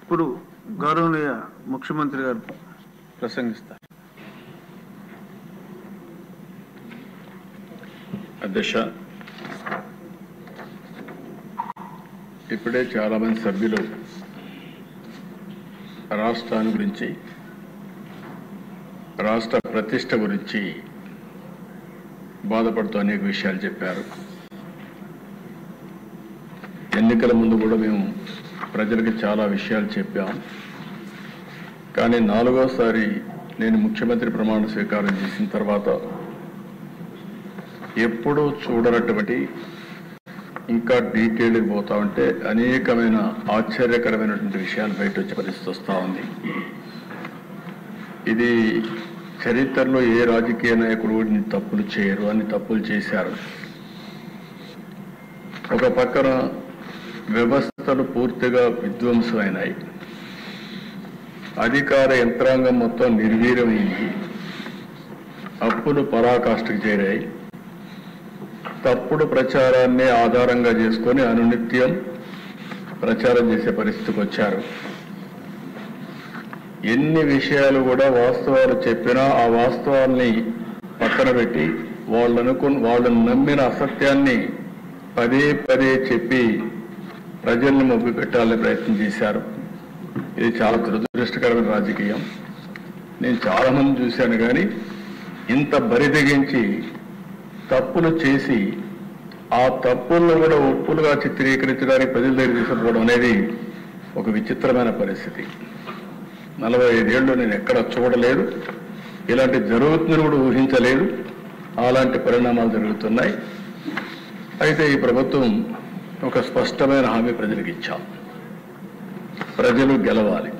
ఇప్పుడు గౌరవనీయ ముఖ్యమంత్రి గారు ప్రసంగిస్తారు. అధ్యక్ష, ఇప్పుడే చాలా మంది సభ్యులు రాష్ట్రాన్ని గురించి, రాష్ట్ర ప్రతిష్ట గురించి బాధపడుతూ అనేక విషయాలు చెప్పారు. ఎన్నికల ముందు కూడా మేము ప్రజలకు చాలా విషయాలు చెప్పాం. కానీ నాలుగోసారి నేను ముఖ్యమంత్రి ప్రమాణ స్వీకారం చేసిన తర్వాత ఎప్పుడూ చూడనటువంటి, ఇంకా డీటెయిల్గా పోతా ఉంటే అనేకమైన ఆశ్చర్యకరమైనటువంటి విషయాలు బయట వచ్చే పరిస్థితి వస్తూ ఉంది. ఇది చరిత్రలో ఏ రాజకీయ నాయకుడు ఇన్ని తప్పులు చేయరు, అన్ని తప్పులు చేశారు. ఒక పక్కన వ్యవస్థలు పూర్తిగా విధ్వంసమైనాయి, అధికార యంత్రాంగం మొత్తం నిర్వీర్యమైంది, అప్పులు పరాకాష్ఠకు చేరాయి, తప్పుడు ప్రచారాన్ని ఆధారంగా చేసుకొని అనునిత్యం ప్రచారం చేసే పరిస్థితికి వచ్చారు. ఎన్ని విషయాలు కూడా వాస్తవాలు చెప్పినా ఆ వాస్తవాల్ని పక్కన పెట్టి వాళ్ళను నమ్మిన అసత్యాన్ని పదే పదే చెప్పి ప్రజల్ని మొగ్గు పెట్టాలని ప్రయత్నం చేశారు. ఇది చాలా దురదృష్టకరమైన రాజకీయం. నేను చాలామంది చూశాను, కానీ ఇంత బరిదెగించి తప్పులు చేసి ఆ తప్పులను కూడా ఒప్పులుగా చిత్రీకరించడానికి ప్రజల దగ్గర తీసుకుపోవడం అనేది ఒక విచిత్రమైన పరిస్థితి. 45 ఏళ్ళు నేను ఎక్కడ చూడలేదు, ఇలాంటి జరుగుతుందని కూడా ఊహించలేదు. అలాంటి పరిణామాలు జరుగుతున్నాయి. అయితే ఈ ప్రభుత్వం ఒక స్పష్టమైన హామీ ప్రజలకు ఇచ్చాం. ప్రజలు గెలవాలి.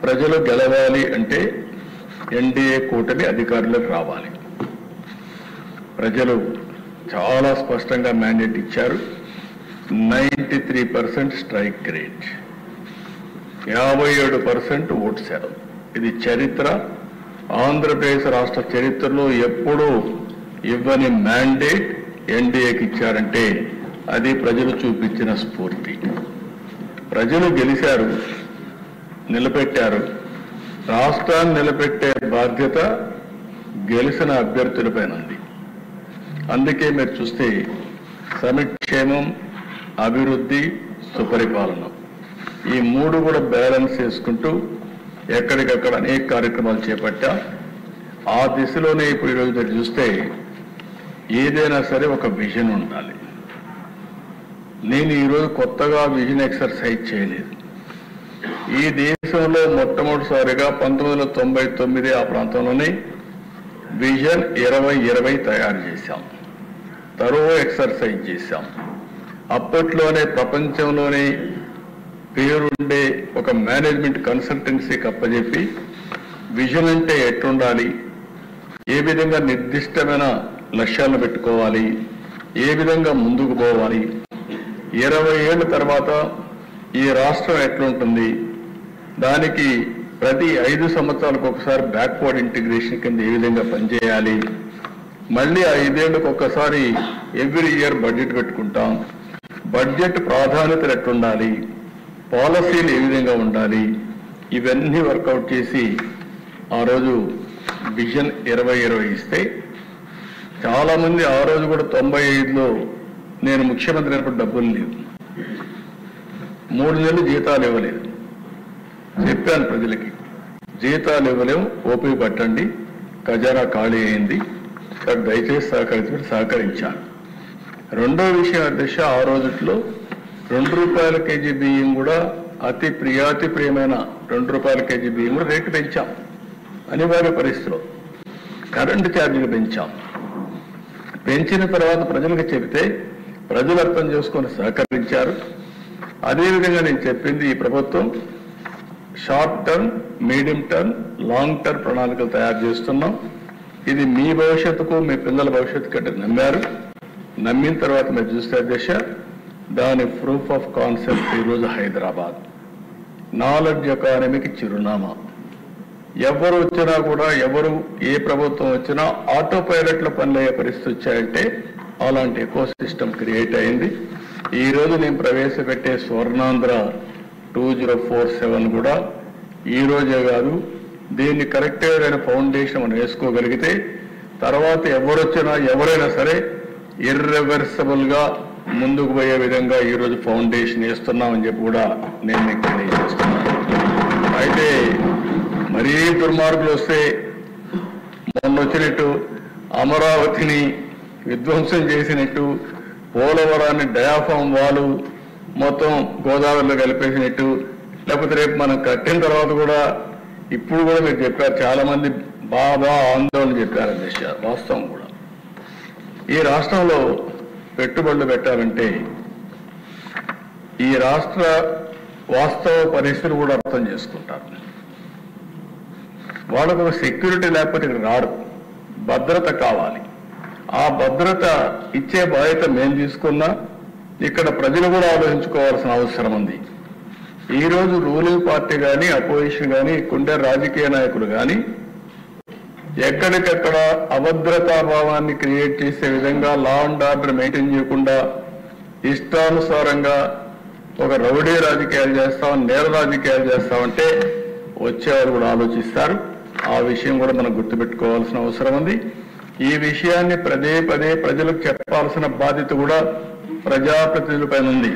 ప్రజలు గెలవాలి అంటే ఎన్డీఏ కూటమి అధికారంలోకి రావాలి. ప్రజలు చాలా స్పష్టంగా మ్యాండేట్ ఇచ్చారు. 93% స్ట్రైక్ రేట్, 57% ఓటు శాతం. ఇది చరిత్ర. ఆంధ్రప్రదేశ్ రాష్ట్ర చరిత్రలో ఎప్పుడూ ఇవ్వని మ్యాండేట్ ఎన్డీఏకి ఇచ్చారంటే అది ప్రజలు చూపించిన స్ఫూర్తి. ప్రజలు గెలిచారు, నిలబెట్టారు. రాష్ట్రాన్ని నిలబెట్టే బాధ్యత గెలిచిన అభ్యర్థులపైన ఉంది. అందుకే మీరు చూస్తే సంక్షేమం, అభివృద్ధి, సుపరిపాలన, ఈ మూడు కూడా బ్యాలెన్స్ చేసుకుంటూ ఎక్కడికక్కడ అనేక కార్యక్రమాలు చేపట్టా. ఆ దిశలోనే ఇప్పుడు ఈరోజు మీరు చూస్తే ఏదైనా సరే ఒక విజన్ ఉండాలి. నేను ఈరోజు కొత్తగా విజన్ ఎక్సర్సైజ్ చేయలేదు. ఈ దేశంలో మొట్టమొదటిసారిగా 1999 ఆ ప్రాంతంలోనే విజన్ 2020 తయారు చేశాం. తరువాత ఎక్సర్సైజ్ చేశాం. అప్పట్లోనే ప్రపంచంలోనే పేరుండే ఒక మేనేజ్మెంట్ కన్సల్టెన్సీకి అప్పచెప్పి విజన్ అంటే ఎట్లుండాలి, ఏ విధంగా నిర్దిష్టమైన లక్ష్యాలను పెట్టుకోవాలి, ఏ విధంగా ముందుకు పోవాలి, 20 ఏళ్ల తర్వాత ఈ రాష్ట్రం ఎట్లుంటుంది, దానికి ప్రతి 5 సంవత్సరాలకు ఒకసారి బ్యాక్వర్డ్ ఇంటిగ్రేషన్ కింద ఏ విధంగా పనిచేయాలి, మళ్ళీ 5 ఏళ్లకు ఒకసారి ఎవ్రీ ఇయర్ బడ్జెట్ పెట్టుకుంటాం, బడ్జెట్ ప్రాధాన్యతలు ఎట్లుండాలి, పాలసీలు ఏ విధంగా ఉండాలి, ఇవన్నీ వర్కౌట్ చేసి ఆ రోజు విజన్ 2020 ఇస్తే చాలామంది ఆ రోజు కూడా 95లో నేను ముఖ్యమంత్రి అయినప్పుడు డబ్బులు లేవు, 3 నెలలు జీతాలు ఇవ్వలేదు. చెప్పాను ప్రజలకి, జీతాలు ఇవ్వలేము, ఓపిక పట్టండి, ఖజానా ఖాళీ అయింది, దయచేసి సహకరించాను. రెండో విషయం అధ్యక్ష, ఆ రోజుట్లో ₹2 కేజీ బియ్యం కూడా అతి ప్రియమైన ₹2 కేజీ బియ్యం కూడా రేటు పెంచాం. అనివార్య పరిస్థితిలో కరెంటు ఛార్జీలు పెంచాం. పెంచిన తర్వాత ప్రజలకు చెబితే ప్రజలు అర్థం చేసుకొని సహకరించారు. అదేవిధంగా నేను చెప్పింది, ఈ ప్రభుత్వం short term, medium term, long term ప్రణాళికలు తయారు చేస్తున్నాం. ఇది మీ భవిష్యత్తుకు, మీ పిల్లల భవిష్యత్తు కంటే నమ్మారు. నమ్మిన తర్వాత మీరు చూస్తే అధ్యక్ష, దాని ప్రూఫ్ ఆఫ్ కాన్సెప్ట్ ఈరోజు హైదరాబాద్ నాలెడ్జ్ ఎకానమీకి చిరునామా. ఎవరు వచ్చినా కూడా, ఎవరు ఏ ప్రభుత్వం వచ్చినా ఆటో పైలట్లో పనులయ్యే పరిస్థితి వచ్చాయంటే అలాంటి ఎకో సిస్టమ్ క్రియేట్ అయింది. ఈరోజు నేను ప్రవేశపెట్టే స్వర్ణాంధ్ర 2047 కూడా ఈ రోజే కాదు, దీన్ని కరెక్ట్గా ఫౌండేషన్ మనం వేసుకోగలిగితే తర్వాత ఎవరొచ్చినా ఎవరైనా సరే ఇర్రివర్సిబుల్గా ముందుకు పోయే విధంగా ఈరోజు ఫౌండేషన్ వేస్తున్నామని చెప్పి కూడా నేను మీకు తెలియజేస్తున్నాను. అయితే మరీ దుర్మార్గులు వస్తే మొన్న వచ్చినట్టు అమరావతిని విధ్వంసం చేసినట్టు, పోలవరాన్ని డయాఫామ్ వాలు మొత్తం గోదావరిలో కలిపేసినట్టు, లేకపోతే రేపు మనం కట్టిన తర్వాత కూడా ఇప్పుడు కూడా మీరు చెప్పారు, చాలా మంది బాగా ఆందోళన చెప్పారు. దిశ వాస్తవం కూడా ఈ రాష్ట్రంలో పెట్టుబడులు పెట్టాలంటే ఈ రాష్ట్ర వాస్తవ పరిస్థితులు కూడా అర్థం చేసుకుంటారు. వాళ్ళకు ఒక సెక్యూరిటీ లేకపోతే ఇక్కడ రాడు, భద్రత కావాలి. ఆ భద్రత ఇచ్చే బాధ్యత మేము తీసుకున్నా ఇక్కడ ప్రజలు కూడా ఆలోచించుకోవాల్సిన అవసరం ఉంది. ఈరోజు రూలింగ్ పార్టీ కానీ అపోజిషన్ కానీ ఇక్కడుండే రాజకీయ నాయకులు కానీ ఎక్కడికక్కడ అభద్రతాభావాన్ని క్రియేట్ చేసే విధంగా లా అండ్ ఆర్డర్ మెయింటైన్ చేయకుండా ఇష్టానుసారంగా ఒక రౌడీ రాజకీయాలు చేస్తాం, నేర రాజకీయాలు చేస్తామంటే వచ్చేవారు కూడా ఆలోచిస్తారు. ఆ విషయం కూడా మనం గుర్తుపెట్టుకోవాల్సిన అవసరం ఉంది. ఈ విషయాన్ని పదే పదే ప్రజలకు చెప్పాల్సిన బాధ్యత కూడా ప్రజాప్రతినిధులపైన ఉంది.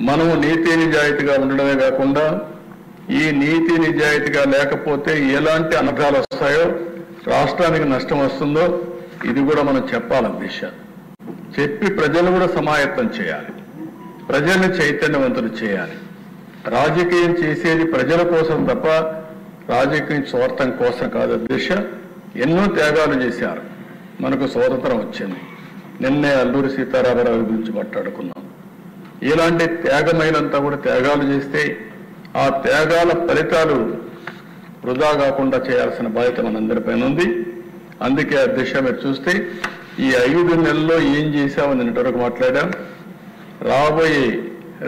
మనము నీతి నిజాయితీగా ఉండడమే కాకుండా ఈ నీతి నిజాయితీగా లేకపోతే ఎలాంటి అనర్థాలు వస్తాయో, రాష్ట్రానికి నష్టం వస్తుందో ఇది కూడా మనం చెప్పాలి. దిశ చెప్పి ప్రజలు కూడా సమాయత్తం చేయాలి, ప్రజల్ని చైతన్యవంతులు చేయాలి. రాజకీయం చేసేది ప్రజల కోసం తప్ప రాజకీయ స్వార్థం కోసం కాదు. దిశ ఎన్నో త్యాగాలు చేశారు, మనకు స్వాతంత్రం వచ్చింది. నిన్నే అల్లూరి సీతారామరావు గురించి మాట్లాడుకున్నాం. ఇలాంటి త్యాగమైనంతా కూడా త్యాగాలు చేస్తే ఆ త్యాగాల ఫలితాలు వృధా కాకుండా చేయాల్సిన బాధ్యత మనందరిపైన ఉంది. అందుకే అధ్యక్ష మీరు చూస్తే ఈ 5 నెలల్లో ఏం చేశామని ఇంతవరకు మాట్లాడాం. రాబోయే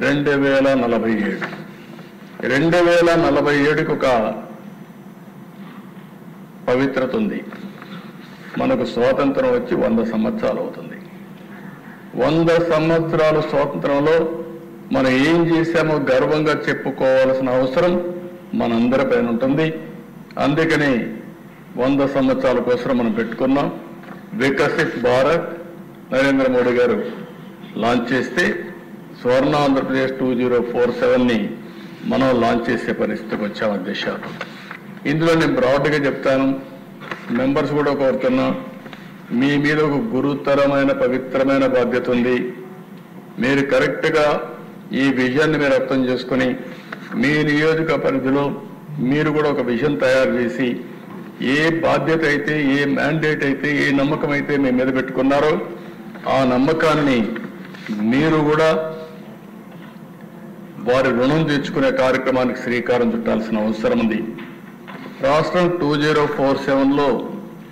2047కి ఒక పవిత్రత ఉంది. మనకు స్వాతంత్రం వచ్చి 100 సంవత్సరాలు అవుతుంది. 100 సంవత్సరాల స్వాతంత్రంలో మనం ఏం చేశామో గర్వంగా చెప్పుకోవాల్సిన అవసరం మనందరిపైన ఉంటుంది. అందుకని 100 సంవత్సరాల కోసం మనం పెట్టుకున్నాం. వికసిత్ భారత్ నరేంద్ర మోడీ గారు లాంచ్ చేస్తే స్వర్ణ ఆంధ్రప్రదేశ్ 2047ని మనం లాంచ్ చేసే పరిస్థితికి వచ్చాం అధ్యక్ష. ఇందులో నేను బ్రాడ్గా చెప్తాను, మెంబర్స్ కూడా కోరుతున్నా, మీ మీద ఒక గురుతరమైన పవిత్రమైన బాధ్యత ఉంది. మీరు కరెక్ట్గా ఈ విజన్ని మీరు అర్థం చేసుకుని మీ నియోజక పరిధిలో మీరు కూడా ఒక విజన్ తయారు చేసి ఏ బాధ్యత అయితే, ఏ మ్యాండేట్ అయితే, ఏ నమ్మకం అయితే మీ మీద పెట్టుకున్నారో ఆ నమ్మకాన్ని మీరు కూడా వారి రుణం తీర్చుకునే కార్యక్రమానికి శ్రీకారం చుట్టాల్సిన అవసరం ఉంది. రాష్ట్రం 2047లో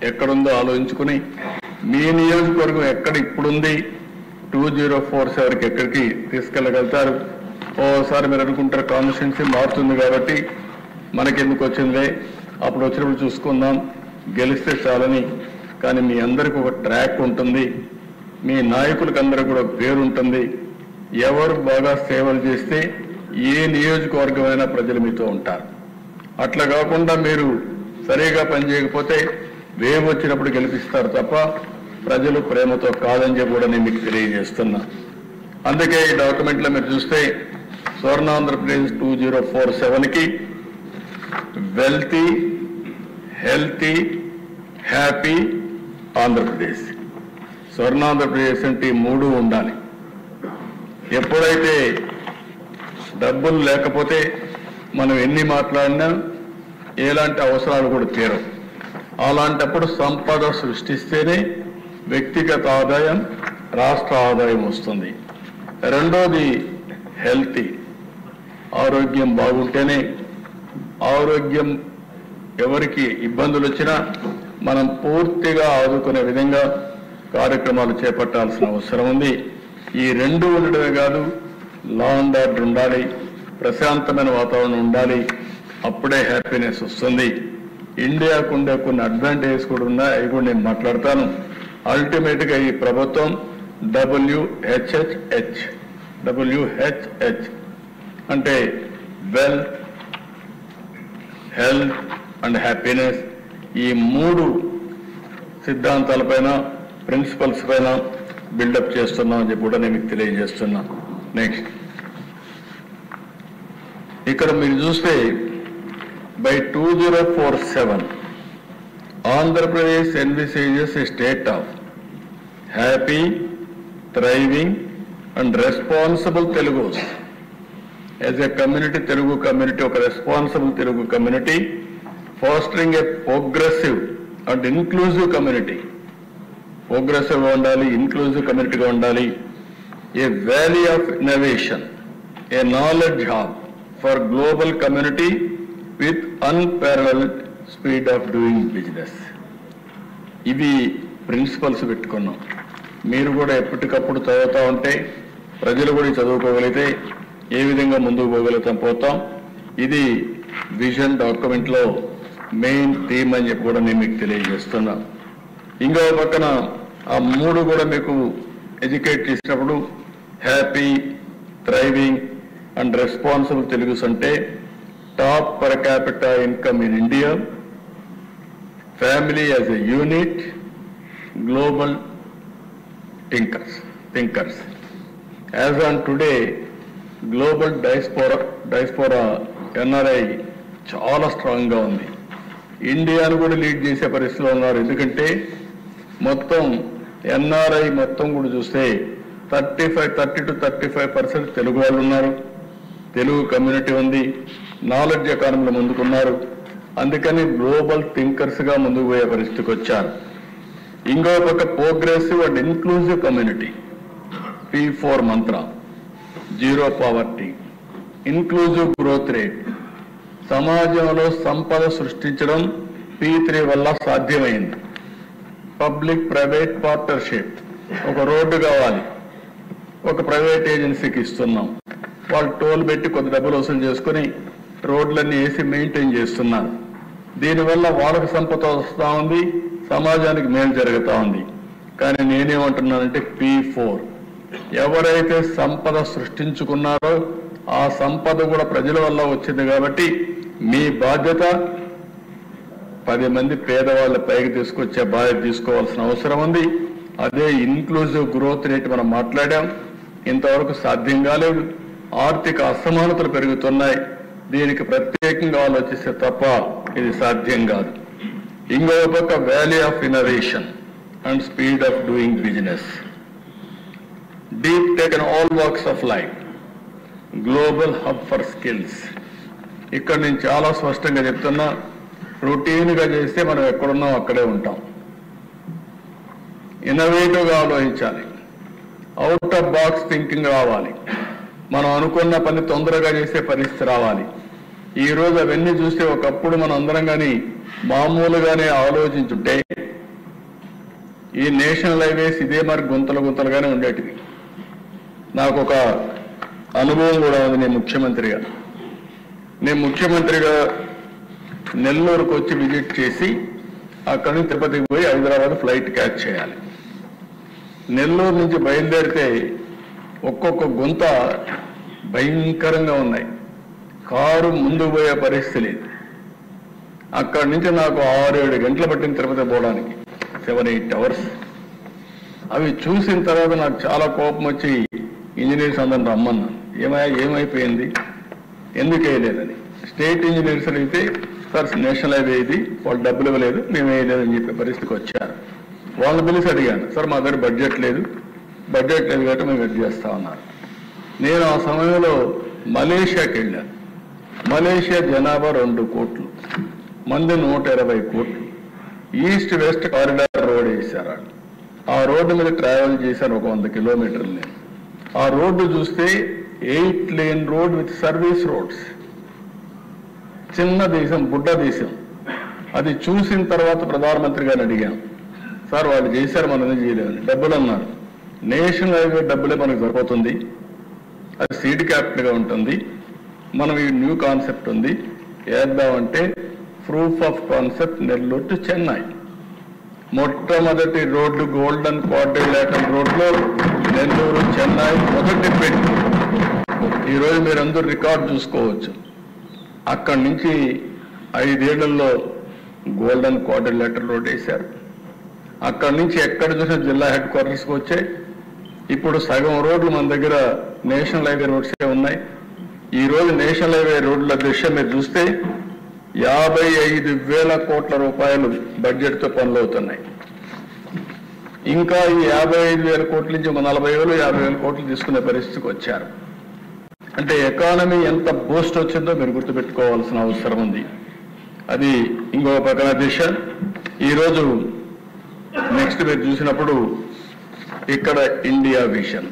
ఎక్కడుందో ఆలోచించుకుని మీ నియోజకవర్గం ఎక్కడ ఇప్పుడుంది, 2047కి ఎక్కడికి తీసుకెళ్ళగలుగుతారు. ఓసారి మీరు అనుకుంటారు కాన్స్టిట్యున్సీ మారుతుంది కాబట్టి మనకెందుకు వచ్చిందే, అప్పుడు వచ్చినప్పుడు చూసుకుందాం, గెలిస్తే చాలని. కానీ మీ అందరికీ ఒక ట్రాక్ ఉంటుంది, మీ నాయకులకు అందరికీ కూడా పేరు ఉంటుంది. ఎవరు బాగా సేవలు చేస్తే ఏ నియోజకవర్గమైనా ప్రజలు మీతో ఉంటారు. అట్లా కాకుండా మీరు సరిగా పనిచేయకపోతే వేవ్ వచ్చినప్పుడు గెలిపిస్తారు తప్ప ప్రజలు ప్రేమతో కాదని చెప్పి కూడా నేను మీకు తెలియజేస్తున్నా. అందుకే ఈ డాక్యుమెంట్లో మీరు చూస్తే స్వర్ణ ఆంధ్రప్రదేశ్ 2047కి wealthy, healthy, happy Andhra Pradesh, Swarna Andhra Pradesh అంటే 3 ఉండాలి. ఎప్పుడైతే డబ్బులు లేకపోతే మనం ఎన్ని మాట్లాడినా ఎలాంటి అవసరాలు కూడా తీరవు. అలాంటప్పుడు సంపద సృష్టిస్తేనే వ్యక్తిగత ఆదాయం, రాష్ట్ర ఆదాయం వస్తుంది. రెండోది హెల్తీ, ఆరోగ్యం బాగుంటేనే, ఆరోగ్యం ఎవరికి ఇబ్బందులు వచ్చినా మనం పూర్తిగా ఆదుకునే విధంగా కార్యక్రమాలు చేపట్టాల్సిన అవసరం ఉంది. ఈ 2 ఉండడమే కాదు, లా అండ్ ఆర్డర్ ఉండాలి, ప్రశాంతమైన వాతావరణం ఉండాలి. అప్పుడే హ్యాపీనెస్ వస్తుంది. ఇండియాకు ఉండే కొన్ని అడ్వాంటేజెస్ కూడా ఉన్నాయి, అవి కూడా నేను మాట్లాడతాను. అల్టిమేట్గా ఈ ప్రభుత్వం WHH అంటే వెల్త్, హెల్త్ అండ్ హ్యాపీనెస్, ఈ 3 సిద్ధాంతాలపైన, ప్రిన్సిపల్స్ పైన బిల్డప్ చేస్తున్నాం అని చెప్పి కూడా నేను మీకు తెలియజేస్తున్నా. నెక్స్ట్, ఇక్కడ మీరు చూస్తే by 2047 Andhra Pradesh envisages a state of happy, thriving and responsible Telugus. As a community, Telugu community, ఒక responsible Telugu community, fostering a progressive and inclusive community. Progressive గా ఉండాలి, inclusive community గా ఉండాలి. A valley of innovation, a knowledge hub for global community with unparalleled speed of doing business. ఇవి principles పెట్టుకున్నాం. మీరు కూడా ఎప్పటికప్పుడు చదువుతూ ఉంటే, ప్రజలు కూడా చదువుకోగలిగితే ఏ విధంగా ముందుకు పోతాం. ఇది విజన్ డాక్యుమెంట్లో మెయిన్ థీమ్ అని చెప్పి కూడా నేను మీకు తెలియజేస్తున్నా. ఇంకో పక్కన ఆ 3 కూడా మీకు ఎడ్యుకేట్ చేసినప్పుడు happy, thriving and responsible Telugus అంటే top per capita income in India, family as a unit, global thinkers. As on today global diaspora NRI చాలా స్ట్రాంగ్గా ఉంది. ఇండియాను కూడా లీడ్ చేసే పరిస్థితిలో ఉన్నారు. ఎందుకంటే మొత్తం ఎన్ఆర్ఐ మొత్తం కూడా చూస్తే 30 to 35% తెలుగు వాళ్ళు ఉన్నారు. తెలుగు కమ్యూనిటీ ఉంది. నాలెడ్జ్ ఎకానమీలో ముందుకున్నారు. అందుకని గ్లోబల్ థింకర్స్గా ముందుకు పోయే పరిస్థితికి వచ్చారు. ఇంకో పక్క progressive and inclusive community, P4 Mantra, zero poverty, inclusive growth rate, సమాజంలో సంపద సృష్టించడం P3 వల్ల సాధ్యమైంది. పబ్లిక్ ప్రైవేట్ పార్ట్నర్షిప్, ఒక రోడ్డు కావాలి, ఒక ప్రైవేట్ ఏజెన్సీకి ఇస్తున్నాం, వాళ్ళు టోల్ పెట్టి కొద్ది డబ్బులు వసూలు చేసుకుని రోడ్లన్నీ వేసి మెయింటైన్ చేస్తున్నారు. దీనివల్ల వాళ్ళకి సంపద వస్తూ ఉంది, సమాజానికి మేలు జరుగుతూ ఉంది. కానీ నేనేమంటున్నానంటే P4, ఎవరైతే సంపద సృష్టించుకున్నారో ఆ సంపద కూడా ప్రజల వల్ల వచ్చింది. కాబట్టి మీ బాధ్యత 10 మంది పేదవాళ్ళ పైకి తీసుకొచ్చే బాధ్యత తీసుకోవాల్సిన అవసరం ఉంది. అదే ఇన్క్లూజివ్ గ్రోత్ రేట్ మనం మాట్లాడాం, ఇంతవరకు సాధ్యం కాలేదు. ఆర్థిక అసమానతలు పెరుగుతున్నాయి. దీనికి ప్రత్యేకంగా ఆలోచిస్తే తప్ప ఇది సాధ్యం కాదు. ఇంకో పక్క valley of innovation and speed of doing business, deep tech in all walks of life, global hub for skills. ఇక్కడ నేను చాలా స్పష్టంగా చెప్తున్నా, రొటీన్గా చేస్తే మనం ఎక్కడున్నాం అక్కడే ఉంటాం. ఇన్నోవేటివ్గా ఆలోచించాలి, అవుట్ ఆఫ్ బాక్స్ థింకింగ్ రావాలి, మనం అనుకున్న పని తొందరగా చేసే పరిస్థితి రావాలి. ఈరోజు అవన్నీ చూస్తే ఒకప్పుడు మనం అందరం కానీ మామూలుగానే ఆలోచించుంటే ఈ నేషనల్ హైవేస్ ఇదే మరి గుంతలుగానే ఉండేటివి. నాకు ఒక అనుభవం కూడా ఉంది. నేను ముఖ్యమంత్రిగా నెల్లూరుకు వచ్చి విజిట్ చేసి అక్కడి నుంచి తిరుపతికి పోయి హైదరాబాద్ ఫ్లైట్ క్యాచ్ చేయాలి. నెల్లూరు నుంచి బయలుదేరితే ఒక్కొక్క గుంత భయంకరంగా ఉన్నాయి. కారు ముందు పోయే పరిస్థితి లేదు. అక్కడి నుంచి నాకు 6-7 గంటలు పట్టిన తిరుపతి పోవడానికి, 7-8 అవర్స్. అవి చూసిన తర్వాత నాకు చాలా కోపం వచ్చి ఇంజనీర్స్ అందరిని రమ్మన్నా. ఏమైపోయింది, ఎందుకు వేయలేదని. స్టేట్ ఇంజనీర్స్ అయితే సార్ నేషనల్ హైవే ఇది, వాళ్ళు డబ్బులు ఇవ్వలేదు, మేము వేయలేదని చెప్పే పరిస్థితికి వచ్చారు. వాళ్ళని పిలిచి అడిగాను, సార్ మా దగ్గర బడ్జెట్ లేదు కాబట్టి మేము వెయిట్ చేస్తా ఉన్నారు. నేను ఆ సమయంలో మలేషియాకి వెళ్ళాను. మలేషియా జనాభా 2 కోట్లు, మంది 120 కోట్లు. ఈస్ట్ వెస్ట్ కారిడార్ రోడ్ వేశారు. ఆ రోడ్డు మీద ట్రావెల్ చేశాను ఒక 100 కిలోమీటర్లు. నేను ఆ రోడ్డు చూస్తే 8 lane road with service roads. చిన్న దేశం, బుడ్డ దేశం. అది చూసిన తర్వాత ప్రధానమంత్రి గారిని అడిగాను, సార్ వాళ్ళు చేశారు, మనం ఏం చేయలేమని. డబ్బులు అన్నారు. నేషనల్ హైవే డబ్బులే మనకు సరిపోతుంది, అది సీడ్ క్యాపిటల్గా ఉంటుంది, మనం ఈ న్యూ కాన్సెప్ట్ ఉంది వేద్దామంటే proof of concept Nellore to Chennai. మొట్టమొదటి రోడ్డు గోల్డెన్ క్వాడ్రిలేటరల్ రోడ్లో నెల్లూరు చెన్నై మొదటి పెట్టి. ఈరోజు మీరందరూ రికార్డు చూసుకోవచ్చు. అక్కడి నుంచి 5 ఏళ్లలో గోల్డెన్ క్వాడ్రిలేటరల్ రోడ్ వేశారు. అక్కడి నుంచి ఎక్కడ చూసినా జిల్లా హెడ్ క్వార్టర్స్కి వచ్చాయి. ఇప్పుడు సగం రోడ్లు మన దగ్గర నేషనల్ హైవే రోడ్సే ఉన్నాయి. ఈ రోజు నేషనల్ హైవే రోడ్ల దృశ్యం మీరు చూస్తే 55,000 కోట్ల రూపాయలు బడ్జెట్తో పనులు అవుతున్నాయి. ఇంకా ఈ 55,000 కోట్ల నుంచి ఒక 40,000, 50,000 కోట్లు తీసుకునే పరిస్థితికి వచ్చారు. అంటే ఎకానమీ ఎంత బూస్ట్ వచ్చిందో మీరు గుర్తుపెట్టుకోవాల్సిన అవసరం ఉంది. అది ఇంకో పక్కన దిశ. ఈరోజు నెక్స్ట్ మీరు చూసినప్పుడు ఇక్కడ India vision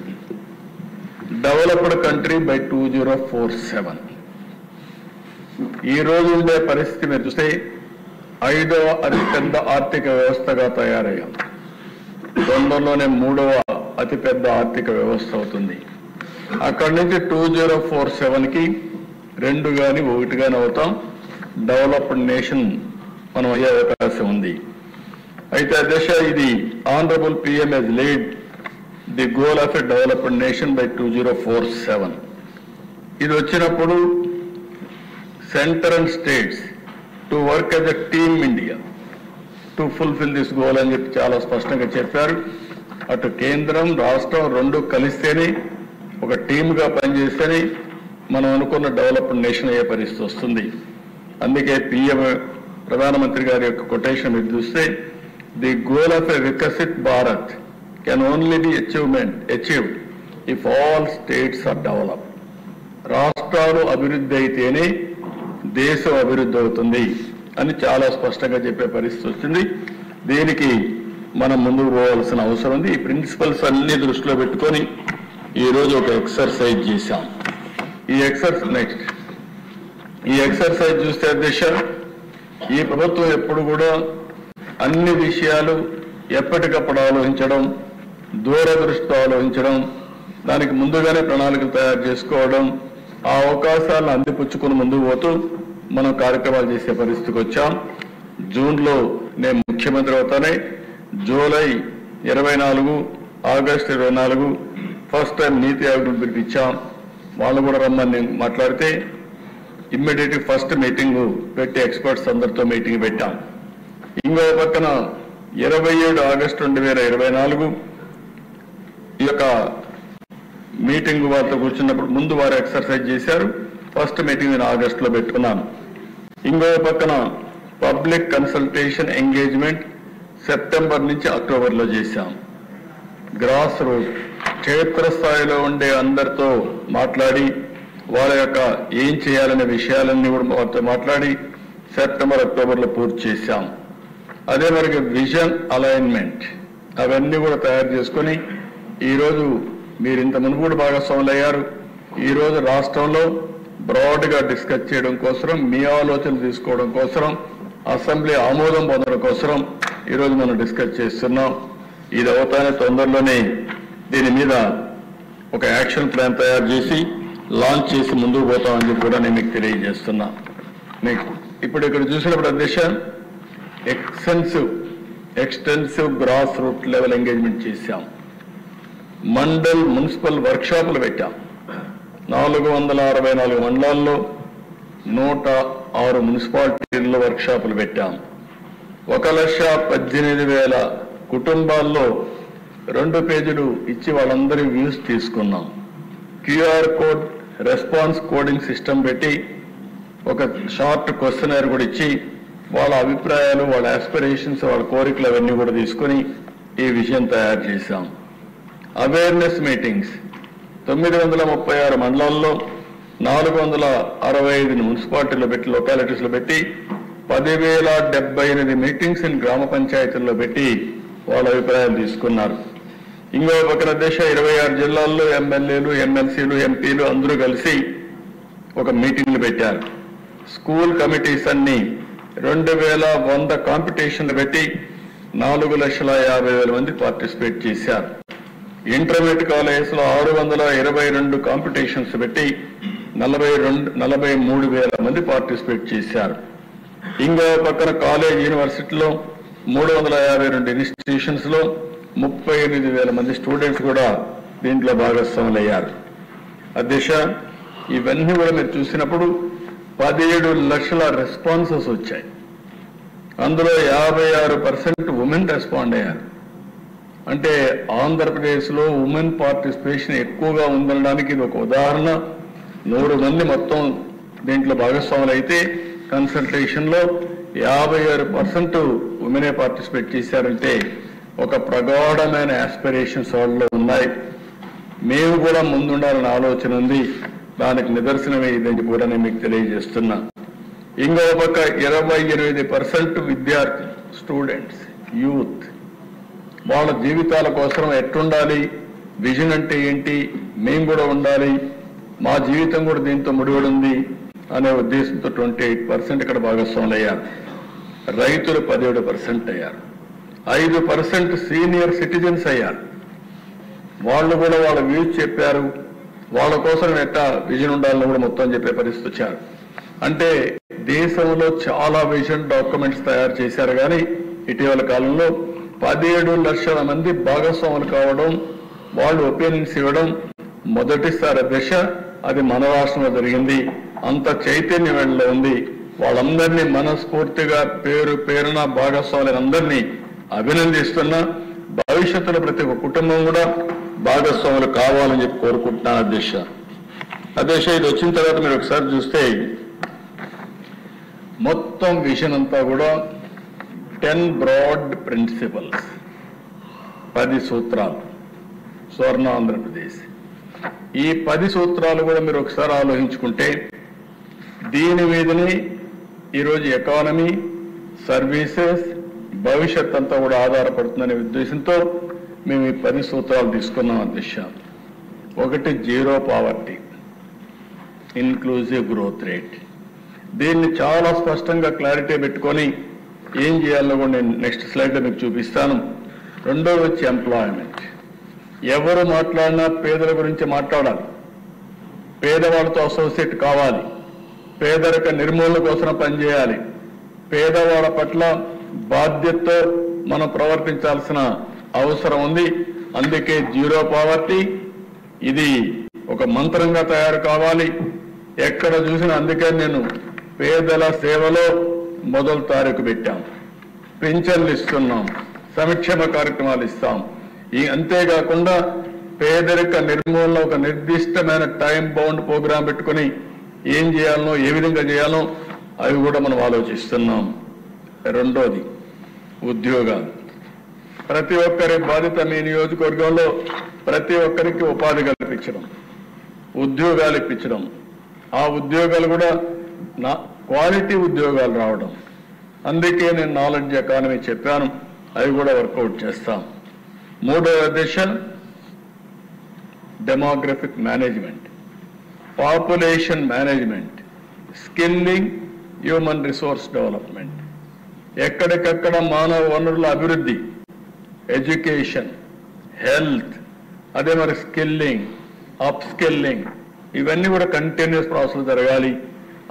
developed country by 2047 ఈ రోజు ఉండే పరిస్థితి మీరు చూస్తే 5వ అతిపెద్ద ఆర్థిక వ్యవస్థగా తయారయ్యాం. తొందరలోనే 3వ అతిపెద్ద ఆర్థిక వ్యవస్థ అవుతుంది. అక్కడి నుంచి 2047కి 2 కానీ 1 కానీ అవుతాం. డెవలప్డ్ నేషన్ మనం అయ్యే అవకాశం ఉంది. అయితే అధ్యక్ష, ఇది honourable PM has laid the goal of a developed nation by 2047. ఇది వచ్చినప్పుడు centre and states to work as a team India to fulfil this goal అని చెప్పి చాలా స్పష్టంగా చెప్పారు. అటు కేంద్రం రాష్ట్రం 2 కలిస్తేనే ఒక టీమ్గా పనిచేస్తేనే మనం అనుకున్న డెవలప్డ్ నేషన్ అయ్యే పరిస్థితి వస్తుంది. అందుకే పిఎం ప్రధానమంత్రి గారి యొక్క కొటేషన్ మీరు చూస్తే the goal of a Viksit Bharat can only be achieved if all states are developed. రాష్ట్రాలు అభివృద్ధి అయితేనే దేశం అభివృద్ధి అవుతుంది అని చాలా స్పష్టంగా చెప్పే పరిస్థితి వచ్చింది. దీనికి మనం ముందుకు పోవాల్సిన అవసరం ఉంది. ఈ ప్రిన్సిపల్స్ అన్ని దృష్టిలో పెట్టుకొని ఈరోజు ఒక ఎక్సర్సైజ్ చేశాం. ఈ ఎక్సర్సైజ్ చూస్తే దిశ ఈ ప్రభుత్వం ఎప్పుడు కూడా అన్ని విషయాలు ఎప్పటికప్పుడు ఆలోచించడం, దూరదృష్టితో ఆలోచించడం, దానికి ముందుగానే ప్రణాళికలు తయారు చేసుకోవడం, ఆ అవకాశాలను అందిపుచ్చుకుని ముందుకు పోతూ మనం కార్యక్రమాలు చేసే పరిస్థితికి వచ్చాం. జూన్లో నేను ముఖ్యమంత్రి అవుతానే, జూలై 24, ఆగస్టు 24 ఫస్ట్ టైం నీతి ఆయోగ్ పిలిపించాం. వాళ్ళు కూడా రమ్మని మాట్లాడితే ఇమ్మీడియట్ ఫస్ట్ మీటింగ్ పెట్టి ఎక్స్పర్ట్స్ అందరితో మీటింగ్ పెట్టాం. ఇంకో పక్కన 27 ఆగస్టు 2024 ఈ యొక్క మీటింగ్ వారితో కూర్చున్నప్పుడు ముందు వారు ఎక్సర్సైజ్ చేశారు. ఫస్ట్ మీటింగ్ నేను ఆగస్టులో పెట్టుకున్నాను. ఇంకో పక్కన పబ్లిక్ కన్సల్టేషన్ ఎంగేజ్మెంట్ సెప్టెంబర్ నుంచి అక్టోబర్లో చేశాం. గ్రాస్ రూట్ క్షేత్రస్థాయిలో ఉండే అందరితో మాట్లాడి వాళ్ళ యొక్క ఏం చేయాలనే విషయాలన్నీ కూడా వారితో మాట్లాడి సెప్టెంబర్ అక్టోబర్లో పూర్తి చేశాం. అదే మనకి విజన్ అలైన్మెంట్ అవన్నీ కూడా తయారు చేసుకొని ఈరోజు మీరు ఇంత మునుపు కూడా భాగస్వాములు అయ్యారు. ఈరోజు రాష్ట్రంలో బ్రాడ్గా డిస్కస్ చేయడం కోసం, మీ ఆలోచనలు తీసుకోవడం కోసం, అసెంబ్లీ ఆమోదం పొందడం కోసం ఈరోజు మనం డిస్కస్ చేస్తున్నాం. ఇది అవుతానే తొందరలోనే దీని మీద ఒక యాక్షన్ ప్లాన్ తయారు చేసి లాంచ్ చేసి ముందుకు పోతామని చెప్పి కూడా నేను మీకు తెలియజేస్తున్నా. ఇప్పుడు ఇక్కడ చూసినప్పుడు అధ్యక్ష extensive grass root level engagement చేశాం. మండల్ మున్సిపల్ వర్క్షాపులు పెట్టాం. 464 మండలాల్లో 106 మున్సిపాలిటీల్లో వర్క్షాపులు పెట్టాం. 1,18,000 కుటుంబాల్లో 2 పేజీలు ఇచ్చి వాళ్ళందరి వ్యూస్ తీసుకున్నాం. QR code response coding system పెట్టి ఒక షార్ట్ క్వశ్చనర్ కూడా ఇచ్చి వాళ్ళ అభిప్రాయాలు, వాళ్ళ ఆస్పిరేషన్స్, వాళ్ళ కోరికలు అవన్నీ కూడా తీసుకొని ఈ విషయం తయారు చేశాం. అవేర్నెస్ మీటింగ్స్ 936 మండలాల్లో 465 మున్సిపాలిటీలో పెట్టి, లొకాలిటీస్లో పెట్టి 10,078 మీటింగ్స్ గ్రామ పంచాయతీల్లో పెట్టి వాళ్ళ అభిప్రాయాలు తీసుకున్నారు. ఇంకో పక్కన దేశ 26 జిల్లాల్లో ఎమ్మెల్యేలు, ఎమ్మెల్సీలు, ఎంపీలు అందరూ కలిసి ఒక మీటింగ్లు పెట్టారు. స్కూల్ కమిటీస్ అన్ని 2,100 కాంపిటీషన్లు పెట్టి 4,50,000 మంది పార్టిసిపేట్ చేశారు. ఇంటర్మీడియట్ కాలేజెస్లో 622 కాంపిటీషన్స్ పెట్టి 43,000 మంది పార్టిసిపేట్ చేశారు. ఇంకో పక్కన కాలేజ్ యూనివర్సిటీలో 352 ఇన్స్టిట్యూషన్స్ లో 38,000 మంది స్టూడెంట్స్ కూడా దీంట్లో భాగస్వాములు అయ్యారు. అధ్యక్ష, ఇవన్నీ కూడా మీరు చూసినప్పుడు 17 లక్షల రెస్పాన్సెస్ వచ్చాయి. అందులో 56% ఉమెన్ రెస్పాండ్ అయ్యారు. అంటే ఆంధ్రప్రదేశ్లో ఉమెన్ పార్టిసిపేషన్ ఎక్కువగా ఉండడానికి ఇది ఒక ఉదాహరణ. 100 మంది మొత్తం దీంట్లో భాగస్వాములు అయితే కన్సల్టేషన్లో 56% ఉమెనే పార్టిసిపేట్ చేశారంటే ఒక ప్రగాఢమైన ఆస్పిరేషన్స్ వాళ్ళలో ఉన్నాయి. మేము కూడా ముందుండాలని ఆలోచన ఉంది. దానికి నిదర్శనమే ఇదని కూడా నేను మీకు తెలియజేస్తున్నా. ఇంకో పక్క 28% విద్యార్థులు, స్టూడెంట్స్, యూత్ వాళ్ళ జీవితాల కోసం ఎట్టుండాలి, విజన్ అంటే ఏంటి, మేము కూడా ఉండాలి, మా జీవితం కూడా దీంతో ముడిపడి ఉంది అనే ఉద్దేశంతో 28% ఇక్కడ భాగస్వాములు అయ్యారు. రైతులు 17% అయ్యారు. 5% సీనియర్ సిటిజన్స్ అయ్యారు. వాళ్ళు కూడా వాళ్ళ వ్యూస్ చెప్పారు. వాళ్ళ కోసం ఎట్టా విజన్ ఉండాలని కూడా మొత్తం చెప్పే పరిస్థితి వచ్చారు. అంటే దేశంలో చాలా విజన్ డాక్యుమెంట్స్ తయారు చేశారు. కానీ ఇటీవల కాలంలో 17 లక్షల మంది భాగస్వాములు కావడం, వాళ్ళు ఒపీనియన్స్ ఇవ్వడం మొదటిసారి దశ. అది మన రాష్ట్రంలో జరిగింది. అంత చైతన్యం వెళ్ళలో ఉంది. వాళ్ళందరినీ మనస్ఫూర్తిగా పేరు పేరున భాగస్వాములందరినీ అభినందిస్తున్నా. భవిష్యత్తులో ప్రతి ఒక్క కుటుంబం కూడా భాగస్వాములు కావాలని చెప్పి కోరుకుంటున్నాను అధ్యక్ష. అధ్యక్ష, ఇది వచ్చిన తర్వాత మీరు ఒకసారి చూస్తే మొత్తం విజన్ అంతా కూడా 10 బ్రాడ్ ప్రిన్సిపల్స్, 10 సూత్రాలు, స్వర్ణ ఆంధ్రప్రదేశ్. ఈ 10 సూత్రాలు కూడా మీరు ఒకసారి ఆలోచించుకుంటే దీని మీదనే ఈరోజు ఎకానమీ, సర్వీసెస్, భవిష్యత్ అంతా కూడా ఆధారపడుతుందనే ఉద్దేశంతో మేము ఈ 10 సూత్రాలు తీసుకున్నాం అధ్యక్ష. ఒకటి, zero poverty, inclusive growth rate. దీన్ని చాలా స్పష్టంగా క్లారిటీ పెట్టుకొని ఏం చేయాలో కూడా నేను నెక్స్ట్ స్లైడ్లో మీకు చూపిస్తాను. రెండోది వచ్చి ఎంప్లాయ్మెంట్. ఎవరు మాట్లాడినా పేదల గురించి మాట్లాడాలి, పేదవాళ్ళతో అసోసియేట్ కావాలి, పేదరిక నిర్మూలన కోసం పనిచేయాలి, పేదవాళ్ళ పట్ల బాధ్యతతో మనం ప్రవర్తించాల్సిన అవసరం ఉంది. అందుకే జీరో పావర్టీ ఇది ఒక మంత్రంగా తయారు కావాలి. ఎక్కడ చూసినా అందుకే నేను పేదల సేవలో మొదటి తారీఖు పెట్టాం, పింఛన్లు ఇస్తున్నాం, సంక్షేమ కార్యక్రమాలు ఇస్తాం. అంతేకాకుండా పేదరిక నిర్మూలన ఒక నిర్దిష్టమైన టైం బౌండ్ ప్రోగ్రాం పెట్టుకుని ఏం చేయాలనో, ఏ విధంగా చేయాలో అవి కూడా మనం ఆలోచిస్తున్నాం. రెండోది ఉద్యోగాలు. ప్రతి ఒక్కరి బాధ్యత మీ నియోజకవర్గంలో ప్రతి ఒక్కరికి ఉపాధి కల్పించడం, ఉద్యోగాలు ఇప్పించడం. ఆ ఉద్యోగాలు కూడా క్వాలిటీ ఉద్యోగాలు రావడం. అందుకే నేను నాలెడ్జ్ ఎకానమీ చెప్పాను, అవి కూడా వర్కౌట్ చేస్తాం. మూడవ దశ demographic management, population management, skilling, human resource development. ఎక్కడికక్కడ మానవ వనరుల అభివృద్ధి, ఎడ్యుకేషన్, హెల్త్, అదే మరి స్కిల్లింగ్, అప్ స్కిల్లింగ్, ఇవన్నీ కూడా కంటిన్యూస్ ప్రాసెస్ జరగాలి.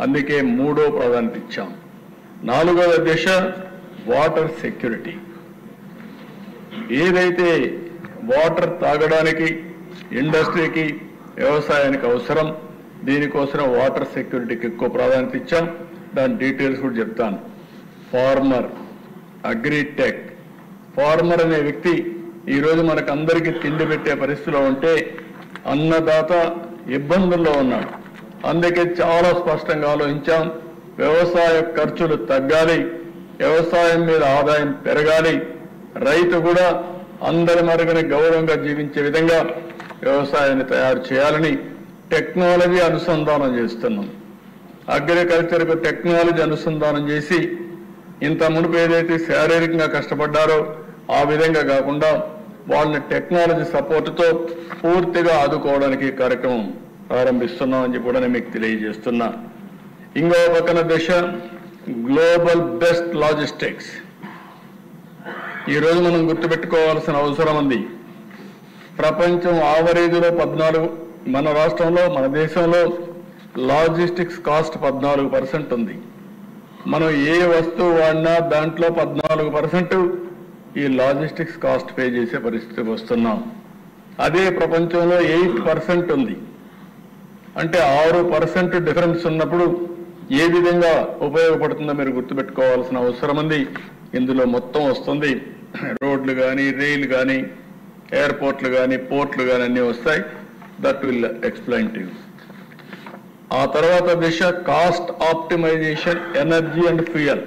అందుకే మూడో ప్రాధాన్యత ఇచ్చాం. నాలుగవ దశ వాటర్ సెక్యూరిటీ. ఏదైతే వాటర్ తాగడానికి, ఇండస్ట్రీకి, వ్యవసాయానికి అవసరం, దీనికోసం వాటర్ సెక్యూరిటీకి ఎక్కువ ప్రాధాన్యత ఇచ్చాం. దాని డీటెయిల్స్ కూడా చెప్తాను. Farmer, agritech. ఫార్మర్ అనే వ్యక్తి ఈరోజు మనకు అందరికీ తిండి పెట్టే పరిస్థితిలో ఉంటే అన్నదాత ఇబ్బందుల్లో ఉన్నాడు. అందుకే చాలా స్పష్టంగా ఆలోచించాం. వ్యవసాయ ఖర్చులు తగ్గాలి, వ్యవసాయం మీద ఆదాయం పెరగాలి, రైతు కూడా అందరి మరుగున గౌరవంగా జీవించే విధంగా వ్యవసాయాన్ని తయారు చేయాలని టెక్నాలజీ అనుసంధానం చేస్తున్నాం. అగ్రికల్చర్కు టెక్నాలజీ అనుసంధానం చేసి ఇంత మునుపు ఏదైతే శారీరకంగా కష్టపడ్డారో ఆ విధంగా కాకుండా వాళ్ళని టెక్నాలజీ సపోర్టుతో పూర్తిగా ఆదుకోవడానికి కార్యక్రమం ప్రారంభిస్తున్నామని చెప్పి కూడా నేను మీకు తెలియజేస్తున్నా. ఇంకో పక్కన దశ గ్లోబల్ బెస్ట్ లాజిస్టిక్స్. ఈరోజు మనం గుర్తుపెట్టుకోవాల్సిన అవసరం ఉంది. ప్రపంచం ఆవరేజ్లో 14, మన రాష్ట్రంలో, మన దేశంలో లాజిస్టిక్స్ కాస్ట్ 14% ఉంది. మనం ఏ వస్తువు వాడినా దాంట్లో 14% ఈ లాజిస్టిక్స్ కాస్ట్ పే చేసే పరిస్థితికి వస్తున్నాం. అదే ప్రపంచంలో 8% ఉంది. అంటే 6% డిఫరెన్స్ ఉన్నప్పుడు ఏ విధంగా ఉపయోగపడుతుందో మీరు గుర్తుపెట్టుకోవాల్సిన అవసరం ఉంది. ఇందులో మొత్తం వస్తుంది. రోడ్లు కానీ, రైలు కానీ, ఎయిర్పోర్ట్లు కానీ, పోర్ట్లు కానీ అన్నీ వస్తాయి. That will explain to you. ఆ తర్వాత దిశ cost optimisation, energy and fuel.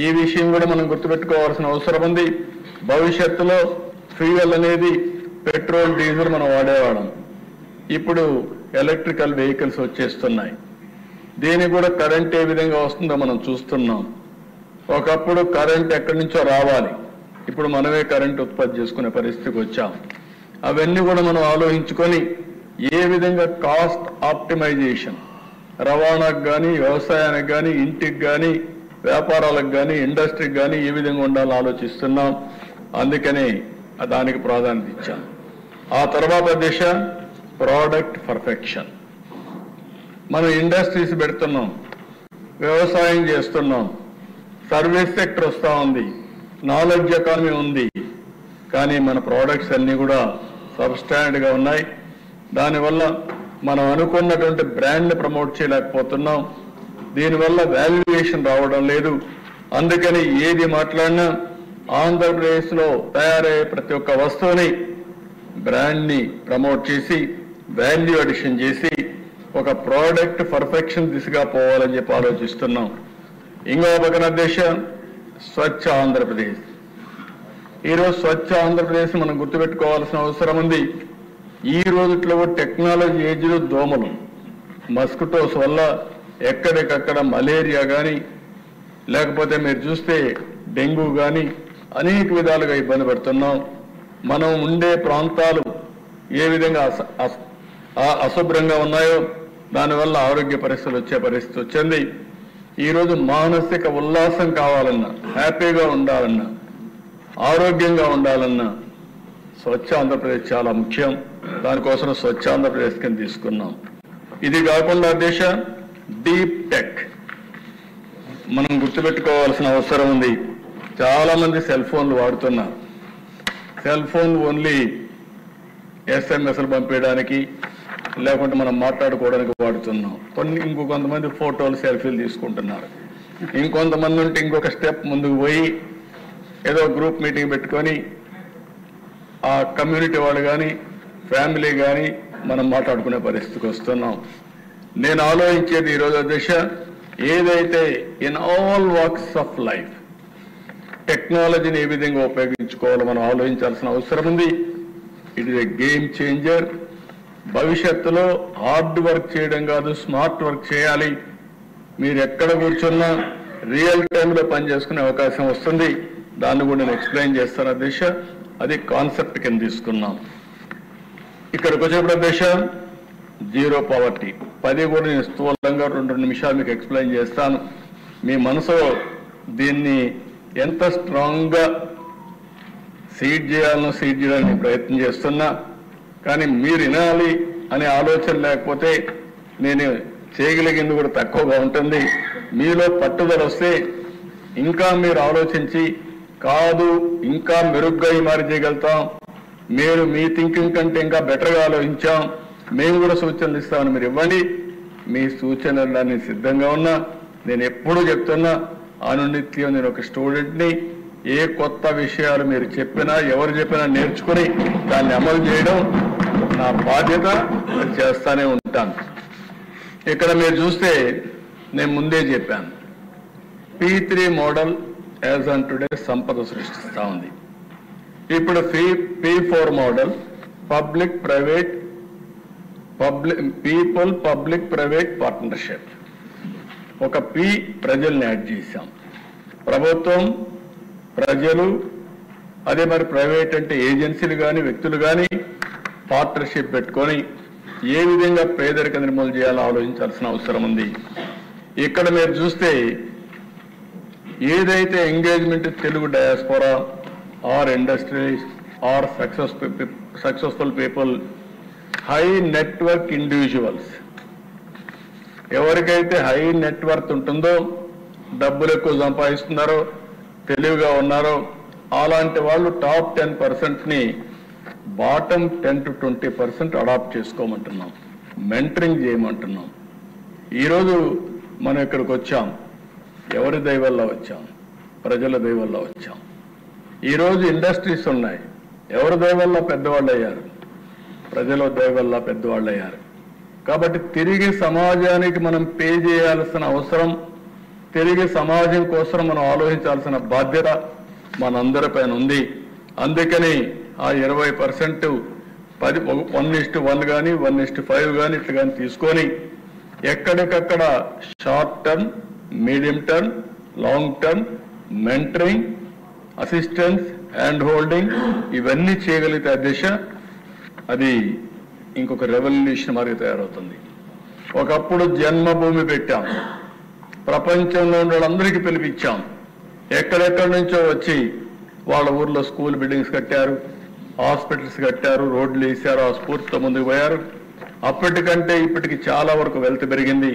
ఈ విషయం కూడా మనం గుర్తుపెట్టుకోవాల్సిన అవసరం ఉంది. భవిష్యత్తులో ఫ్యూయల్ అనేది పెట్రోల్, డీజిల్ మనం వాడేవాళ్ళం. ఇప్పుడు ఎలక్ట్రికల్ వెహికల్స్ వచ్చేస్తున్నాయి. దీనికి కూడా కరెంట్ ఏ విధంగా వస్తుందో మనం చూస్తున్నాం. ఒకప్పుడు కరెంట్ ఎక్కడి నుంచో రావాలి, ఇప్పుడు మనమే కరెంట్ ఉత్పత్తి చేసుకునే పరిస్థితికి వచ్చాం. అవన్నీ కూడా మనం ఆలోచించుకొని ఏ విధంగా కాస్ట్ ఆప్టిమైజేషన్, రవాణాకు కానీ, వ్యవసాయానికి కానీ, ఇంటికి కానీ, వ్యాపారాలకు కానీ, ఇండస్ట్రీకి కానీ ఏ విధంగా ఉండాలో ఆలోచిస్తున్నాం. అందుకనే దానికి ప్రాధాన్యత ఇచ్చాం. ఆ తర్వాత దిశ ప్రోడక్ట్ పర్ఫెక్షన్. మనం ఇండస్ట్రీస్ పెడుతున్నాం, వ్యవసాయం చేస్తున్నాం, సర్వీస్ సెక్టర్ వస్తూ ఉంది, నాలెడ్జ్ ఎకానమీ ఉంది. కానీ మన ప్రోడక్ట్స్ అన్నీ కూడా సబ్స్టాండర్డ్గా ఉన్నాయి. దానివల్ల మనం అనుకున్నటువంటి బ్రాండ్ని ప్రమోట్ చేయలేకపోతున్నాం. దీనివల్ల వాల్యుయేషన్ రావడం లేదు. అందుకని ఏది మాట్లాడినా ఆంధ్రప్రదేశ్లో తయారయ్యే ప్రతి ఒక్క వస్తువుని, బ్రాండ్ని ప్రమోట్ చేసి, వాల్యూ అడిషన్ చేసి ఒక ప్రోడక్ట్ పర్ఫెక్షన్ దిశగా పోవాలని చెప్పి ఆలోచిస్తున్నాం. ఇంకో పక్కన దేశం స్వచ్ఛ ఆంధ్రప్రదేశ్. ఈరోజు స్వచ్ఛ ఆంధ్రప్రదేశ్ మనం గుర్తుపెట్టుకోవాల్సిన అవసరం ఉంది. ఈ రోజుట్లో టెక్నాలజీ ఏజ్లో దోమలు, మస్కిటోస్ వల్ల ఎక్కడికక్కడ మలేరియా కానీ, లేకపోతే మీరు చూస్తే డెంగ్యూ కానీ అనేక విధాలుగా ఇబ్బంది పడుతున్నాం. మనం ఉండే ప్రాంతాలు ఏ విధంగా అశుభ్రంగా ఉన్నాయో దానివల్ల ఆరోగ్య పరిస్థితులు వచ్చే పరిస్థితి వచ్చింది. ఈరోజు మానసిక ఉల్లాసం కావాలన్నా, హ్యాపీగా ఉండాలన్నా, ఆరోగ్యంగా ఉండాలన్నా స్వచ్ఛ ఆంధ్రప్రదేశ్ చాలా ముఖ్యం. దానికోసం స్వచ్ఛ ఆంధ్రప్రదేశ్ కింద తీసుకున్నాం. ఇది కాకుండా దేశ డీప్ టెక్ మనం గుర్తుపెట్టుకోవాల్సిన అవసరం ఉంది. చాలా మంది సెల్ ఫోన్లు వాడుతున్నారు. సెల్ ఫోన్ ఓన్లీ ఎస్ఎంఎస్లు పంపించడానికి, లేకుంటే మనం మాట్లాడుకోవడానికి వాడుతున్నాం. ఇంకొంతమంది ఫోటోలు, సెల్ఫీలు తీసుకుంటున్నారు. ఇంకొంతమంది ఉంటే ఇంకొక స్టెప్ ముందుకు పోయి ఏదో గ్రూప్ మీటింగ్ పెట్టుకొని ఆ కమ్యూనిటీ వాళ్ళు కానీ, ఫ్యామిలీ కానీ మనం మాట్లాడుకునే పరిస్థితికి వస్తున్నాం. నేను ఆలోచించేది ఈరోజు దిశ ఏదైతే in all walks of life టెక్నాలజీని ఏ విధంగా ఉపయోగించుకోవాలో మనం ఆలోచించాల్సిన అవసరం ఉంది. It is a game changer. భవిష్యత్తులో హార్డ్ వర్క్ చేయడం కాదు, స్మార్ట్ వర్క్ చేయాలి. మీరు ఎక్కడ కూర్చున్నా రియల్ టైంలో పనిచేసుకునే అవకాశం వస్తుంది. దాన్ని కూడా నేను ఎక్స్ప్లెయిన్ చేస్తాను. దిశ అది కాన్సెప్ట్ కింద తీసుకున్నాం. ఇక్కడికి వచ్చేప్పుడు దిశ జీరో పావర్టీ 10 కూడా నేను స్థూలంగా 2 నిమిషాలు మీకు ఎక్స్ప్లెయిన్ చేస్తాను. మీ మనసులో దీన్ని ఎంత స్ట్రాంగ్గా సీడ్ చేయాలనో సీడ్ చేయడానికి ప్రయత్నం చేస్తున్నా. కానీ మీరు వినాలి అనే ఆలోచన లేకపోతే నేను చేయగలిగింది కూడా తక్కువగా ఉంటుంది. మీలో పట్టుదల వస్తే ఇంకా మీరు ఆలోచించి కాదు ఇంకా మెరుగ్గా ఈ మారి చేయగలుగుతాం, మీరు మీ థింకింగ్ కంటే ఇంకా బెటర్గా ఆలోచించాం, మేము కూడా సూచనలు ఇస్తామని మీరు ఇవ్వండి. మీ సూచనలు సిద్ధంగా ఉన్నా. నేను ఎప్పుడూ చెప్తున్నా, అనునిత్యం నేను ఒక స్టూడెంట్ని. ఏ కొత్త విషయాలు మీరు చెప్పినా, ఎవరు చెప్పినా నేర్చుకుని దాన్ని అమలు చేయడం నా బాధ్యత. చేస్తానే ఉంటాను. ఇక్కడ మీరు చూస్తే నేను ముందే చెప్పాను, P3 model as on today సంపద సృష్టిస్తూ ఉంది. ఇప్పుడు P4 model public private people public private partnership. ఒక పి ప్రజల్ని యాడ్ చేశాం. ప్రభుత్వం, ప్రజలు, అదే మరి ప్రైవేట్ అంటే ఏజెన్సీలు కానీ, వ్యక్తులు కానీ పార్ట్నర్షిప్ పెట్టుకొని ఏ విధంగా పేదరిక నిర్మూలన చేయాలో ఆలోచించాల్సిన అవసరం ఉంది. ఇక్కడ మీరు చూస్తే ఏదైతే engagement Telugu diaspora or industries or successful people, high network individuals, ఎవరికైతే హై నెట్వర్త్ ఉంటుందో, డబ్బులు ఎక్కువ సంపాదిస్తున్నారో, తెలివిగా ఉన్నారో అలాంటి వాళ్ళు టాప్ 10%ని బాటమ్ 10 to 20% అడాప్ట్ చేసుకోమంటున్నాం, మెంటరింగ్ చేయమంటున్నాం. ఈరోజు మనం ఇక్కడికి వచ్చాం. ఎవరి దయ వల్ల వచ్చాం? ప్రజల దయ వల్ల వచ్చాం. ఈరోజు ఇండస్ట్రీస్ ఉన్నాయి. ఎవరి దయ వల్ల పెద్దవాళ్ళు అయ్యారు? ప్రజల దయ వల్ల పెద్దవాళ్ళు అయ్యారు. కాబట్టి తిరిగి సమాజానికి మనం పే చేయాల్సిన అవసరం, తిరిగి సమాజం కోసం మనం ఆలోచించాల్సిన బాధ్యత మనందరిపైన ఉంది. అందుకని ఆ 20% 1:1 కానీ 1:5 కానీ ఇట్లా కానీ తీసుకొని ఎక్కడికక్కడ short term, medium term, long term mentoring, assistance, hand holding ఇవన్నీ చేయగలిగితే ఆ దిశ అది ఇంకొక రెవల్యూషన్ మాదిరి తయారవుతుంది. ఒకప్పుడు జన్మభూమి పెట్టాం, ప్రపంచంలో ఉన్న వాళ్ళందరికీ పిలిపించాం. ఎక్కడెక్కడి నుంచో వచ్చి వాళ్ళ ఊర్లో స్కూల్ బిల్డింగ్స్ కట్టారు, హాస్పిటల్స్ కట్టారు, రోడ్లు వేశారు, ఆ స్ఫూర్తితో ముందుకు పోయారు. అప్పటికంటే ఇప్పటికి చాలా వరకు వెల్త్ పెరిగింది.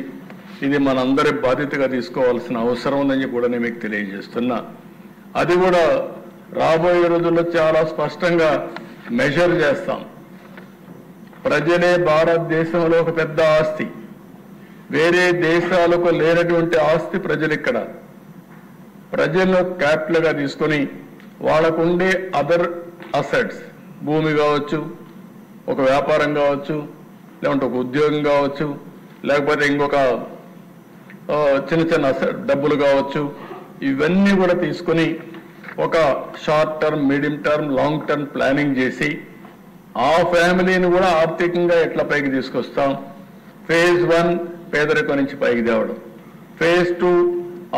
ఇది మనందరి బాధ్యతగా తీసుకోవాల్సిన అవసరం ఉందని కూడా నేను మీకు తెలియజేస్తున్నా. అది కూడా రాబోయే రోజుల్లో చాలా స్పష్టంగా మెజర్ చేస్తాం. ప్రజలే భారతదేశంలో ఒక పెద్ద ఆస్తి. వేరే దేశాలకు లేనటువంటి ఆస్తి ప్రజలు. ఇక్కడ ప్రజలను క్యాపిటల్గా తీసుకొని వాళ్ళకుండే అదర్ అసెట్స్, భూమి కావచ్చు, ఒక వ్యాపారం కావచ్చు, లేకుంటే ఒక ఉద్యోగం కావచ్చు, లేకపోతే ఇంకొక చిన్న చిన్న డబ్బులు కావచ్చు, ఇవన్నీ కూడా తీసుకొని ఒక short term, medium term, long term planning చేసి ఆ ఫ్యామిలీని కూడా ఆర్థికంగా ఎట్లా పైకి తీసుకొస్తాం. ఫేజ్ 1 పేదరికం నుంచి పైకి తేవడం, ఫేజ్ 2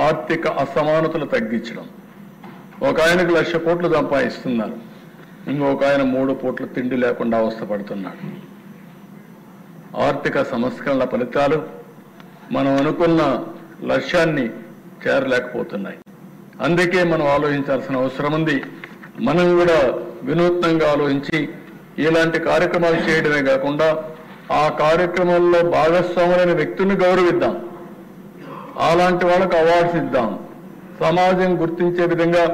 ఆర్థిక అసమానతలు తగ్గించడం. ఒక ఆయనకు 1,00,000 కోట్లు సంపాదిస్తున్నారు, ఇంకొక ఆయన 3 పూట్ల తిండి లేకుండా అవస్థపడుతున్నాడు. ఆర్థిక సంస్కరణల ఫలితాలు మనం అనుకున్న లక్ష్యాన్ని చేరలేకపోతున్నాయి. అందుకే మనం ఆలోచించాల్సిన అవసరం ఉంది. మనం కూడా వినూత్నంగా ఆలోచించి ఇలాంటి కార్యక్రమాలు చేయడమే కాకుండా ఆ కార్యక్రమాల్లో భాగస్వాములైన వ్యక్తుల్ని గౌరవిద్దాం, అలాంటి వాళ్ళకు అవార్డ్స్ ఇద్దాం. సమాజం గుర్తించే విధంగా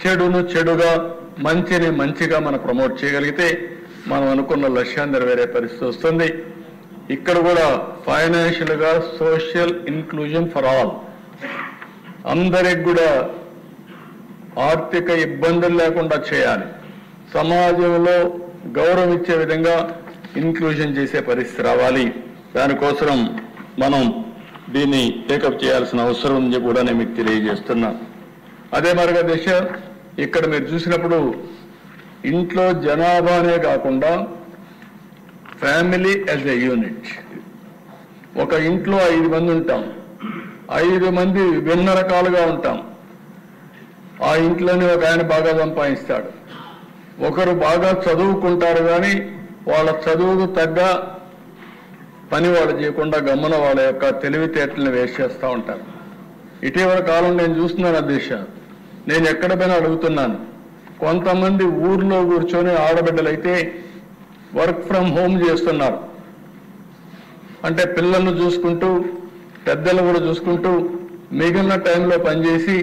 చెడును చెడుగా, మంచిని మంచిగా మనం ప్రమోట్ చేయగలిగితే మనం అనుకున్న లక్ష్యాన్ని నెరవేరే పరిస్థితి వస్తుంది. ఇక్కడ కూడా ఫైనాన్షియల్ గా సోషల్ ఇన్క్లూజన్ ఫర్ ఆల్, అందరికి కూడా ఆర్థిక ఇబ్బందులు లేకుండా చేయాలి. సమాజంలో గౌరవం ఇచ్చే విధంగా ఇన్క్లూజన్ చేసే పరిస్థితి రావాలి. దానికోసం మనం దీన్ని టేకప్ చేయాల్సిన అవసరం ఉంది కూడా నేను మీకు తెలియజేస్తున్నా. అదే మరిగా దిశ ఇక్కడ మీరు చూసినప్పుడు ఇంట్లో జనాభానే కాకుండా ఫ్యామిలీ యాజ్ ఎ యూనిట్. ఒక ఇంట్లో 5 మంది ఉంటాం, 5 మంది విభిన్న రకాలుగా ఉంటాం. ఆ ఇంట్లోనే ఒక ఆయన బాగా సంపాదిస్తాడు, ఒకరు బాగా చదువుకుంటారు, కానీ వాళ్ళ చదువుకు తగ్గ పని వాళ్ళు చేయకుండా గమ్మున వాళ్ళ యొక్క తెలివితేటలను వేస్ట్ చేస్తూ ఉంటారు. ఇటీవల కాలం నేను చూస్తున్నాను అధ్యక్ష, నేను ఎక్కడ పోయినా అడుగుతున్నాను. కొంతమంది ఊర్లో కూర్చొని ఆడబిడ్డలైతే వర్క్ ఫ్రమ్ హోమ్ చేస్తున్నారు. అంటే పిల్లలను చూసుకుంటూ, పెద్దలు కూడా చూసుకుంటూ, మిగిలిన టైంలో పనిచేసి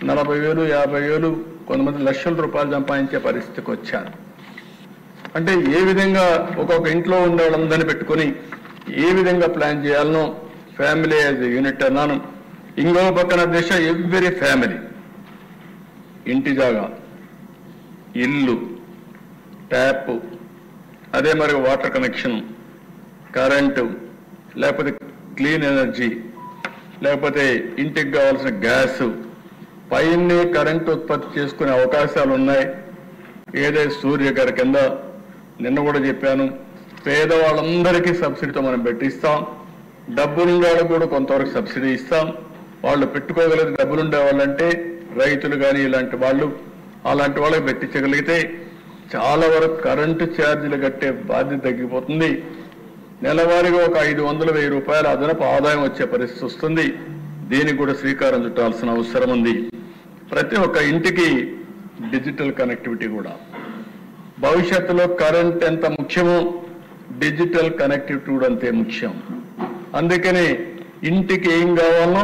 40,000, 50,000, కొంతమంది లక్షల రూపాయలు సంపాదించే పరిస్థితికి వచ్చారు. అంటే ఏ విధంగా ఒక్కొక్క ఇంట్లో ఉండే వాళ్ళందరినీ పెట్టుకొని ఏ విధంగా ప్లాన్ చేయాలనో ఫ్యామిలీ యాజ్ ఎ యూనిట్ అన్నాను. ఇంకో పక్కన దిశ ఎవ్రీ ఫ్యామిలీ, ఇంటి జాగా, ఇల్లు, ట్యాప్, అదే మరి వాటర్ కనెక్షన్, కరెంటు, లేకపోతే క్లీన్ ఎనర్జీ, లేకపోతే ఇంటికి కావాల్సిన గ్యాస్, పైనే కరెంటు ఉత్పత్తి చేసుకునే అవకాశాలు ఉన్నాయి. ఏదైతే సూర్యగారి కింద నిన్న కూడా చెప్పాను, పేదవాళ్ళందరికీ సబ్సిడీతో మనం పెట్టిస్తాం. డబ్బులుండే వాళ్ళకు కూడా కొంతవరకు సబ్సిడీ ఇస్తాం. వాళ్ళు పెట్టుకోగలిగే డబ్బులుండే వాళ్ళంటే రైతులు కానీ ఇలాంటి వాళ్ళు, అలాంటి వాళ్ళకి పెట్టించగలిగితే చాలా వరకు కరెంటు ఛార్జీలు కట్టే బాధ్యత తగ్గిపోతుంది. నెలవారీగా ఒక 500-1000 రూపాయల అదనపు ఆదాయం వచ్చే పరిస్థితి వస్తుంది. దీనికి కూడా శ్రీకారం చుట్టాల్సిన అవసరం ఉంది. ప్రతి ఒక్క ఇంటికి డిజిటల్ కనెక్టివిటీ కూడా, భవిష్యత్తులో కరెంట్ ఎంత ముఖ్యమో డిజిటల్ కనెక్టివిటీ కూడా అంతే ముఖ్యం. అందుకని ఇంటికి ఏం కావాలో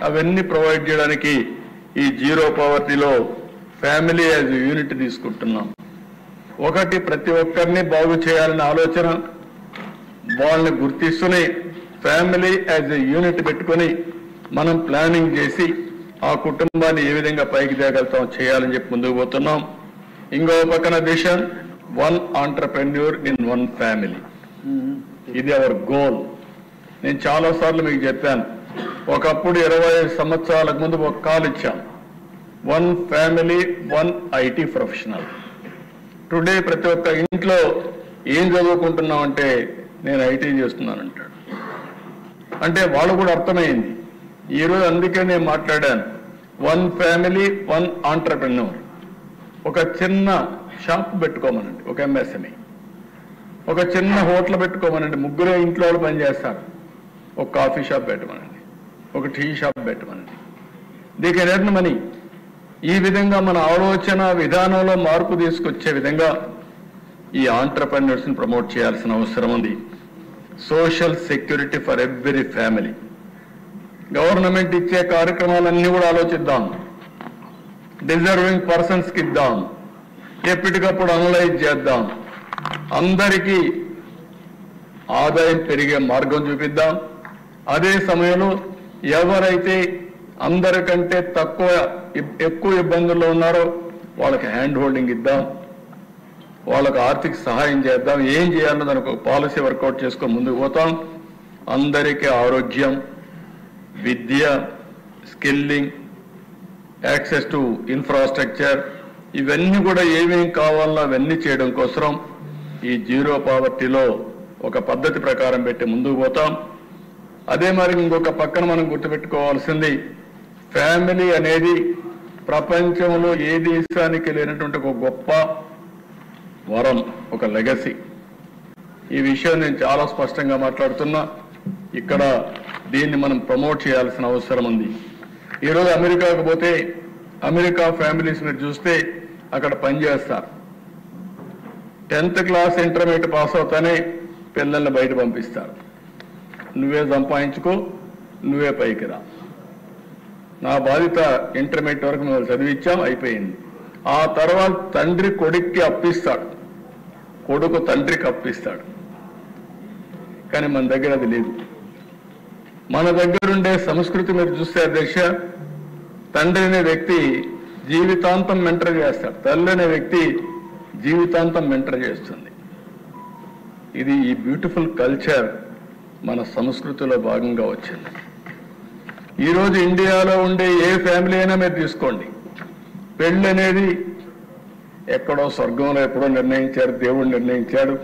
అవన్నీ ప్రొవైడ్ చేయడానికి ఈ జీరో పవర్టీలో ఫ్యామిలీ యాజ్ యూనిట్ తీసుకుంటున్నాం. ఒకటి, ప్రతి ఒక్కరిని బాగు చేయాలనే ఆలోచన, వాళ్ళని గుర్తిస్తూనే ఫ్యామిలీ యాజ్ ఎ యూనిట్ పెట్టుకొని మనం ప్లానింగ్ చేసి ఆ కుటుంబాన్ని ఏ విధంగా పైకి తేగలుగుతాం చేయాలని చెప్పి ముందుకు పోతున్నాం. ఇంకో పక్కన విషన్ 1 entrepreneur in 1 family. ఇది అవర్ గోల్. నేను చాలా సార్లు మీకు చెప్పాను, ఒకప్పుడు 25 సంవత్సరాలకు ముందు ఒక కాల్ ఇచ్చాం, 1 family 1 IT ప్రొఫెషనల్. టుడే ప్రతి ఒక్క ఇంట్లో ఏం చదువుకుంటున్నాం అంటే నేను ఐటీ చేస్తున్నాను అంటాడు. అంటే వాళ్ళు కూడా అర్థమైంది. ఈరోజు అందుకే నేను మాట్లాడాను, 1 family 1 entrepreneur. ఒక చిన్న షాప్ పెట్టుకోమనండి, ఒక ఎంఎస్ఎంఈ, ఒక చిన్న హోటల్ పెట్టుకోమనండి, ముగ్గురే ఇంట్లో వాళ్ళు పనిచేస్తారు. ఒక కాఫీ షాప్ పెట్టమనండి, ఒక టీ షాప్ పెట్టమనండి. They can earn money. ఈ విధంగా మన ఆలోచన విధానంలో మార్పు తీసుకొచ్చే విధంగా ఈ ఆంటర్‌ప్రెన్యూర్స్ని ప్రమోట్ చేయాల్సిన అవసరం ఉంది. Social security for every family. Government ఇచ్చే కార్యక్రమాలన్నీ కూడా ఆలోచిద్దాం. డిజర్వింగ్ పర్సన్స్కి ఇద్దాం. ఎప్పటికప్పుడు అనలైజ్ చేద్దాం. అందరికీ ఆదాయం పెరిగే మార్గం చూపిద్దాం. అదే సమయంలో ఎవరైతే అందరికంటే ఎక్కువ ఇబ్బందుల్లో ఉన్నారో వాళ్ళకి హ్యాండ్ హోల్డింగ్ ఇద్దాం, వాళ్ళకు ఆర్థిక సహాయం చేద్దాం. ఏం చేయాలో దానికి ఒక పాలసీ వర్కౌట్ చేసుకొని ముందుకు పోతాం. అందరికీ ఆరోగ్యం, విద్య, స్కిల్లింగ్, యాక్సెస్ టు ఇన్ఫ్రాస్ట్రక్చర్, ఇవన్నీ కూడా ఏమేం కావాలో అవన్నీ చేయడం కోసం ఈ జీరో పావర్టీలో ఒక పద్ధతి ప్రకారం పెట్టి ముందుకు పోతాం. అదే మరి ఇంకొక పక్కన మనం గుర్తుపెట్టుకోవాల్సింది, ఫ్యామిలీ అనేది ప్రపంచంలో ఏ దేశానికి లేనటువంటి ఒక గొప్ప వరం, ఒక లెగసీ. ఈ విషయం నేను చాలా స్పష్టంగా మాట్లాడుతున్నా. ఇక్కడ దీన్ని మనం ప్రమోట్ చేయాల్సిన అవసరం ఉంది. ఈరోజు అమెరికాకు పోతే అమెరికా ఫ్యామిలీస్ మీరు చూస్తే అక్కడ పనిచేస్తారు. 10th క్లాస్ ఇంటర్మీడియట్ పాస్ అవుతానే పిల్లల్ని బయట పంపిస్తారు. నువ్వే సంపాదించుకో, నువ్వే పైకి రా. నా బాధ్యత ఇంటర్మీడియట్ వరకు మేము చదివించాం, అయిపోయింది. ఆ తర్వాత తండ్రి కొడుక్కి అప్పిస్తాడు, కొడుకు తండ్రికి అప్పిస్తాడు. కానీ మన దగ్గర అది లేదు. మన దగ్గర ఉండే సంస్కృతి మీరు చూస్తే అధ్యక్ష, తండ్రి అనే వ్యక్తి జీవితాంతం మెంటర్ చేస్తాడు, తల్లి అనే వ్యక్తి జీవితాంతం మెంటర్ చేస్తుంది. ఇది ఈ బ్యూటిఫుల్ కల్చర్ మన సంస్కృతిలో భాగంగా వచ్చింది. ఈరోజు ఇండియాలో ఉండే ఏ ఫ్యామిలీ అయినా మీరు తీసుకోండి, పెళ్ళి అనేది ఎక్కడో స్వర్గంలో ఎప్పుడో నిర్ణయించారు, దేవుడు నిర్ణయించాడు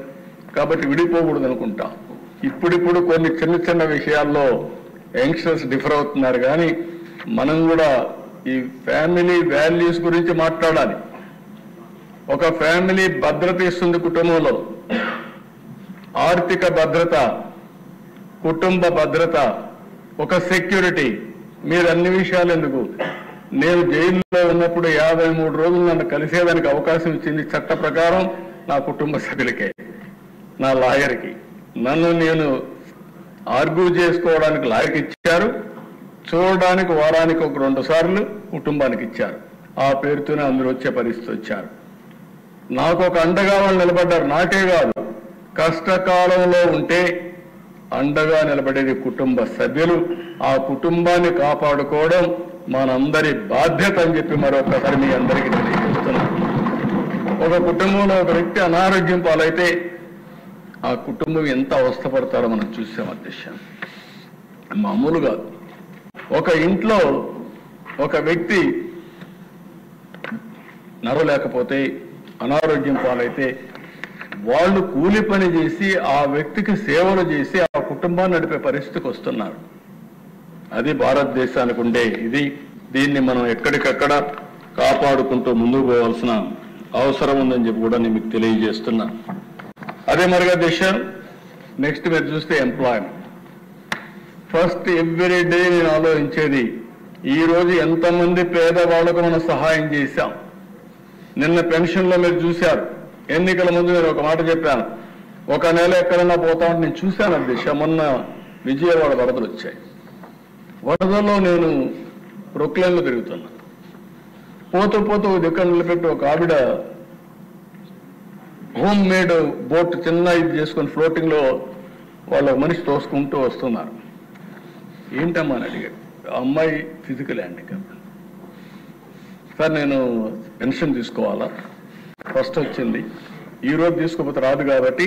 కాబట్టి విడిపోకూడదు అనుకుంటాం. ఇప్పుడిప్పుడు కొన్ని చిన్న చిన్న విషయాల్లో యంగ్స్టర్స్ డిఫర్ అవుతున్నారు. కానీ మనం కూడా ఈ ఫ్యామిలీ వాల్యూస్ గురించి మాట్లాడాలి. ఒక ఫ్యామిలీ భద్రత ఇస్తుంది కుటుంబంలో, ఆర్థిక భద్రత, కుటుంబ భద్రత, ఒక సెక్యూరిటీ. మీరు అన్ని విషయాలు ఎందుకు, నేను జైల్లో ఉన్నప్పుడు 53 రోజులు నన్ను కలిసేదానికి అవకాశం ఇచ్చింది చట్ట ప్రకారం నా కుటుంబ సభ్యులకే, నా లాయర్కి. నన్ను నేను ఆర్గ్యూ చేసుకోవడానికి లాయర్కి ఇచ్చారు, చూడడానికి వారానికి ఒక 2 సార్లు కుటుంబానికి ఇచ్చారు. ఆ పేరుతోనే అందరూ వచ్చే పరిస్థితి వచ్చారు. నాకు ఒక అండగా వాళ్ళు నిలబడ్డారు. నాకే కాదు, కష్టకాలంలో ఉంటే అండగా నిలబడేది కుటుంబ సభ్యులు. ఆ కుటుంబాన్ని కాపాడుకోవడం మనందరి బాధ్యత అని చెప్పి మరొకసారి మీ అందరికీ తెలియజేస్తున్నాను. ఒక కుటుంబంలో ఒక వ్యక్తి అనారోగ్యం పాలైతే ఆ కుటుంబం ఎంత అవస్థపడతారో మనం చూసాం అధ్యక్ష. మామూలు కాదు. ఒక ఇంట్లో ఒక వ్యక్తి నరలేకపోతే, అనారోగ్యం పాలైతే వాళ్ళు కూలి పని చేసి ఆ వ్యక్తికి సేవలు చేసి ఆ కుటుంబాన్ని నడిపే పరిస్థితికి వస్తున్నారు. అది భారతదేశానికి ఉండే ఇది. దీన్ని మనం ఎక్కడికక్కడ కాపాడుకుంటూ ముందుకు పోవాల్సిన అవసరం ఉందని చెప్పి కూడా నేను మీకు తెలియజేస్తున్నా. అదే మరిగా దిశ నెక్స్ట్ మీరు చూస్తే ఎంప్లాయ్మెంట్. ఫస్ట్ ఎవ్రీ డే నేను ఆలోచించేది, ఈరోజు ఎంతమంది పేదవాళ్లకు మనం సహాయం చేశాం. నిన్న పెన్షన్లో మీరు చూశారు. ఎన్నికల ముందు నేను ఒక మాట చెప్పాను, ఒక నెల ఎక్కడన్నా పోతామని నేను చూశాను అధ్యక్ష. మొన్న విజయవాడ వరదలు వచ్చాయి. వరదల్లో నేను ప్రొక్లైన్లో తిరుగుతున్నా. పోతూ పోతూ దిక్కడ నిలబెట్టి ఒక ఆవిడ హోమ్ మేడ్ బోట్ చిన్న ఇది చేసుకుని ఫ్లోటింగ్లో వాళ్ళ మనిషి తోసుకుంటూ వస్తున్నారు. ఏంటమ్మా అని అడిగాడు. అమ్మాయి ఫిజికల్ హ్యాండిక్యాప్. సార్ నేను పెన్షన్ తీసుకోవాలా, ఫస్ట్ వచ్చింది, ఈరోజు తీసుకోకపోతే రాదు కాబట్టి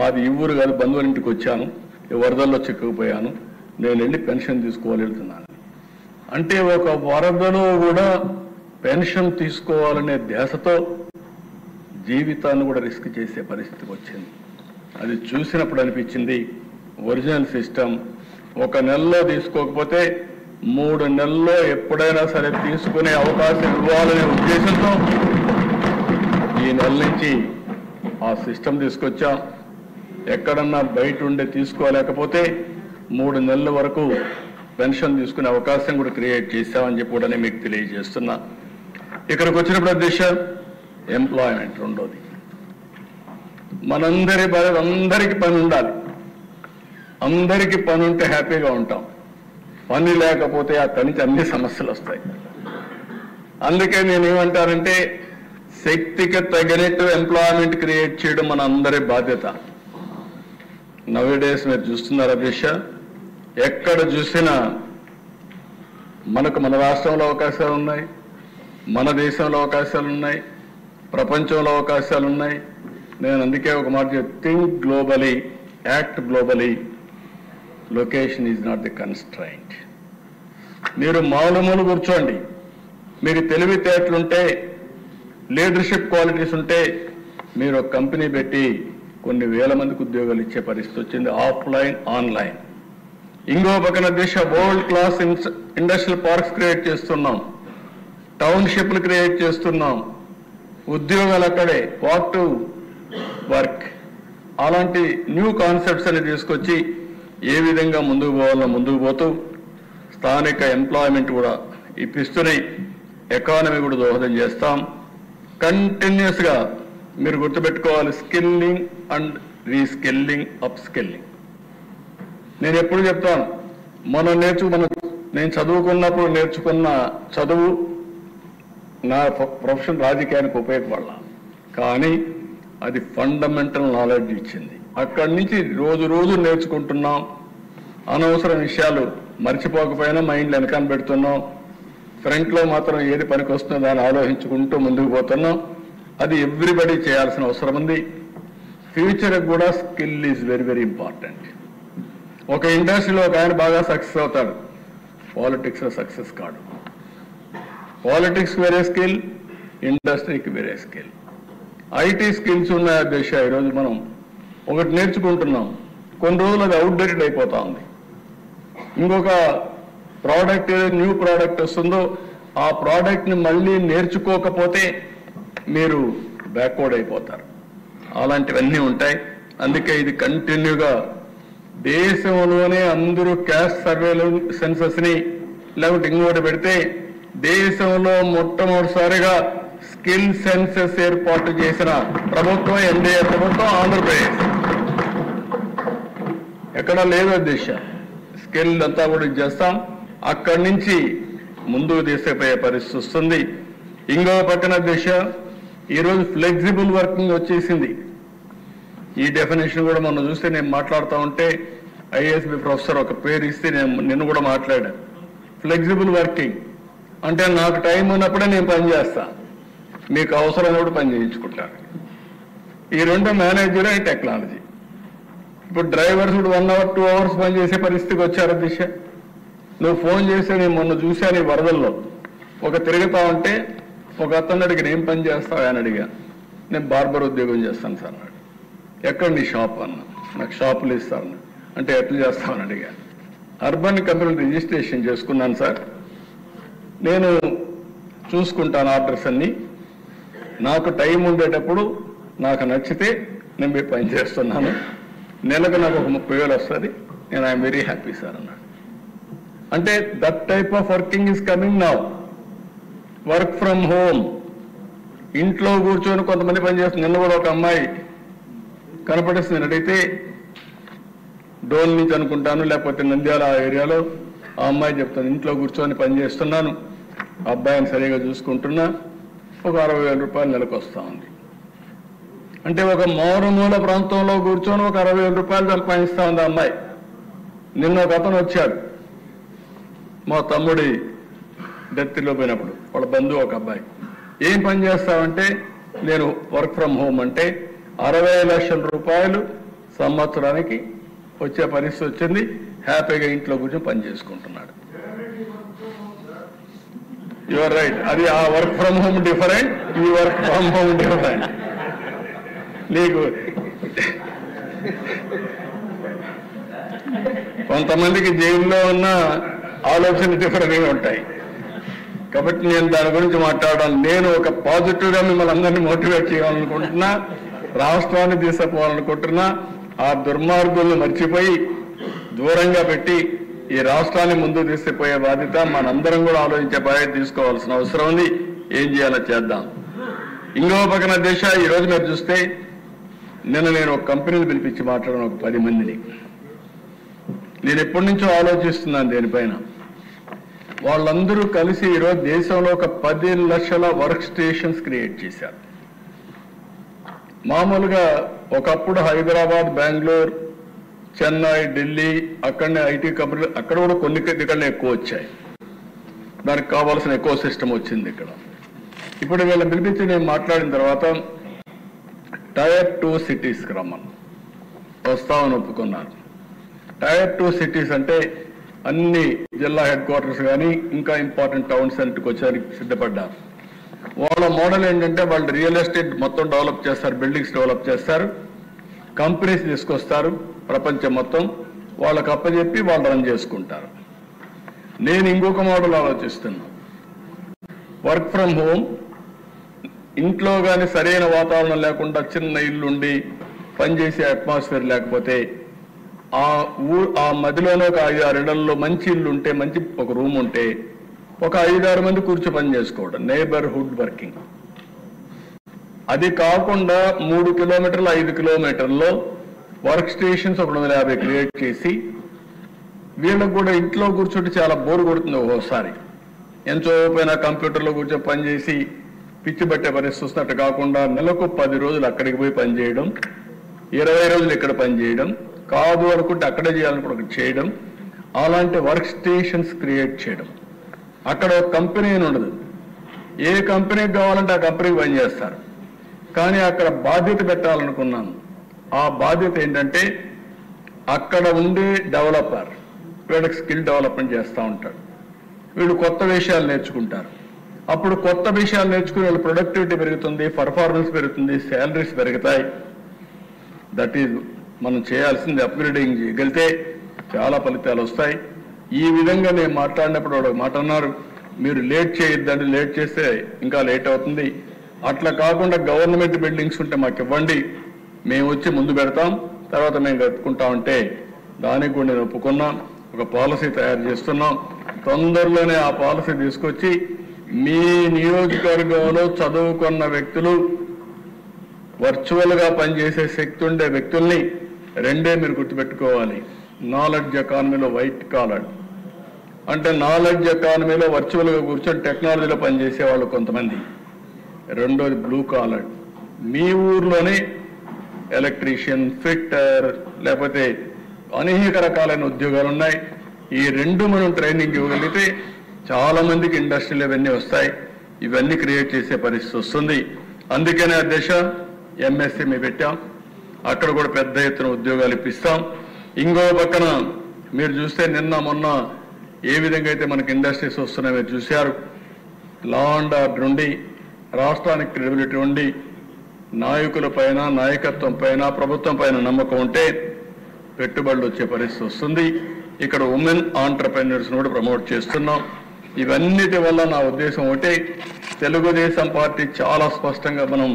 మాది ఈ ఊరు కాదు బంధువుల ఇంటికి వచ్చాను, వరదల్లో చిక్కుకుపోయాను, నేను వెళ్ళి పెన్షన్ తీసుకోవాలి వెళ్తున్నాను. అంటే ఒక వరదలో కూడా పెన్షన్ తీసుకోవాలనే ధ్యాసతో జీవితాన్ని కూడా రిస్క్ చేసే పరిస్థితికి వచ్చింది. అది చూసినప్పుడు అనిపించింది ఒరిజినల్ సిస్టమ్ ఒక నెలలో తీసుకోకపోతే 3 నెలల్లో ఎప్పుడైనా సరే తీసుకునే అవకాశం ఇవ్వాలనే ఉద్దేశంతో ఈ నెల నుంచి ఆ సిస్టమ్ తీసుకొచ్చాం. ఎక్కడన్నా బయట ఉండే తీసుకోలేకపోతే 3 నెలల వరకు పెన్షన్ తీసుకునే అవకాశం కూడా క్రియేట్ చేశామని చెప్పి కూడా మీకు తెలియజేస్తున్నా. ఇక్కడికి వచ్చినప్పుడు అధ్యక్ష ఎంప్లాయ్మెంట్ రెండోది, అందరికీ పని ఉండాలి. అందరికీ పని ఉంటే హ్యాపీగా ఉంటాం. పని లేకపోతే అక్కడి నుంచి అన్ని సమస్యలు వస్తాయి. అందుకే నేను ఏమంటానంటే శక్తికి తగినట్టు ఎంప్లాయ్మెంట్ క్రియేట్ చేయడం మన అందరి బాధ్యత. నవేడేస్ మీరు చూస్తున్నారు అధ్యక్ష, ఎక్కడ చూసినా మన రాష్ట్రంలో అవకాశాలు ఉన్నాయి, మన దేశంలో అవకాశాలు ఉన్నాయి, ప్రపంచంలో అవకాశాలు ఉన్నాయి. నేను అందుకే ఒక మాట think globally, act globally, location is not the constraint. మీరు మామూలు కూర్చోండి, మీకు తెలివితేటలుంటే, లీడర్షిప్ క్వాలిటీస్ ఉంటే మీరు ఒక కంపెనీ పెట్టి కొన్ని వేల మందికి ఉద్యోగాలు ఇచ్చే పరిస్థితి వచ్చింది, ఆఫ్లైన్ ఆన్లైన్. ఇంకో పక్కన దేశ world class industrial parks create చేస్తున్నాం, టౌన్షిప్లు క్రియేట్ చేస్తున్నాం, ఉద్యోగాలు అక్కడే, వాక్ టు వర్క్. అలాంటి న్యూ కాన్సెప్ట్స్ అని తీసుకొచ్చి ఏ విధంగా ముందుకు పోవాలో ముందుకు పోతూ స్థానిక ఎంప్లాయ్మెంట్ కూడా ఇప్పిస్తున్నాయి, ఎకానమీ కూడా దోహదం చేస్తాం. కంటిన్యూస్గా మీరు గుర్తుపెట్టుకోవాలి, skilling and reskilling, up skilling. నేను ఎప్పుడు చెప్తాను, నేను చదువుకున్నప్పుడు నేర్చుకున్న చదువు నా ప్రొఫెషన్ రాజకీయానికి ఉపయోగపడాల, కానీ అది ఫండమెంటల్ నాలెడ్జ్ ఇచ్చింది. అక్కడి నుంచి రోజు నేర్చుకుంటున్నాం. అనవసర విషయాలు మర్చిపోకపోయినా మైండ్లో వెనకాల పెడుతున్నాం. ఫ్రంట్లో మాత్రం ఏది పనికి వస్తుందో దాన్ని ఆలోచించుకుంటూ ముందుకు పోతున్నాం. అది ఎవ్రీబడి చేయాల్సిన అవసరం ఉంది. ఫ్యూచర్కి కూడా skill is very very important. ఒక ఇండస్ట్రీలో ఒక ఆయన బాగా సక్సెస్ అవుతాడు, పాలిటిక్స్లో సక్సెస్ కాడు. పాలిటిక్స్ వేరే స్కిల్, ఇండస్ట్రీకి వేరే స్కిల్. ఐటీ స్కిల్స్ ఉన్నాయి అధ్యక్ష. ఈరోజు మనం ఒకటి నేర్చుకుంటున్నాం, కొన్ని రోజులు అది అవుట్డేటెడ్ అయిపోతా ఉంది. ఇంకొక ప్రోడక్ట్ న్యూ ప్రోడక్ట్ వస్తుందో ఆ ప్రోడక్ట్ని మళ్ళీ నేర్చుకోకపోతే మీరు బ్యాక్వర్డ్ అయిపోతారు. అలాంటివన్నీ ఉంటాయి. అందుకే ఇది కంటిన్యూగా దేశంలోనే అందరూ క్యాస్ట్ సర్వేలు సెన్సస్ని లేకపోతే ఇంకోటి పెడితే దేశంలో మొట్టమొదటిసారిగా స్కిల్ సెన్సెస్ ఏర్పాటు చేసిన ప్రభుత్వం ఎన్డీఏ ప్రభుత్వం ఆంధ్రప్రదేశ్. ఎక్కడా లేదు దిశ. స్కిల్ అంతా కూడా చేస్తాం. అక్కడి నుంచి ముందుకు తీసుకుపోయే పరిస్థితి వస్తుంది. ఇంకో పక్కన దిశ ఈరోజు ఫ్లెక్సిబుల్ వర్కింగ్ వచ్చేసింది. ఈ డెఫినేషన్ కూడా మనం చూస్తే నేను మాట్లాడుతూ ఉంటే ఐఏఎస్బి ప్రొఫెసర్ ఒక పేరు ఇస్తే నిన్ను కూడా మాట్లాడాను. ఫ్లెక్సిబుల్ వర్కింగ్ అంటే నాకు టైం ఉన్నప్పుడే నేను పని చేస్తా, మీకు అవసరం కూడా పని చేయించుకుంటాను. ఈ రెండు మేనేజర్ అండ్ టెక్నాలజీ. ఇప్పుడు డ్రైవర్స్ కూడా 1 hour 2 hours పని చేసే పరిస్థితికి వచ్చారు దిశ. నువ్వు ఫోన్ చేస్తే నేను మొన్న చూశాను ఈ వరదల్లో ఒక తిరుగుతా ఉంటే ఒక అతను అడిగి ఏం పని చేస్తావు అని అడిగా. నేను బార్బర్ ఉద్యోగం చేస్తాను సార్ అన్నాడు. ఎక్కడ నీ షాప్ అన్నా. నాకు షాపులు ఇస్తాను అంటే ఎట్లా చేస్తామని అడిగా. అర్బన్ కంపెనీ రిజిస్ట్రేషన్ చేసుకున్నాను సార్, నేను చూసుకుంటాను ఆర్డర్స్ అన్నీ, నాకు టైం ఉండేటప్పుడు నాకు నచ్చితే నేను మీ పని చేస్తున్నాను, నెలకు నాకు ఒక 30,000 వస్తుంది, నేను ఐఎమ్ వెరీ హ్యాపీ సార్ అన్నాడు. అంటే that type of working is coming now. Work from home, ఇంట్లో కూర్చొని కొంతమంది పని చేస్తుంది. నిన్న కూడా ఒక అమ్మాయి కనపడిస్తుంది, నేను అడిగితే డోన్ నుంచి అనుకుంటాను లేకపోతే నంద్యాల ఏరియాలో, ఆ అమ్మాయి చెప్తాను ఇంట్లో కూర్చొని పని చేస్తున్నాను, అబ్బాయిని సరిగా చూసుకుంటున్నా, ఒక 60,000 రూపాయలు నెలకు వస్తూ ఉంది. అంటే ఒక మారుమూల ప్రాంతంలో కూర్చొని ఒక 60,000 రూపాయలు సంపాదిస్తూ ఉంది ఆ అమ్మాయి. నిన్న ఒక అతను వచ్చాడు, మా తమ్ముడి డెత్లో పోయినప్పుడు వాళ్ళ బంధువు ఒక అబ్బాయి, ఏం పని చేస్తావంటే నేను వర్క్ ఫ్రమ్ హోమ్ అంటే 60 లక్షల రూపాయలు సంవత్సరానికి వచ్చే పరిస్థితి వచ్చింది. హ్యాపీగా ఇంట్లో కూర్చొని పని చేసుకుంటున్నాడు. యువర్ రైట్, అది ఆ వర్క్ ఫ్రమ్ హోమ్ డిఫరెంట్, ఈ వర్క్ ఫ్రమ్ హోమ్ డిఫరెంట్. నీకు కొంతమందికి జైల్లో ఉన్న ఆలోచన డిఫరెంట్గా ఉంటాయి. కాబట్టి నేను దాని గురించి మాట్లాడాను. నేను ఒక పాజిటివ్గా మిమ్మల్ని అందరినీ మోటివేట్ చేయాలనుకుంటున్నా, రాష్ట్రాన్ని తీసుకుపోవాలనుకుంటున్నా. ఆ దుర్మార్గులను మర్చిపోయి దూరంగా పెట్టి ఈ రాష్ట్రాన్ని ముందుకు తీసుకుపోయే బాధ్యత మనందరం కూడా ఆలోచించే బాధ్యత తీసుకోవాల్సిన అవసరం ఉంది. ఏం చేయాలో చేద్దాం. ఇంకో పక్కన దేశ ఈరోజు మీరు చూస్తే నేను ఒక కంపెనీని పిలిపించి మాట్లాడాను, ఒక 10 మందిని. నేను ఎప్పటి నుంచో ఆలోచిస్తున్నాను దీనిపైన. వాళ్ళందరూ కలిసి ఈరోజు దేశంలో ఒక 10 లక్షల వర్క్ స్టేషన్స్ క్రియేట్ చేశారు. మామూలుగా ఒకప్పుడు హైదరాబాద్, బెంగళూరు, చెన్నై, ఢిల్లీ అక్కడనే ఐటీ కంపెనీలు అక్కడ కూడా కొన్ని ఇక్కడనే ఎక్కువ వచ్చాయి. దానికి కావాల్సిన ఎకో సిస్టమ్ వచ్చింది ఇక్కడ. ఇప్పుడు వీళ్ళని పిలిపించి నేను మాట్లాడిన తర్వాత టైర్ 2 సిటీస్కి రమ్మను ప్రస్తావన ఒప్పుకున్నారు. టైర్ 2 సిటీస్ అంటే అన్ని జిల్లా హెడ్ క్వార్టర్స్ కానీ ఇంకా ఇంపార్టెంట్ టౌన్స్ అన్నిటికి వచ్చేసరికి సిద్ధపడ్డారు. వాళ్ళ మోడల్ ఏంటంటే వాళ్ళు రియల్ ఎస్టేట్ మొత్తం డెవలప్ చేస్తారు, బిల్డింగ్స్ డెవలప్ చేస్తారు, కంపెనీస్ తీసుకొస్తారు ప్రపంచం మొత్తం, వాళ్ళకి అప్పచెప్పి వాళ్ళు రన్ చేసుకుంటారు. నేను ఇంకొక మోడల్ ఆలోచిస్తున్నా. వర్క్ ఫ్రమ్ హోమ్, ఇంట్లో కానీ సరైన వాతావరణం లేకుండా చిన్న ఇల్లుండి పనిచేసే అట్మాస్ఫియర్ లేకపోతే ఆ మధ్యలోనే ఒక 5-6 ఇళ్లలో మంచి ఇల్లు ఉంటే, మంచి ఒక రూమ్ ఉంటే ఒక 5-6 మంది కూర్చో పని చేసుకోవడం, నైబర్హుడ్ వర్కింగ్. అది కాకుండా 3 కిలోమీటర్లు 5 కిలోమీటర్లో వర్క్ స్టేషన్స్ 150 క్రియేట్ చేసి వీళ్ళకు కూడా ఇంట్లో కూర్చోటి చాలా బోర్ కొడుతుంది. ఒక్కోసారి ఎంతో పైన కంప్యూటర్లో కూర్చొని పనిచేసి పిచ్చి పట్టే పరిస్థితి వస్తున్నట్టు కాకుండా నెలకు 10 రోజులు అక్కడికి పోయి పనిచేయడం, 20 రోజులు ఇక్కడ పనిచేయడం, కాదు అనుకుంటే అక్కడే చేయాలనుకుంటే అక్కడ చేయడం, అలాంటి వర్క్ స్టేషన్స్ క్రియేట్ చేయడం. అక్కడ ఒక కంపెనీ అని ఉండదు, ఏ కంపెనీకి కావాలంటే ఆ కంపెనీకి పనిచేస్తారు. కానీ అక్కడ బాధ్యత పెట్టాలనుకున్నాను. ఆ బాధ్యత ఏంటంటే అక్కడ ఉండే డెవలపర్ వీళ్ళకి స్కిల్ డెవలప్మెంట్ చేస్తూ ఉంటాడు, వీళ్ళు కొత్త విషయాలు నేర్చుకుంటారు. అప్పుడు కొత్త విషయాలు నేర్చుకుని వీళ్ళ ప్రొడక్టివిటీ పెరుగుతుంది, పర్ఫార్మెన్స్ పెరుగుతుంది, శాలరీస్ పెరుగుతాయి. దట్ ఈజ్ మనం చేయాల్సింది. అప్గ్రేడింగ్ చేయగలిగితే చాలా ఫలితాలు వస్తాయి. ఈ విధంగా నేను మాట్లాడినప్పుడు ఒక మాట అన్నారు, మీరు లేట్ చేయొద్దండి, లేట్ చేస్తే ఇంకా లేట్ అవుతుంది. అట్లా కాకుండా గవర్నమెంట్ బిల్డింగ్స్ ఉంటే మాకు ఇవ్వండి, మేము వచ్చి ముందు పెడతాం, తర్వాత మేము కట్టుకుంటామంటే దానికి కూడా నేను ఒప్పుకున్నాం. ఒక పాలసీ తయారు చేస్తున్నాం. తొందరలోనే ఆ పాలసీ తీసుకొచ్చి మీ నియోజకవర్గంలో చదువుకున్న వ్యక్తులు, వర్చువల్గా పనిచేసే శక్తి ఉండే వ్యక్తుల్ని రెండే మీరు గుర్తుపెట్టుకోవాలి. నాలెడ్జ్ ఎకానమీలో వైట్ కాలర్ అంటే నాలెడ్జ్ ఎకానమీలో వర్చువల్గా కూర్చొని టెక్నాలజీలో పనిచేసే వాళ్ళు కొంతమంది, రెండోది బ్లూ కాలర్. మీ ఊర్లోనే ఎలక్ట్రీషియన్, ఫిట్టర్, లేకపోతే అనేక రకాలైన ఉద్యోగాలు ఉన్నాయి. ఈ రెండు మనం ట్రైనింగ్ ఇవ్వగలిగితే చాలా మందికి ఇండస్ట్రీలు ఇవన్నీ వస్తాయి. ఇవన్నీ క్రియేట్ చేసే పరిస్థితి వస్తుంది. అందుకనే ఆ దేశ ఎంఎస్ఎంఈ పెట్టాం, అక్కడ కూడా పెద్ద ఎత్తున ఉద్యోగాలు ఇప్పిస్తాం. ఇంకో పక్కన మీరు చూస్తే నిన్న మొన్న ఏ విధంగా అయితే మనకి ఇండస్ట్రీస్ వస్తున్నాయో మీరు చూశారు. లా అండ్ ఆర్డర్ ఉండి, రాష్ట్రానికి క్రెడిబిలిటీ ఉండి, నాయకుల పైన, నాయకత్వం పైన, ప్రభుత్వం పైన నమ్మకం ఉంటే పెట్టుబడులు వచ్చే పరిస్థితి వస్తుంది. ఇక్కడ ఉమెన్ ఆంటర్ప్రెన్యూర్స్ కూడా ప్రమోట్ చేస్తున్నాం. ఇవన్నిటి వల్ల నా ఉద్దేశం ఒకటి, తెలుగుదేశం పార్టీ చాలా స్పష్టంగా, మనం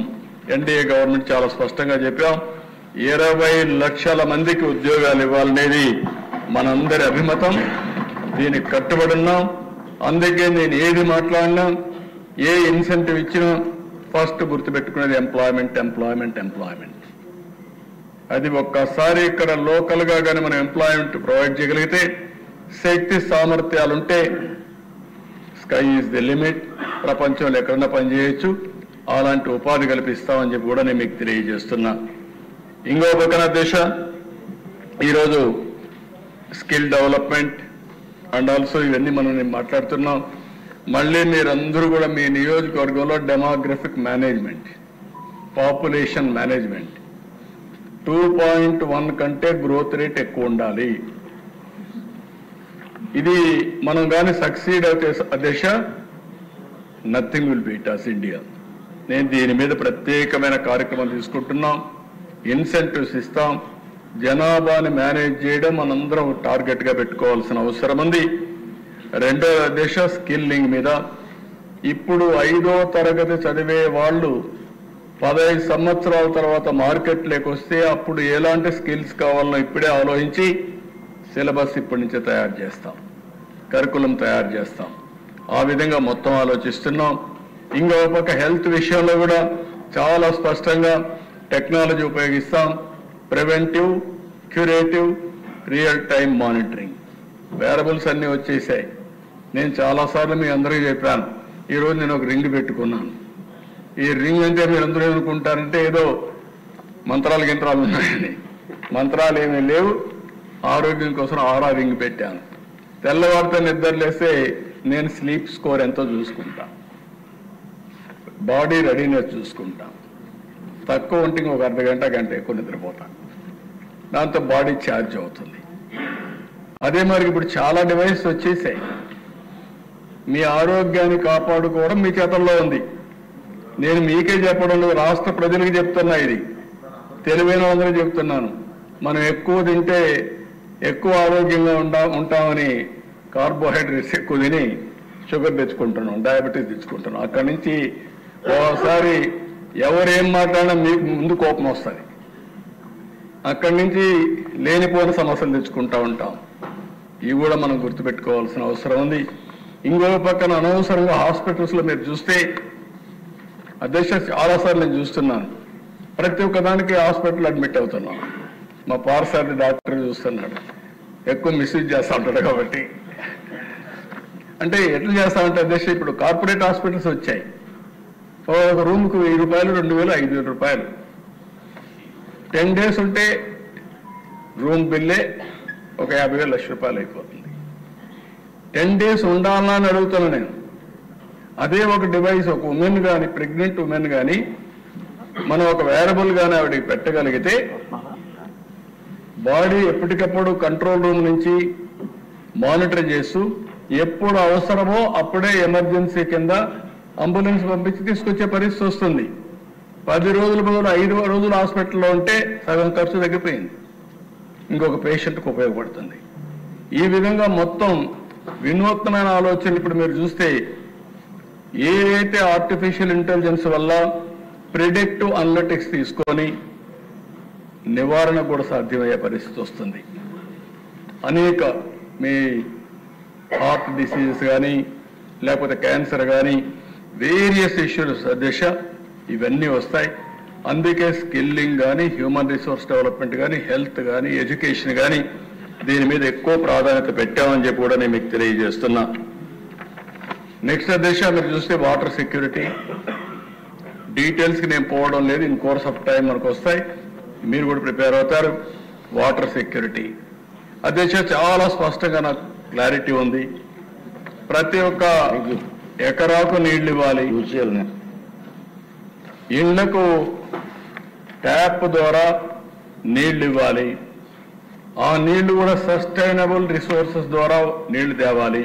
ఎన్డీఏ గవర్నమెంట్ చాలా స్పష్టంగా చెప్పాం, 20 లక్షల మందికి ఉద్యోగాలు ఇవ్వాలనేది మనందరి అభిమతం. దీనికి కట్టుబడి ఉన్నాం. అందుకే నేను ఏది మాట్లాడినా, ఏ ఇన్సెంటివ్ ఇచ్చినా ఫస్ట్ గుర్తుపెట్టుకునేది ఎంప్లాయ్మెంట్, ఎంప్లాయ్మెంట్, ఎంప్లాయ్మెంట్. అది ఒక్కసారి ఇక్కడ లోకల్గా కానీ మనం ఎంప్లాయ్మెంట్ ప్రొవైడ్ చేయగలిగితే, శక్తి సామర్థ్యాలుంటే స్కై ఈజ్ ది లిమిట్. ప్రపంచంలో ఎక్కడన్నా పనిచేయచ్చు. అలాంటి ఉపాధి కల్పిస్తామని చెప్పి కూడా నేను మీకు తెలియజేస్తున్నా. ఇంకో పక్కన దేశ ఈరోజు స్కిల్ డెవలప్మెంట్, అండ్ ఆల్సో ఇవన్నీ మనం మాట్లాడుతున్నాం. మళ్ళీ మీరందరూ కూడా మీ నియోజకవర్గంలో డెమోగ్రఫిక్ మేనేజ్మెంట్, పాపులేషన్ మేనేజ్మెంట్ 2.1 కంటే గ్రోత్ రేట్ ఎక్కువ ఉండాలి. ఇది మనం కానీ సక్సీడ్ అయితే దిశ nothing will beat us India. నేను దీని మీద ప్రత్యేకమైన కార్యక్రమం తీసుకుంటున్నాం. ఇన్సెంటివ్స్ ఇస్తాం. జనాభాని మేనేజ్ చేయడం మనందరం టార్గెట్గా పెట్టుకోవాల్సిన అవసరం ఉంది. రెండో దిశ స్కిల్లింగ్ మీద. ఇప్పుడు 5వ తరగతి చదివే వాళ్ళు 15 సంవత్సరాల తర్వాత మార్కెట్లోకి వస్తే అప్పుడు ఎలాంటి స్కిల్స్ కావాలో ఇప్పుడే ఆలోచించి సిలబస్ ఇప్పటి నుంచే తయారు చేస్తాం, కరికులం తయారు చేస్తాం. ఆ విధంగా మొత్తం ఆలోచిస్తున్నాం. ఇంకో పక్క హెల్త్ విషయంలో కూడా చాలా స్పష్టంగా టెక్నాలజీ ఉపయోగిస్తాం. Preventive, curative, real time monitoring. Wearables అన్నీ వచ్చేసాయి. నేను చాలాసార్లు మీ అందరికీ చెప్పాను. ఈరోజు నేను ఒక రింగ్ పెట్టుకున్నాను. ఈ రింగ్ అంటే మీరు అందరూ ఏమనుకుంటారంటే ఏదో మంత్రాలు గింత్రాలు ఉన్నాయని. మంత్రాలు ఏమీ లేవు. ఆరోగ్యం కోసం ఆరా రింగ్ పెట్టాను. తెల్లవారితో నిద్రలేస్తే నేను స్లీప్ స్కోర్ ఎంతో చూసుకుంటా, బాడీ రెడీనెస్ చూసుకుంటా. తక్కువ ఉంటే ఒక గంట ఎక్కువ నిద్రపోతా. దాంతో బాడీ ఛార్జ్ అవుతుంది. అదే మరి ఇప్పుడు చాలా డివైస్ వచ్చేసాయి. మీ ఆరోగ్యాన్ని కాపాడుకోవడం మీ చేతల్లో ఉంది. నేను మీకే చెప్పడం లేదు, రాష్ట్ర ప్రజలకు చెప్తున్నా. ఇది తెలివైన వాళ్ళకి చెప్తున్నాను. మనం ఎక్కువ తింటే ఎక్కువ ఆరోగ్యంగా ఉంటామని కార్బోహైడ్రేట్స్ ఎక్కువ తిని షుగర్ తెచ్చుకుంటున్నాం, డయాబెటీస్ తెచ్చుకుంటున్నాం. అక్కడి నుంచి ఓసారి ఎవరేం మాట్లాడినా మీకు ముందు కోపం వస్తుంది. అక్కడి నుంచి లేనిపోయిన సమస్యలు తెచ్చుకుంటూ ఉంటాం. ఇవి కూడా మనం గుర్తుపెట్టుకోవాల్సిన అవసరం ఉంది. ఇంకో పక్కన అనవసరంగా హాస్పిటల్స్లో మీరు చూస్తే అధ్యక్ష చాలాసార్లు నేను చూస్తున్నాను. ప్రతి ఒక్కదానికి హాస్పిటల్ అడ్మిట్ అవుతున్నాం. మా పార్సాది డాక్టర్ చూస్తున్నాడు, ఎక్కువ మిస్యూజ్ చేస్తూ ఉంటాడు. కాబట్టి అంటే ఎట్లా చేస్తామంటే అధ్యక్ష ఇప్పుడు కార్పొరేట్ హాస్పిటల్స్ వచ్చాయి. ఒక రూమ్కు 1000 రూపాయలు, 2000, 5000 రూపాయలు. 10 days ఉంటే రూమ్ బిల్లే ఒక 50,000, 1,00,000 రూపాయలు అయిపోతుంది. 10 days ఉండాలా అని అడుగుతాను నేను. అదే ఒక డివైస్ ఒక ఉమెన్ కానీ, ప్రెగ్నెంట్ ఉమెన్ కానీ మనం ఒక వేరబుల్ కానీ ఆవిడకి పెట్టగలిగితే బాడీ ఎప్పటికప్పుడు కంట్రోల్ రూమ్ నుంచి మానిటర్ చేస్తూ ఎప్పుడు అవసరమో అప్పుడే ఎమర్జెన్సీ కింద అంబులెన్స్ పంపించి తీసుకొచ్చే పరిస్థితి వస్తుంది. 10 రోజుల బదులు 5 రోజులు హాస్పిటల్లో ఉంటే సగం ఖర్చు తగ్గిపోయింది. ఇంకొక పేషెంట్కి ఉపయోగపడుతుంది. ఈ విధంగా మొత్తం వినూత్నమైన ఆలోచనలు ఇప్పుడు మీరు చూస్తే ఏదైతే ఆర్టిఫిషియల్ ఇంటెలిజెన్స్ వల్ల ప్రిడిక్టివ్ అనలిటిక్స్ తీసుకొని నివారణ కూడా సాధ్యమయ్యే పరిస్థితి వస్తుంది. అనేక మీ హార్ట్ డిసీజెస్ కానీ లేకపోతే క్యాన్సర్ కానీ వేరియస్ ఇష్యూస్ దిశ ఇవన్నీ వస్తాయి. అందుకే స్కిల్లింగ్ కానీ, హ్యూమన్ రిసోర్స్ డెవలప్మెంట్ కానీ, హెల్త్ కానీ, ఎడ్యుకేషన్ కానీ దీని మీద ఎక్కువ ప్రాధాన్యత పెట్టామని చెప్పి కూడా నేను మీకు తెలియజేస్తున్నా. నెక్స్ట్ దిశ మీరు చూస్తే వాటర్ సెక్యూరిటీ డీటెయిల్స్కి నేను పోవడం లేదు. ఇన్ కోర్స్ ఆఫ్ టైం మనకు వస్తాయి, మీరు కూడా ప్రిపేర్ అవుతారు. వాటర్ సెక్యూరిటీ అధ్యక్ష చాలా స్పష్టంగా నాకు క్లారిటీ ఉంది. ప్రతి ఒక్క ఎకరాకు నీళ్లు ఇవ్వాలి. ఇళ్లకు ట్యాప్ ద్వారా నీళ్లు ఇవ్వాలి. ఆ నీళ్లు కూడా సస్టైనబుల్ రిసోర్సెస్ ద్వారా నీళ్లు తేవాలి.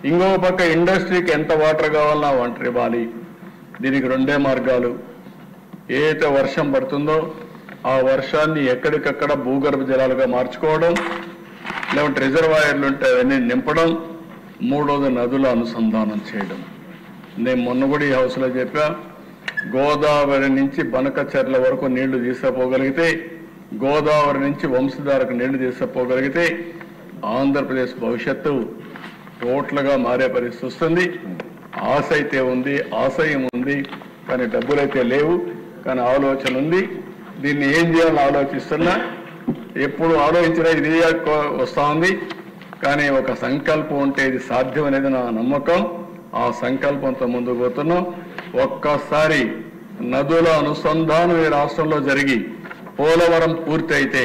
ఇంకో పక్క ఇండస్ట్రీకి ఎంత వాటర్ కావాలన్నా వాటర్ ఇవ్వాలి. దీనికి 2 మార్గాలు. ఏదైతే వర్షం పడుతుందో ఆ వర్షాన్ని ఎక్కడికక్కడ భూగర్భ జలాలుగా మార్చుకోవడం, లేదంటే రిజర్వాయర్లు ఉంటే అవన్నీ నింపడం, మూడోది నదుల అనుసంధానం చేయడం. నేను మొన్న కూడా ఈ హౌస్లో చెప్పా, గోదావరి నుంచి బనకచెర్ల వరకు నీళ్లు తీసుకుపోగలిగితే, గోదావరి నుంచి వంశధారకు నీళ్లు తీసుకుపోగలిగితే ఆంధ్రప్రదేశ్ భవిష్యత్తు టోటల్గా మారే పరిస్థితి వస్తుంది. ఆశ అయితే ఉంది, ఆశయం ఉంది, కానీ డబ్బులైతే లేవు. కానీ ఆలోచన ఉంది. దీన్ని ఏం చేయాలని ఆలోచిస్తున్నా. ఎప్పుడు ఆలోచించినా ఇది వస్తూ ఉంది. కానీ ఒక సంకల్పం ఉంటే ఇది సాధ్యం అనేది నా నమ్మకం. ఆ సంకల్పంతో ముందుకు పోతున్నాం. ఒక్కసారి నదుల అనుసంధానం ఈ రాష్ట్రంలో జరిగి పోలవరం పూర్తి అయితే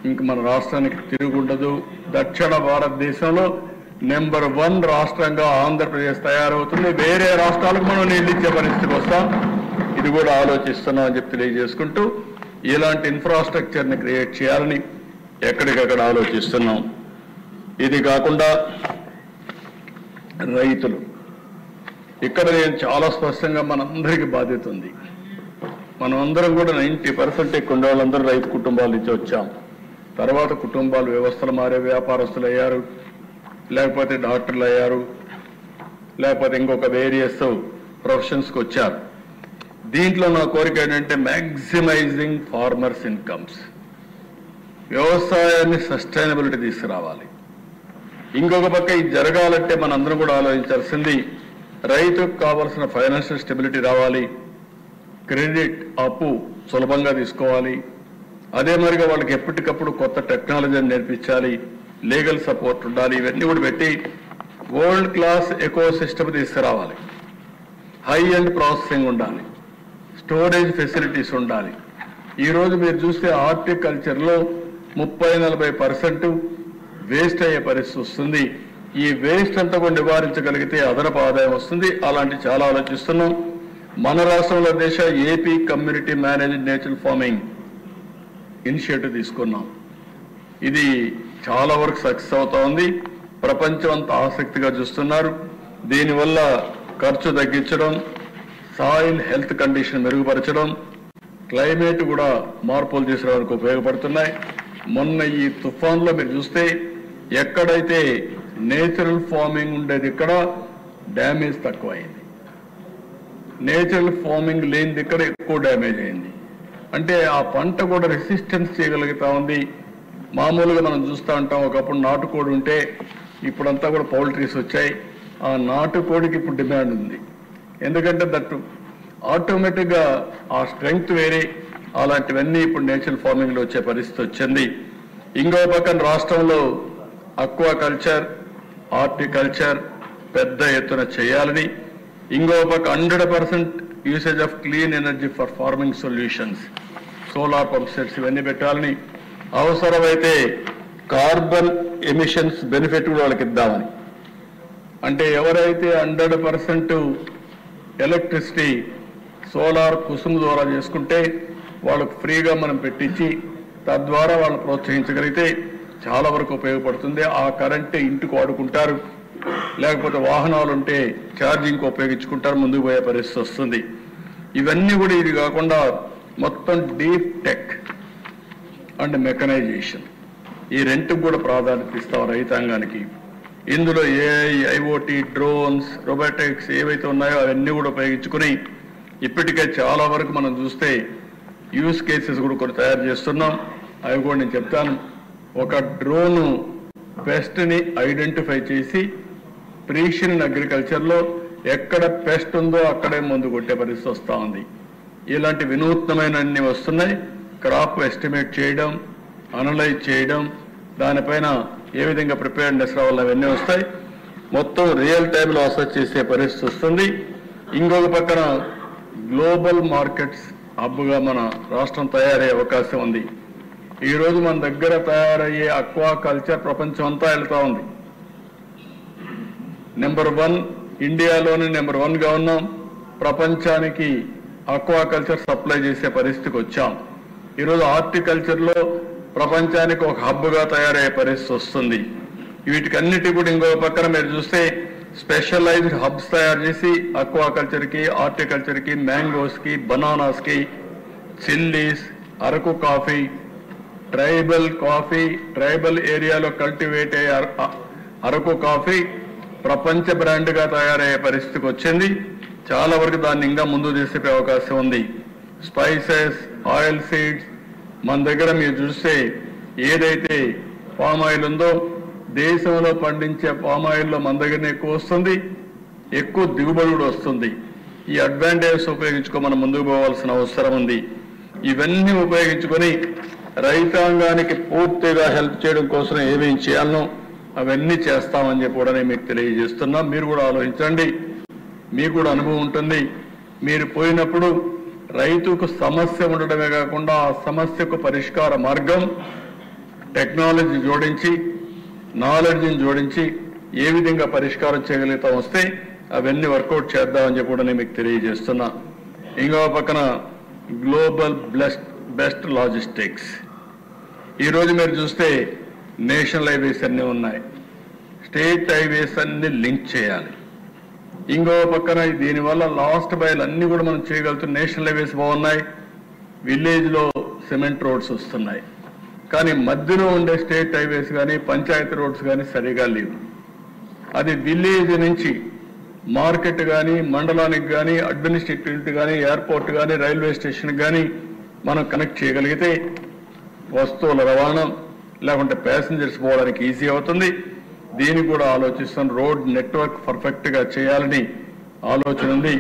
ఇంక మన రాష్ట్రానికి తిరుగుండదు, దక్షిణ భారతదేశంలో నెంబర్ 1 రాష్ట్రంగా ఆంధ్రప్రదేశ్ తయారవుతుంది. వేరే రాష్ట్రాలకు మనం నీళ్ళు ఇచ్చే పరిస్థితికి వస్తాం. ఇది కూడా ఆలోచిస్తున్నాం అని చెప్పి తెలియజేసుకుంటూ ఇలాంటి ఇన్ఫ్రాస్ట్రక్చర్ని క్రియేట్ చేయాలని ఎక్కడికక్కడ ఆలోచిస్తున్నాం. ఇది కాకుండా రైతులు, ఇక్కడ నేను చాలా స్పష్టంగా మనందరికీ బాధ్యత ఉంది. మనం అందరం కూడా 90% ఎక్కువ ఉండే వాళ్ళందరూ రైతు కుటుంబాల నుంచి వచ్చాం. తర్వాత కుటుంబాలు వ్యవస్థలు మారే, వ్యాపారస్తులు అయ్యారు, లేకపోతే డాక్టర్లు అయ్యారు, లేకపోతే ఇంకొక వేరియస్ ప్రొఫెషన్స్కి వచ్చారు. దీంట్లో నా కోరిక ఏంటంటే మ్యాక్సిమైజింగ్ ఫార్మర్స్ ఇన్కమ్స్, వ్యవసాయాన్ని సస్టైనబిలిటీ తీసుకురావాలి. ఇంకొక పక్క ఇది జరగాలంటే మనందరం కూడా ఆలోచించాల్సింది రైతుకు కావాల్సిన ఫైనాన్షియల్ స్టెబిలిటీ రావాలి, క్రెడిట్ అప్పు సులభంగా తీసుకోవాలి, అదే మరిగా వాళ్ళకి ఎప్పటికప్పుడు కొత్త టెక్నాలజీని నేర్పించాలి, లీగల్ సపోర్ట్ ఉండాలి. ఇవన్నీ కూడా పెట్టి వరల్డ్ క్లాస్ ఎకో సిస్టమ్ తీసుకురావాలి. హై అండ్ ప్రాసెసింగ్ ఉండాలి, స్టోరేజ్ ఫెసిలిటీస్ ఉండాలి. ఈరోజు మీరు చూస్తే హార్టికల్చర్లో 30-40% వేస్ట్ అయ్యే పరిస్థితి వస్తుంది. ఈ వేస్ట్ అంతా కూడా నివారించగలిగితే అదనపు ఆదాయం వస్తుంది. అలాంటి చాలా ఆలోచిస్తున్నాం. మన రాష్ట్రంలో దేశ AP community managed natural farming initiative తీసుకున్నాం. ఇది చాలా వరకు సక్సెస్ అవుతా ఉంది. ప్రపంచం అంతా ఆసక్తిగా చూస్తున్నారు. దీనివల్ల ఖర్చు తగ్గించడం, సాయిల్ హెల్త్ కండిషన్ మెరుగుపరచడం, క్లైమేట్ కూడా మార్పులు తీసుకురావడానికి ఉపయోగపడుతున్నాయి. మొన్న ఈ తుఫాన్లో మీరు చూస్తే ఎక్కడైతే నేచురల్ ఫార్మింగ్ ఉండేది ఇక్కడ డ్యామేజ్ తక్కువైంది, నేచురల్ ఫార్మింగ్ లేనిది ఇక్కడ ఎక్కువ డ్యామేజ్ అయింది. అంటే ఆ పంట కూడా రెసిస్టెన్స్ చేయగలుగుతా ఉంది. మామూలుగా మనం చూస్తూ ఉంటాం, ఒకప్పుడు నాటుకోడి ఉంటే ఇప్పుడంతా కూడా పౌల్ట్రీస్ వచ్చాయి. ఆ నాటుకోడికి ఇప్పుడు డిమాండ్ ఉంది. ఎందుకంటే దట్టు ఆటోమేటిక్గా ఆ స్ట్రెంగ్త్ వేరే. అలాంటివన్నీ ఇప్పుడు నేచురల్ ఫార్మింగ్లో వచ్చే పరిస్థితి వచ్చింది. ఇంకో పక్కన రాష్ట్రంలో అక్వాకల్చర్, హార్టికల్చర్ పెద్ద ఎత్తున చేయాలని, ఇంకో పక్క 100% usage of clean energy for farming solutions, solar pump sets ఇవన్నీ పెట్టాలని, అవసరమైతే కార్బన్ ఎమిషన్స్ బెనిఫిట్ కూడా వాళ్ళకి ఇద్దామని. అంటే ఎవరైతే 100% ఎలక్ట్రిసిటీ సోలార్ కుసుమ్ ద్వారా చేసుకుంటే వాళ్ళకు ఫ్రీగా మనం పెట్టించి తద్వారా వాళ్ళు ప్రోత్సహించగలిగితే చాలా వరకు ఉపయోగపడుతుంది. ఆ కరెంటే ఇంటికి వాడుకుంటారు, లేకపోతే వాహనాలు ఉంటే ఛార్జింగ్కి ఉపయోగించుకుంటారు, ముందుకు పోయే పరిస్థితి వస్తుంది. ఇవన్నీ కూడా ఇది కాకుండా మొత్తం డీప్ టెక్ అండ్ మెకనైజేషన్, ఈ రెంట్కి కూడా ప్రాధాన్యత ఇస్తాం రైతాంగానికి. ఇందులో ఏఐ, ఐఓటీ, డ్రోన్స్, రోబోటిక్స్ ఏవైతే ఉన్నాయో అవన్నీ కూడా ఉపయోగించుకుని ఇప్పటికే చాలా వరకు మనం చూస్తే యూస్ కేసెస్ కూడా కొన్ని తయారు చేస్తున్నాం. అవి కూడా నేను చెప్తాను. ఒక డ్రోను పెస్ట్ని ఐడెంటిఫై చేసి ప్రీసిషన్ అగ్రికల్చర్లో ఎక్కడ పెస్ట్ ఉందో అక్కడే మందు కొట్టే పరిస్థితి వస్తూ ఉంది. ఇలాంటి వినూత్నమైన అన్ని వస్తున్నాయి. క్రాప్ ఎస్టిమేట్ చేయడం, అనలైజ్ చేయడం, దానిపైన ఏ విధంగా ప్రిపేర్నెస్ రావాలి అవన్నీ వస్తాయి. మొత్తం రియల్ టైంలో అసెస్ చేసే పరిస్థితి వస్తుంది. ఇంకొక పక్కన గ్లోబల్ మార్కెట్స్ హబ్గా మన రాష్ట్రం తయారయ్యే అవకాశం ఉంది. ఈరోజు మన దగ్గర తయారయ్యే అక్వాకల్చర్ ప్రపంచం అంతా వెళ్తా ఉంది. నెంబర్ 1 ఇండియాలోనే నెంబర్ 1గా ఉన్నాం. ప్రపంచానికి అక్వాకల్చర్ సప్లై చేసే పరిస్థితికి వచ్చాం. ఈరోజు హార్టికల్చర్లో ప్రపంచానికి ఒక హబ్గా తయారయ్యే పరిస్థితి వస్తుంది. వీటికన్నిటి కూడా ఇంకొక పక్కన మీరు చూస్తే స్పెషలైజ్డ్ హబ్స్ తయారు చేసి అక్వాకల్చర్కి, హార్టికల్చర్కి, మ్యాంగోస్కి, బనానాస్కి, చిల్లీస్, అరకు కాఫీ, ట్రైబల్ ఏరియాలో కల్టివేట్ అయ్యే అరకు కాఫీ ప్రపంచ బ్రాండ్గా తయారయ్యే పరిస్థితికి వచ్చింది. చాలా వరకు దాన్ని ఇంకా ముందు తీసుకునే అవకాశం ఉంది. స్పైసెస్, ఆయిల్ సీడ్స్ మన దగ్గర మీరు చూస్తే ఏదైతే పామ్ ఆయిల్ ఉందో దేశంలో పండించే పామ్ ఆయిల్లో మన దగ్గరనే ఎక్కువ వస్తుంది, ఎక్కువ దిగుబడి కూడా వస్తుంది. ఈ అడ్వాంటేజెస్ ఉపయోగించుకో మనం ముందుకు పోవాల్సిన అవసరం ఉంది. ఇవన్నీ ఉపయోగించుకొని రైతాంగానికి పూర్తిగా హెల్ప్ చేయడం కోసం ఏమేం చేయాలనో అవన్నీ చేస్తామని చెప్పి కూడా నేను మీకు తెలియజేస్తున్నాం. మీరు కూడా ఆలోచించండి, మీకు కూడా అనుభవం ఉంటుంది. మీరు పోయినప్పుడు రైతుకు సమస్య ఉండడమే కాకుండా ఆ సమస్యకు పరిష్కార మార్గం టెక్నాలజీ జోడించి నాలెడ్జ్ని జోడించి ఏ విధంగా పరిష్కారం చేయగలుగుతాం వస్తే అవన్నీ వర్కౌట్ చేద్దామని చెప్పి కూడా నేను మీకు తెలియజేస్తున్నా. ఇంకో పక్కన గ్లోబల్ బెస్ట్ లాజిస్టిక్స్. ఈరోజు మీరు చూస్తే నేషనల్ హైవేస్ అన్నీ ఉన్నాయి, స్టేట్ హైవేస్ అన్ని లింక్ చేయాలి. ఇంకో పక్కన దీనివల్ల లాస్ట్ మైల్ అన్ని కూడా మనం చేయగలుగుతాం. నేషనల్ హైవేస్ బాగున్నాయి, విలేజ్లో సిమెంట్ రోడ్స్ వస్తున్నాయి, కానీ మధ్యలో ఉండే స్టేట్ హైవేస్ కానీ పంచాయతీ రోడ్స్ కానీ సరిగా లేవు. అది విలేజ్ నుంచి మార్కెట్ కానీ మండలానికి కానీ అడ్మినిస్ట్రేటివ్ కానీ ఎయిర్పోర్ట్ కానీ రైల్వే స్టేషన్ కానీ మనం కనెక్ట్ చేయగలిగితే వస్తువుల రవాణా లేకుంటే ప్యాసింజర్స్ పోవడానికి ఈజీ అవుతుంది. దీన్ని కూడా ఆలోచిస్తాం. రోడ్ నెట్వర్క్ పర్ఫెక్ట్గా చేయాలని ఆలోచన ఉంది.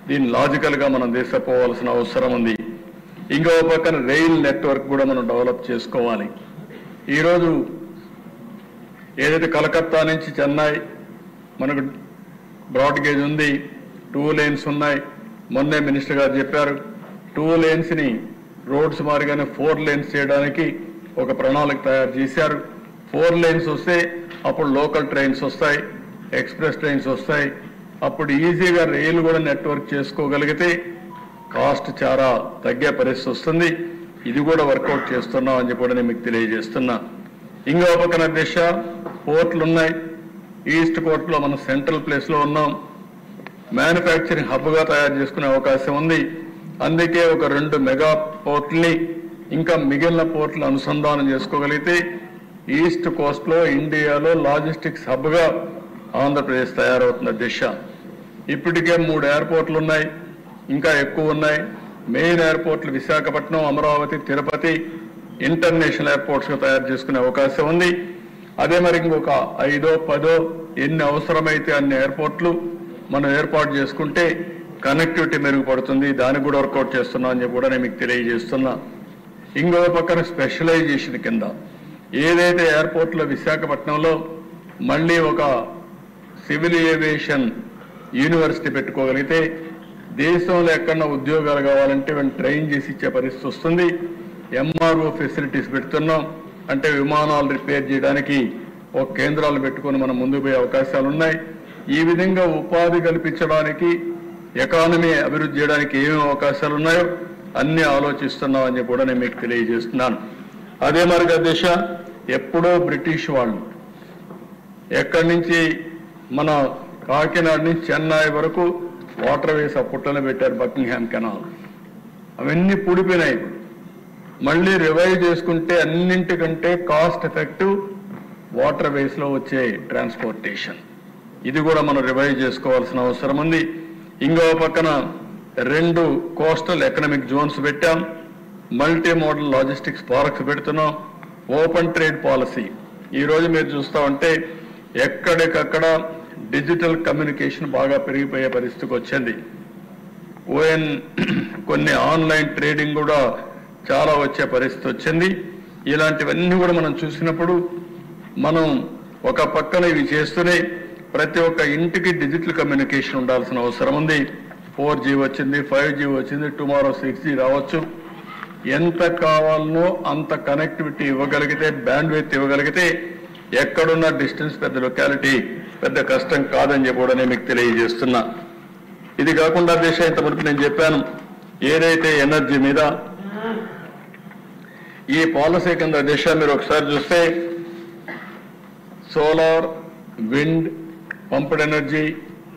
దీన్ని లాజికల్గా మనం తీసుకుపోవాల్సిన అవసరం ఉంది. ఇంకో పక్కన రైల్ నెట్వర్క్ కూడా మనం డెవలప్ చేసుకోవాలి. ఈరోజు ఏదైతే కలకత్తా నుంచి చెన్నై మనకు బ్రాడ్ గేజ్ ఉంది, 2 lanes ఉన్నాయి. మొన్నే మినిస్టర్ గారు చెప్పారు 2 lanesని రోడ్స్ మారిగానే 4 lanes చేయడానికి ఒక ప్రణాళిక తయారు చేశారు. 4 lanes వస్తే అప్పుడు లోకల్ ట్రైన్స్ వస్తాయి, ఎక్స్ప్రెస్ ట్రైన్స్ వస్తాయి. అప్పుడు ఈజీగా రైలు కూడా నెట్వర్క్ చేసుకోగలిగితే కాస్ట్ చాలా తగ్గే పరిస్థితి వస్తుంది. ఇది కూడా వర్కౌట్ చేస్తున్నాం అని చెప్పి కూడా నేను మీకు తెలియజేస్తున్నా. ఇంకో పక్కన దిశ పోర్ట్లు ఉన్నాయి. ఈస్ట్ కోస్ట్లో మనం సెంట్రల్ ప్లేస్లో ఉన్నాం. మ్యానుఫ్యాక్చరింగ్ హబ్గా తయారు చేసుకునే అవకాశం ఉంది. అందుకే ఒక 2 మెగా పోర్ట్ని ఇంకా మిగిలిన పోర్ట్లు అనుసంధానం చేసుకోగలిగితే ఈస్ట్ కోస్ట్లో ఇండియాలో లాజిస్టిక్స్ హబ్గా ఆంధ్రప్రదేశ్ తయారవుతున్న దిశ. ఇప్పటికే 3 ఎయిర్పోర్ట్లు ఉన్నాయి, ఇంకా ఎక్కువ ఉన్నాయి. మెయిన్ ఎయిర్పోర్ట్లు విశాఖపట్నం, అమరావతి, తిరుపతి ఇంటర్నేషనల్ ఎయిర్పోర్ట్స్గా తయారు చేసుకునే అవకాశం ఉంది. అదే మరి ఇంకొక 5, 10 ఎన్ని అవసరమైతే అన్ని ఎయిర్పోర్ట్లు మనం ఏర్పాటు చేసుకుంటే కనెక్టివిటీ మెరుగుపడుతుంది. దాన్ని కూడా వర్కౌట్ చేస్తున్నా అని చెప్పి కూడా నేను మీకు తెలియజేస్తున్నా. ఇంకో పక్కన స్పెషలైజేషన్ కింద ఏదైతే ఎయిర్పోర్ట్లో విశాఖపట్నంలో మళ్ళీ ఒక సివిల్ ఏవియేషన్ యూనివర్సిటీ పెట్టుకోగలిగితే దేశంలో ఎక్కడన్నా ఉద్యోగాలు కావాలంటే వీళ్ళని ట్రైన్ చేసి ఇచ్చే పరిస్థితి వస్తుంది. ఎంఆర్ఓ ఫెసిలిటీస్ పెడుతున్నాం, అంటే విమానాలు రిపేర్ చేయడానికి ఒక కేంద్రాలు పెట్టుకొని మనం ముందుకు పోయే అవకాశాలు ఉన్నాయి. ఈ విధంగా ఉపాధి కల్పించడానికి, ఎకానమీ అభివృద్ధి చేయడానికి ఏమేమి అవకాశాలు ఉన్నాయో అన్ని ఆలోచిస్తున్నాం అని చెప్పి కూడా నేను మీకు తెలియజేస్తున్నాను. అదే మరిగా దిశ ఎప్పుడో బ్రిటిష్ వాళ్ళు ఎక్కడి నుంచి మన కాకినాడ నుంచి చెన్నై వరకు వాటర్ వేస్ అప్పుట్లోనే పెట్టారు, బకింగ్హామ్ కెనాల్. అవన్నీ పూడిపోయినాయి. మళ్ళీ రివైవ్ చేసుకుంటే అన్నింటికంటే కాస్ట్ ఎఫెక్టివ్ వాటర్ వేస్లో వచ్చే ట్రాన్స్పోర్టేషన్. ఇది కూడా మనం రివైవ్ చేసుకోవాల్సిన అవసరం ఉంది. ఇంకో పక్కన 2 కోస్టల్ ఎకనామిక్ జోన్స్ పెట్టాం, మల్టీ మోడల్ లాజిస్టిక్స్ పార్క్స్ పెడుతున్నాం, ఓపెన్ ట్రేడ్ పాలసీ. ఈరోజు మీరు చూస్తూ ఉంటే ఎక్కడికక్కడ డిజిటల్ కమ్యూనికేషన్ బాగా పెరిగిపోయే పరిస్థితికి వచ్చింది. కొన్ని ఆన్లైన్ ట్రేడింగ్ కూడా చాలా వచ్చే పరిస్థితి వచ్చింది. ఇలాంటివన్నీ కూడా మనం చూసినప్పుడు మనం ఒక పక్కన ఇవి చేస్తూనే ప్రతి ఒక్క ఇంటికి డిజిటల్ కమ్యూనికేషన్ ఉండాల్సిన అవసరం ఉంది. 4G వచ్చింది, 5G వచ్చింది, టుమారో 6G రావచ్చు. ఎంత కావాలనో అంత కనెక్టివిటీ ఇవ్వగలిగితే, బ్యాండ్విడ్త్ ఇవ్వగలిగితే ఎక్కడున్న డిస్టెన్స్ పెద్ద లొకాలిటీ పెద్ద కష్టం కాదని చెప్పి కూడా నేను మీకు తెలియజేస్తున్నా. ఇది కాకుండా దేశ ఇంతవరకు నేను చెప్పాను ఏదైతే ఎనర్జీ మీద ఈ పాలసీ కింద దిశ మీరు ఒకసారి చూస్తే సోలార్, విండ్, పంప్డ్ ఎనర్జీ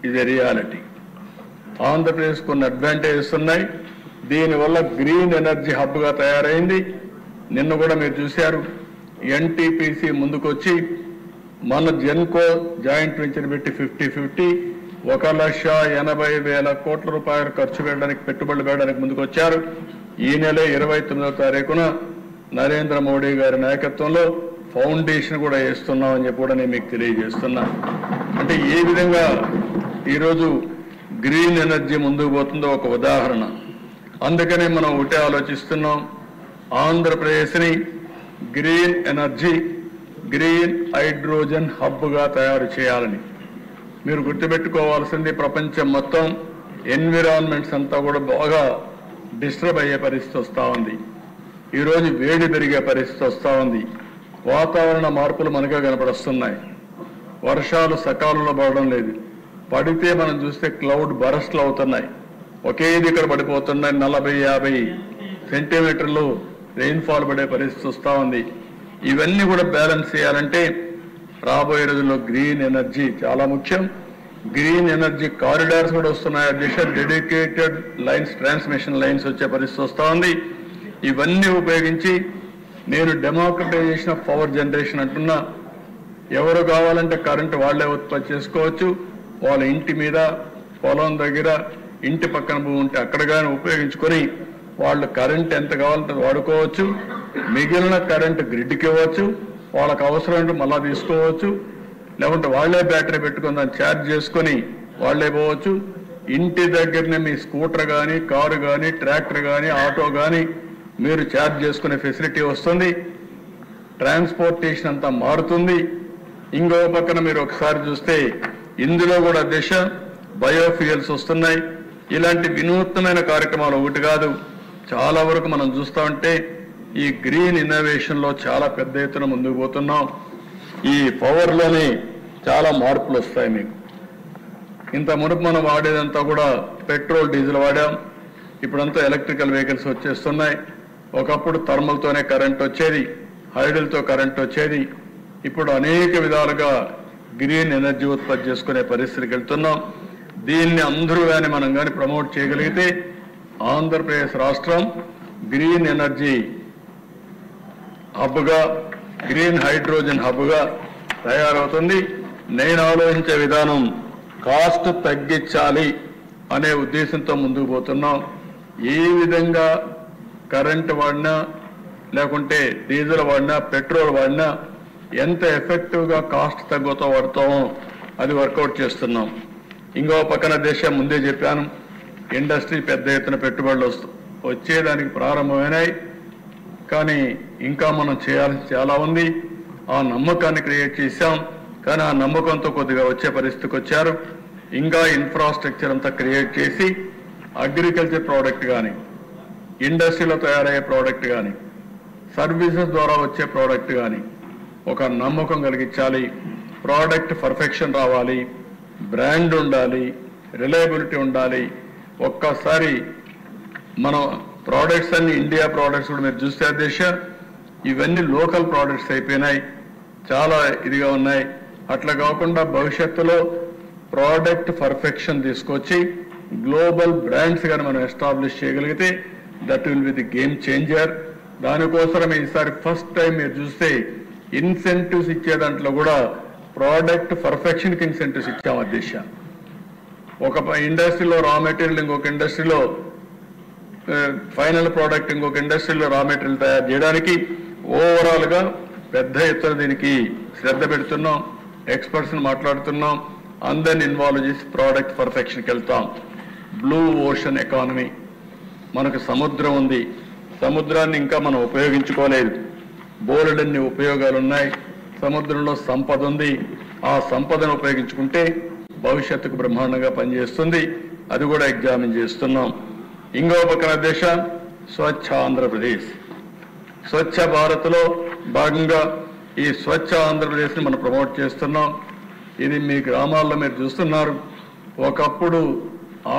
ఇది రియాలిటీ. ఆంధ్రప్రదేశ్ కొన్ని అడ్వాంటేజెస్ ఉన్నాయి. దీనివల్ల గ్రీన్ ఎనర్జీ హబ్గా తయారైంది. నిన్న కూడా మీరు చూశారు ఎన్టీపీసీ ముందుకొచ్చి మన జెన్కో జాయింట్ వెంచర్ పెట్టి 50-50 1,80,000 కోట్ల రూపాయలు ఖర్చు పెట్టడానికి, పెట్టుబడులు పెట్టడానికి ముందుకొచ్చారు. ఈ నెల 29వ తారీఖున నరేంద్ర మోడీ గారి నాయకత్వంలో ఫౌండేషన్ కూడా వేస్తున్నామని చెప్పి కూడా నేను మీకు తెలియజేస్తున్నా. అంటే ఏ విధంగా ఈరోజు గ్రీన్ ఎనర్జీ ముందుకు పోతుందో ఒక ఉదాహరణ. అందుకనే మనం ఒకటే ఆలోచిస్తున్నాం, ఆంధ్రప్రదేశ్ని గ్రీన్ ఎనర్జీ, గ్రీన్ హైడ్రోజన్ హబ్గా తయారు చేయాలని. మీరు గుర్తుపెట్టుకోవాల్సింది ప్రపంచం మొత్తం ఎన్విరాన్మెంట్స్ అంతా కూడా బాగా డిస్టర్బ్ అయ్యే పరిస్థితి వస్తూ ఉంది. ఈరోజు వేడి పెరిగే పరిస్థితి వస్తూ ఉంది. వాతావరణ మార్పులు మనకే కనపడుస్తున్నాయి. వర్షాలు సకాలంలో పడడం లేదు. పడితే మనం చూస్తే క్లౌడ్ బరస్ట్లు అవుతున్నాయి. ఒకే దిక్కడ పడిపోతున్నాయి. 40-50 సెంటీమీటర్లు రెయిన్ఫాల్ పడే పరిస్థితి వస్తూ ఉంది. ఇవన్నీ కూడా బ్యాలెన్స్ చేయాలంటే రాబోయే రోజుల్లో గ్రీన్ ఎనర్జీ చాలా ముఖ్యం. గ్రీన్ ఎనర్జీ కారిడార్స్ కూడా వస్తున్నాయి. అధ్యక్ష, డెడికేటెడ్ లైన్స్, ట్రాన్స్మిషన్ లైన్స్ వచ్చే పరిస్థితి వస్తూ ఉంది. ఇవన్నీ ఉపయోగించి నేను డెమోక్రటైజేషన్ ఆఫ్ పవర్ జనరేషన్ అంటున్నా. ఎవరు కావాలంటే కరెంటు వాళ్లే ఉత్పత్తి చేసుకోవచ్చు. వాళ్ళ ఇంటి మీద, పొలం దగ్గర, ఇంటి పక్కన భూమి ఉంటే అక్కడ కానీ ఉపయోగించుకొని వాళ్ళు కరెంట్ ఎంత కావాలంటే వాడుకోవచ్చు. మిగిలిన కరెంటు గ్రిడ్కి ఇవ్వచ్చు. వాళ్ళకు అవసరమైనట్టు మళ్ళా తీసుకోవచ్చు. లేకుంటే వాళ్లే బ్యాటరీ పెట్టుకుని దాన్ని ఛార్జ్ చేసుకొని వాళ్లే పోవచ్చు. ఇంటి దగ్గరనే మీ స్కూటర్ కానీ, కారు కానీ, ట్రాక్టర్ కానీ, ఆటో కానీ మీరు ఛార్జ్ చేసుకునే ఫెసిలిటీ వస్తుంది. ట్రాన్స్పోర్టేషన్ అంతా మారుతుంది. ఇంకో పక్కన మీరు ఒకసారి చూస్తే ఇందులో కూడా దిశ బయోఫ్యూయల్స్ వస్తున్నాయి. ఇలాంటి వినూత్నమైన కార్యక్రమాలు ఒకటి కాదు, చాలా వరకు మనం చూస్తూ ఉంటే ఈ గ్రీన్ ఇన్నోవేషన్లో చాలా పెద్ద ఎత్తున ముందుకు పోతున్నాం. ఈ పవర్లోనే చాలా మార్పులు వస్తాయి మీకు. ఇంత మునుపు మనం వాడేదంతా కూడా పెట్రోల్, డీజిల్ వాడాం. ఇప్పుడంతా ఎలక్ట్రికల్ వెహికల్స్ వచ్చేస్తున్నాయి. ఒకప్పుడు థర్మల్తోనే కరెంట్ వచ్చేది, హైడల్తో కరెంట్ వచ్చేది. ఇప్పుడు అనేక విధాలుగా గ్రీన్ ఎనర్జీ ఉత్పత్తి చేసుకునే పరిస్థితికి వెళ్తున్నాం. దీన్ని అందరూ కానీ మనం కానీ ప్రమోట్ చేయగలిగితే ఆంధ్రప్రదేశ్ రాష్ట్రం గ్రీన్ ఎనర్జీ హబ్గా, గ్రీన్ హైడ్రోజన్ హబ్గా తయారవుతుంది. నేను ఆలోచించే విధానం కాస్ట్ తగ్గించాలి అనే ఉద్దేశంతో ముందుకు పోతున్నాం. ఏ విధంగా కరెంటు వాడినా, లేకుంటే డీజిల్ వాడినా, పెట్రోల్ వాడినా ఎంత ఎఫెక్టివ్గా కాస్ట్ తగ్గుతూ వాడతామో అది వర్కౌట్ చేస్తున్నాం. ఇంకో పక్కన దేశం ముందే చెప్పాను, ఇండస్ట్రీ పెద్ద ఎత్తున పెట్టుబడులు వచ్చేదానికి ప్రారంభమైనాయి. కానీ ఇంకా మనం చేయాల్సి చాలా ఉంది. ఆ నమ్మకాన్ని క్రియేట్ చేశాం. కానీ ఆ నమ్మకంతో కొద్దిగా వచ్చే పరిస్థితికి వచ్చారు. ఇంకా ఇన్ఫ్రాస్ట్రక్చర్ అంతా క్రియేట్ చేసి అగ్రికల్చర్ ప్రోడక్ట్ కానీ, ఇండస్ట్రీలో తయారయ్యే ప్రోడక్ట్ కానీ, సర్వీసెస్ ద్వారా వచ్చే ప్రోడక్ట్ కానీ ఒక నమ్మకం కలిగించాలి. ప్రోడక్ట్ పర్ఫెక్షన్ రావాలి, బ్రాండ్ ఉండాలి, రిలయబిలిటీ ఉండాలి. ఒక్కసారి మన ప్రోడక్ట్స్ అన్ని ఇండియా ప్రోడక్ట్స్ కూడా మీరు చూస్తే దేశ ఇవన్నీ లోకల్ ప్రోడక్ట్స్ అయిపోయినాయి, చాలా ఇదిగా ఉన్నాయి. అట్లా కాకుండా భవిష్యత్తులో ప్రోడక్ట్ పర్ఫెక్షన్ తీసుకొచ్చి గ్లోబల్ బ్రాండ్స్ కానీ మనం ఎస్టాబ్లిష్ చేయగలిగితే that will be the game changer. దానికోసం ఈసారి ఫస్ట్ టైం మీరు చూస్తే ఇన్సెంటివ్స్ ఇచ్చే దాంట్లో కూడా ప్రోడక్ట్ పర్ఫెక్షన్కి ఇన్సెంటివ్స్ ఇచ్చాం అధ్యక్ష. ఒక ఇండస్ట్రీలో రా మెటీరియల్, ఇంకొక ఇండస్ట్రీలో ఫైనల్ ప్రోడక్ట్, ఇంకొక ఇండస్ట్రీలో రా మెటీరియల్ తయారు చేయడానికి ఓవరాల్గా పెద్ద ఎత్తున దీనికి శ్రద్ధ పెడుతున్నాం. ఎక్స్పర్ట్స్ని మాట్లాడుతున్నాం. అందరిని ఇన్వాల్వ్ చేసి ప్రోడక్ట్ పర్ఫెక్షన్కి వెళ్తాం. బ్లూ ఓషన్ ఎకానమీ, మనకు సముద్రం ఉంది. సముద్రాన్ని ఇంకా మనం ఉపయోగించుకోలేదు. బోలెడన్ని ఉపయోగాలు ఉన్నాయి. సముద్రంలో సంపద ఉంది. ఆ సంపదను ఉపయోగించుకుంటే భవిష్యత్తుకు బ్రహ్మాండంగా పనిచేస్తుంది. అది కూడా ఎగ్జామిన్ చేస్తున్నాం. ఇంకో పక్కన దేశ స్వచ్ఛ ఆంధ్రప్రదేశ్, స్వచ్ఛ భారత్లో భాగంగా ఈ స్వచ్ఛ ఆంధ్రప్రదేశ్ని మనం ప్రమోట్ చేస్తున్నాం. ఇది మీ గ్రామాల్లో మీరు చూస్తున్నారు. ఒకప్పుడు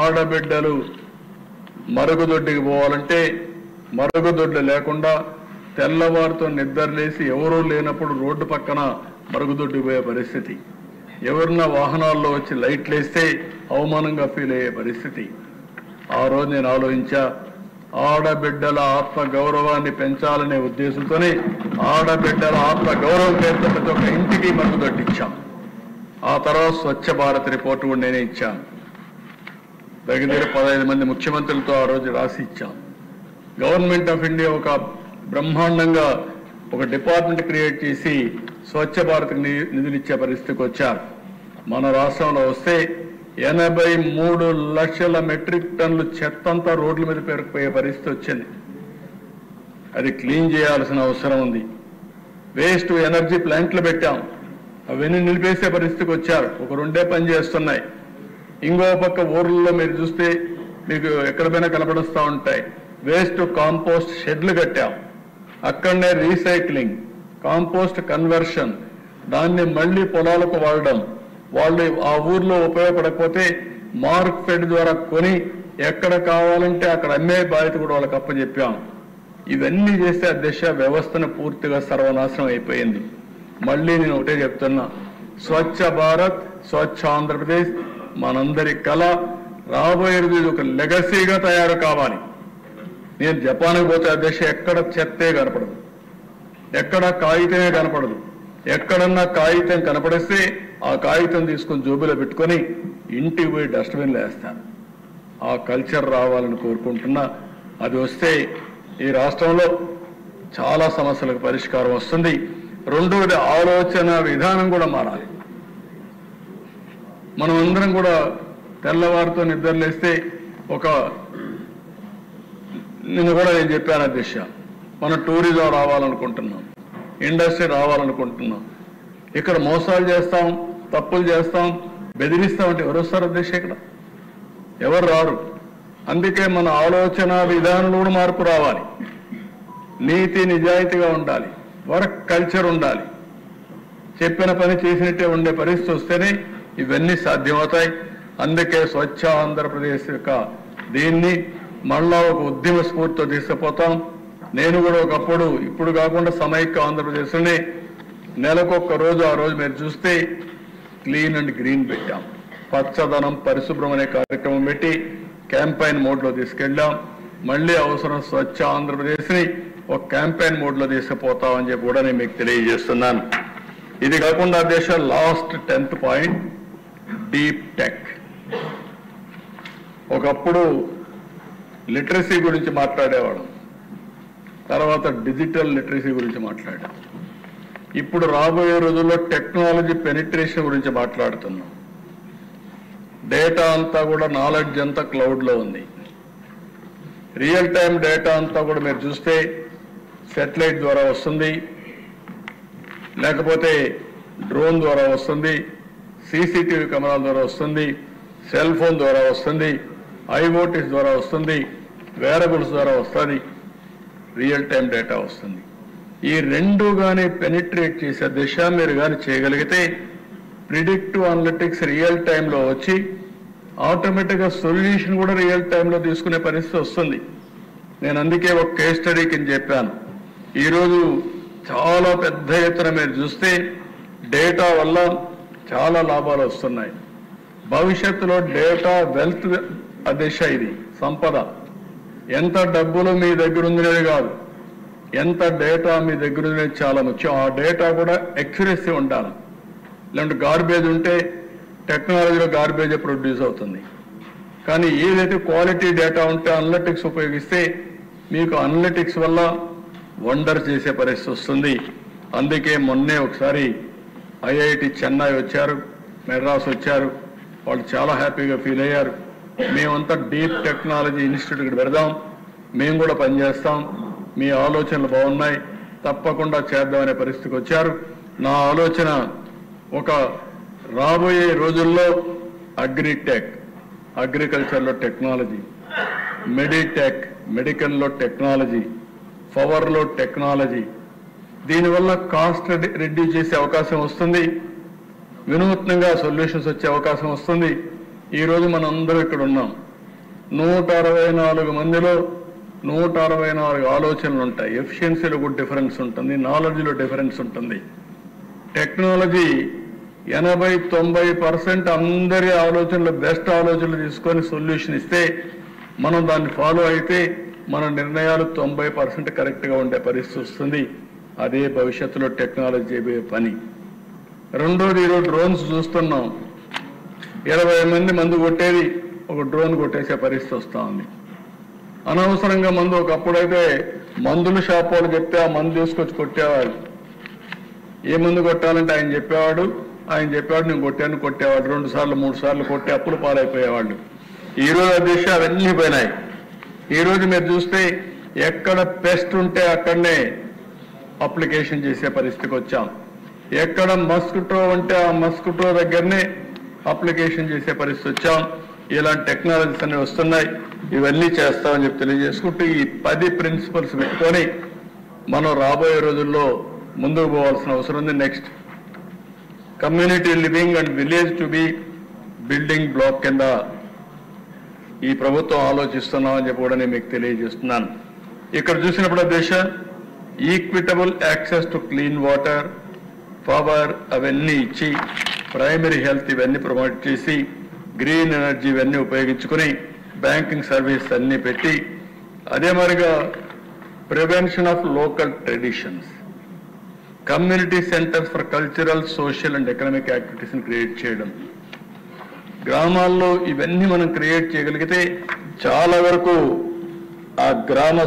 ఆడబిడ్డలు మరుగుదొడ్డికి పోవాలంటే మరుగుదొడ్లు లేకుండా తెల్లవారితో నిద్రలేసి ఎవరూ లేనప్పుడు రోడ్డు పక్కన మరుగుదొడ్డికి పోయే పరిస్థితి. ఎవరన్నా వాహనాల్లో వచ్చి లైట్లు వేస్తే అవమానంగా ఫీల్ అయ్యే పరిస్థితి. ఆ రోజు నేను ఆలోచించా, ఆడబిడ్డల ఆత్మ గౌరవాన్ని పెంచాలనే ఉద్దేశంతోనే ఆడబిడ్డల ఆత్మ గౌరవం పేరుతో ప్రతి ఒక్క ఇంటికి మరుగుదొడ్డిచ్చాం. ఆ తర్వాత స్వచ్ఛ భారత్ రిపోర్ట్ కూడా నేనే ఇచ్చాను. దగ్గర 15 మంది ముఖ్యమంత్రులతో ఆ రోజు రాసి ఇచ్చాం. గవర్నమెంట్ ఆఫ్ ఇండియా ఒక బ్రహ్మాండంగా ఒక డిపార్ట్మెంట్ క్రియేట్ చేసి స్వచ్ఛ భారత్కి నిధులు ఇచ్చే పరిస్థితికి వచ్చారు. మన రాష్ట్రంలో వస్తే 83 లక్షల మెట్రిక్ టన్నులు చెత్తంతా రోడ్ల మీద పేరుకుపోయే పరిస్థితి వచ్చింది. అది క్లీన్ చేయాల్సిన అవసరం ఉంది. వేస్ట్ ఎనర్జీ ప్లాంట్లు పెట్టాం, అవన్నీ నిలిపేసే పరిస్థితికి వచ్చారు. ఒక 2 పని చేస్తున్నాయి. ఇంకో పక్క ఊర్లలో మీరు చూస్తే మీకు ఎక్కడ పైన కనపడుస్తూ ఉంటాయి. వేస్ట్ కాంపోస్ట్ షెడ్లు కట్టాం. అక్కడనే రీసైక్లింగ్ కాంపోస్ట్ కన్వర్షన్, దాన్ని మళ్ళీ పొలాలకు వాడడం, వాళ్ళు ఆ ఊర్లో ఉపయోగపడకపోతే మార్క్ ఫెడ్ ద్వారా కొని ఎక్కడ కావాలంటే అక్కడ అమ్మే బాధ్యత కూడా వాళ్ళకి అప్పచెప్పాం. ఇవన్నీ చేస్తే అధ్యక్ష వ్యవస్థను పూర్తిగా సర్వనాశనం అయిపోయింది. మళ్ళీ నేను ఒకటే చెప్తున్నా, స్వచ్ఛ భారత్, స్వచ్ఛ ఆంధ్రప్రదేశ్ మనందరి కళ. రాబోయే రోజు ఒక లెగసీగా తయారు కావాలి. నేను జపాన్కి పోతే అధ్యక్ష ఎక్కడ చెత్తే కనపడదు, ఎక్కడ కాగితమే కనపడదు. ఎక్కడన్నా కాగితం కనపడిస్తే ఆ కాగితం తీసుకొని జోబులో పెట్టుకొని ఇంటికి పోయి డస్ట్బిన్లో వేస్తాను. ఆ కల్చర్ రావాలని కోరుకుంటున్నా. అది వస్తే ఈ రాష్ట్రంలో చాలా సమస్యలకు పరిష్కారం వస్తుంది. రెండవది ఆలోచన విధానం కూడా మారాలి. మనం అందరం కూడా తెల్లవారితో నిద్రలేస్తే నిన్న కూడా నేను చెప్పాను అధ్యక్ష, మనం టూరిజం రావాలనుకుంటున్నాం, ఇండస్ట్రీ రావాలనుకుంటున్నాం. ఇక్కడ మోసాలు చేస్తాం, తప్పులు చేస్తాం, బెదిరిస్తామంటే ఎవరు వస్తారు అధ్యక్ష? ఇక్కడ ఎవరు రారు. అందుకే మన ఆలోచన విధానంలో కూడా మార్పు రావాలి. నీతి నిజాయితీగా ఉండాలి, వర్క్ కల్చర్ ఉండాలి. చెప్పిన పని చేసినట్టే ఉండే పరిస్థితి వస్తేనే ఇవన్నీ సాధ్యమవుతాయి. అందుకే స్వచ్ఛ ఆంధ్రప్రదేశ్ యొక్క దీన్ని మళ్ళా ఒక ఉద్యమ స్ఫూర్తితో తీసుకుపోతాం. నేను కూడా ఒకప్పుడు, ఇప్పుడు కాకుండా సమైక్య ఆంధ్రప్రదేశ్లోనే నెలకొక్క రోజు, ఆ రోజు మీరు చూస్తే క్లీన్ అండ్ గ్రీన్ పెట్టాం. పచ్చదనం పరిశుభ్రం అనే కార్యక్రమం పెట్టి క్యాంపెయిన్ మోడ్లో తీసుకెళ్ళాం. మళ్ళీ అవసరం స్వచ్ఛ ఆంధ్రప్రదేశ్ని ఒక క్యాంపెయిన్ మోడ్లో తీసుకుపోతామని చెప్పి కూడా నేను మీకు తెలియజేస్తున్నాను. ఇది కాకుండా దేశ last 10th point deep tech. ఒకప్పుడు లిటరసీ గురించి మాట్లాడేవాళ్ళం, తర్వాత డిజిటల్ లిటరసీ గురించి మాట్లాడాం. ఇప్పుడు రాబోయే రోజుల్లో టెక్నాలజీ పెనిట్రేషన్ గురించి మాట్లాడుతున్నాం. డేటా అంతా కూడా, నాలెడ్జ్ అంతా క్లౌడ్లో ఉంది. రియల్ టైం డేటా అంతా కూడా మీరు చూస్తే శాటిలైట్ ద్వారా వస్తుంది, లేకపోతే డ్రోన్ ద్వారా వస్తుంది, సీసీటీవీ కెమెరాల ద్వారా వస్తుంది, సెల్ ఫోన్ ద్వారా వస్తుంది, ఐఓటీస్ ద్వారా వస్తుంది, వేరబుల్స్ ద్వారా వస్తుంది, రియల్ టైం డేటా వస్తుంది. ఈ రెండు కానీ పెనిట్రేట్ చేసే దిశ మీరు కానీ చేయగలిగితే ప్రిడిక్టివ్ అనలిటిక్స్ రియల్ టైంలో వచ్చి ఆటోమేటిక్గా సొల్యూషన్ కూడా రియల్ టైంలో తీసుకునే పరిస్థితి వస్తుంది. నేను అందుకే ఒక కేస్ స్టడీ కింద చెప్పాను. ఈరోజు చాలా పెద్ద ఎత్తున మీరు చూస్తే డేటా వల్ల చాలా లాభాలు వస్తున్నాయి. భవిష్యత్తులో డేటా వెల్త్ దిశ, ఇది సంపద. ఎంత డబ్బులు మీ దగ్గర ఉందనేది కాదు, ఎంత డేటా మీ దగ్గర ఉందనేది చాలా ముఖ్యం. ఆ డేటా కూడా ఎక్యురసీ ఉండాలి. ఇలాంటి గార్బేజ్ ఉంటే టెక్నాలజీలో గార్బేజ్ ప్రొడ్యూస్ అవుతుంది. కానీ ఏదైతే క్వాలిటీ డేటా ఉంటే అనలిటిక్స్ ఉపయోగిస్తే మీకు అనలిటిక్స్ వల్ల వండర్ చేసే పరిస్థితి వస్తుంది. అందుకే మొన్నే ఒకసారి ఐఐటి చెన్నై వచ్చారు, మెడ్రాస్ వచ్చారు. వాళ్ళు చాలా హ్యాపీగా ఫీల్ అయ్యారు. మేమంతా డీప్ టెక్నాలజీ ఇన్స్టిట్యూట్ ఇక్కడ పెడదాం, మేము కూడా పనిచేస్తాం, మీ ఆలోచనలు బాగున్నాయి, తప్పకుండా చేద్దామనే పరిస్థితికి వచ్చారు. నా ఆలోచన ఒక రాబోయే రోజుల్లో అగ్రిటెక్, అగ్రికల్చర్లో టెక్నాలజీ, మెడిటెక్, మెడికల్లో టెక్నాలజీ, పవర్లో టెక్నాలజీ. దీనివల్ల కాస్ట్ రెడ్యూస్ చేసే అవకాశం వస్తుంది, వినూత్నంగా సొల్యూషన్స్ వచ్చే అవకాశం వస్తుంది. ఈరోజు మనం అందరూ ఇక్కడ ఉన్నాం. 164 మందిలో 164 ఆలోచనలు ఉంటాయి. ఎఫిషియన్సీలో కూడా డిఫరెన్స్ ఉంటుంది, నాలెడ్జ్లో డిఫరెన్స్ ఉంటుంది. టెక్నాలజీ 80-90% అందరి ఆలోచనలు, బెస్ట్ ఆలోచనలు తీసుకొని సొల్యూషన్ ఇస్తే, మనం దాన్ని ఫాలో అయితే మన నిర్ణయాలు 90% కరెక్ట్గా ఉండే పరిస్థితి వస్తుంది. అదే భవిష్యత్తులో టెక్నాలజీ చేయబోయే పని. రెండోది, ఈరోజు డ్రోన్స్ చూస్తున్నాం. 20 మంది మందు కొట్టేది ఒక డ్రోన్ కొట్టేసే పరిస్థితి వస్తూ ఉంది. అనవసరంగా మందు, ఒకప్పుడైతే మందుల షాప్ వాళ్ళు చెప్తే ఆ మందు తీసుకొచ్చి కొట్టేవాడు. ఏ మందు కొట్టాలంటే ఆయన చెప్పేవాడు, నేను కొట్టేవాడు. 2 సార్లు 3 సార్లు కొట్టి అప్పులు పాలైపోయేవాళ్ళు. ఈరోజు అధ్యక్ష అవన్నీ పోయినాయి. ఈరోజు మీరు చూస్తే ఎక్కడ పెస్ట్ ఉంటే అక్కడనే అప్లికేషన్ చేసే పరిస్థితికి వచ్చాం. ఎక్కడ మస్కిటో ఉంటే ఆ మస్కిటో దగ్గరనే అప్లికేషన్ చేసే పరిస్థితి వచ్చాం. ఇలాంటి టెక్నాలజీస్ అన్ని వస్తున్నాయి. ఇవన్నీ చేస్తామని చెప్పి తెలియజేసుకుంటూ ఈ 10 ప్రిన్సిపల్స్ పెట్టుకొని మనం రాబోయే రోజుల్లో ముందుకు పోవాల్సిన అవసరం ఉంది. Next, community living and village to be building block కింద ఈ ప్రభుత్వం ఆలోచిస్తున్నామని చెప్పి కూడా నేను మీకు తెలియజేస్తున్నాను. ఇక్కడ చూసినప్పుడు దేశ equitable access to clean water, power అవన్నీ ఇచ్చి, ప్రైమరీ హెల్త్ ఇవన్నీ ప్రమోట్ చేసి, గ్రీన్ ఎనర్జీ ఇవన్నీ ఉపయోగించుకుని, బ్యాంకింగ్ సర్వీస్ అన్నీ పెట్టి, అదే మరిగా prevention of local traditions, community centres for cultural, social and economic యాక్టివిటీస్ని క్రియేట్ చేయడం. గ్రామాల్లో ఇవన్నీ మనం క్రియేట్ చేయగలిగితే చాలా వరకు ఆ గ్రామ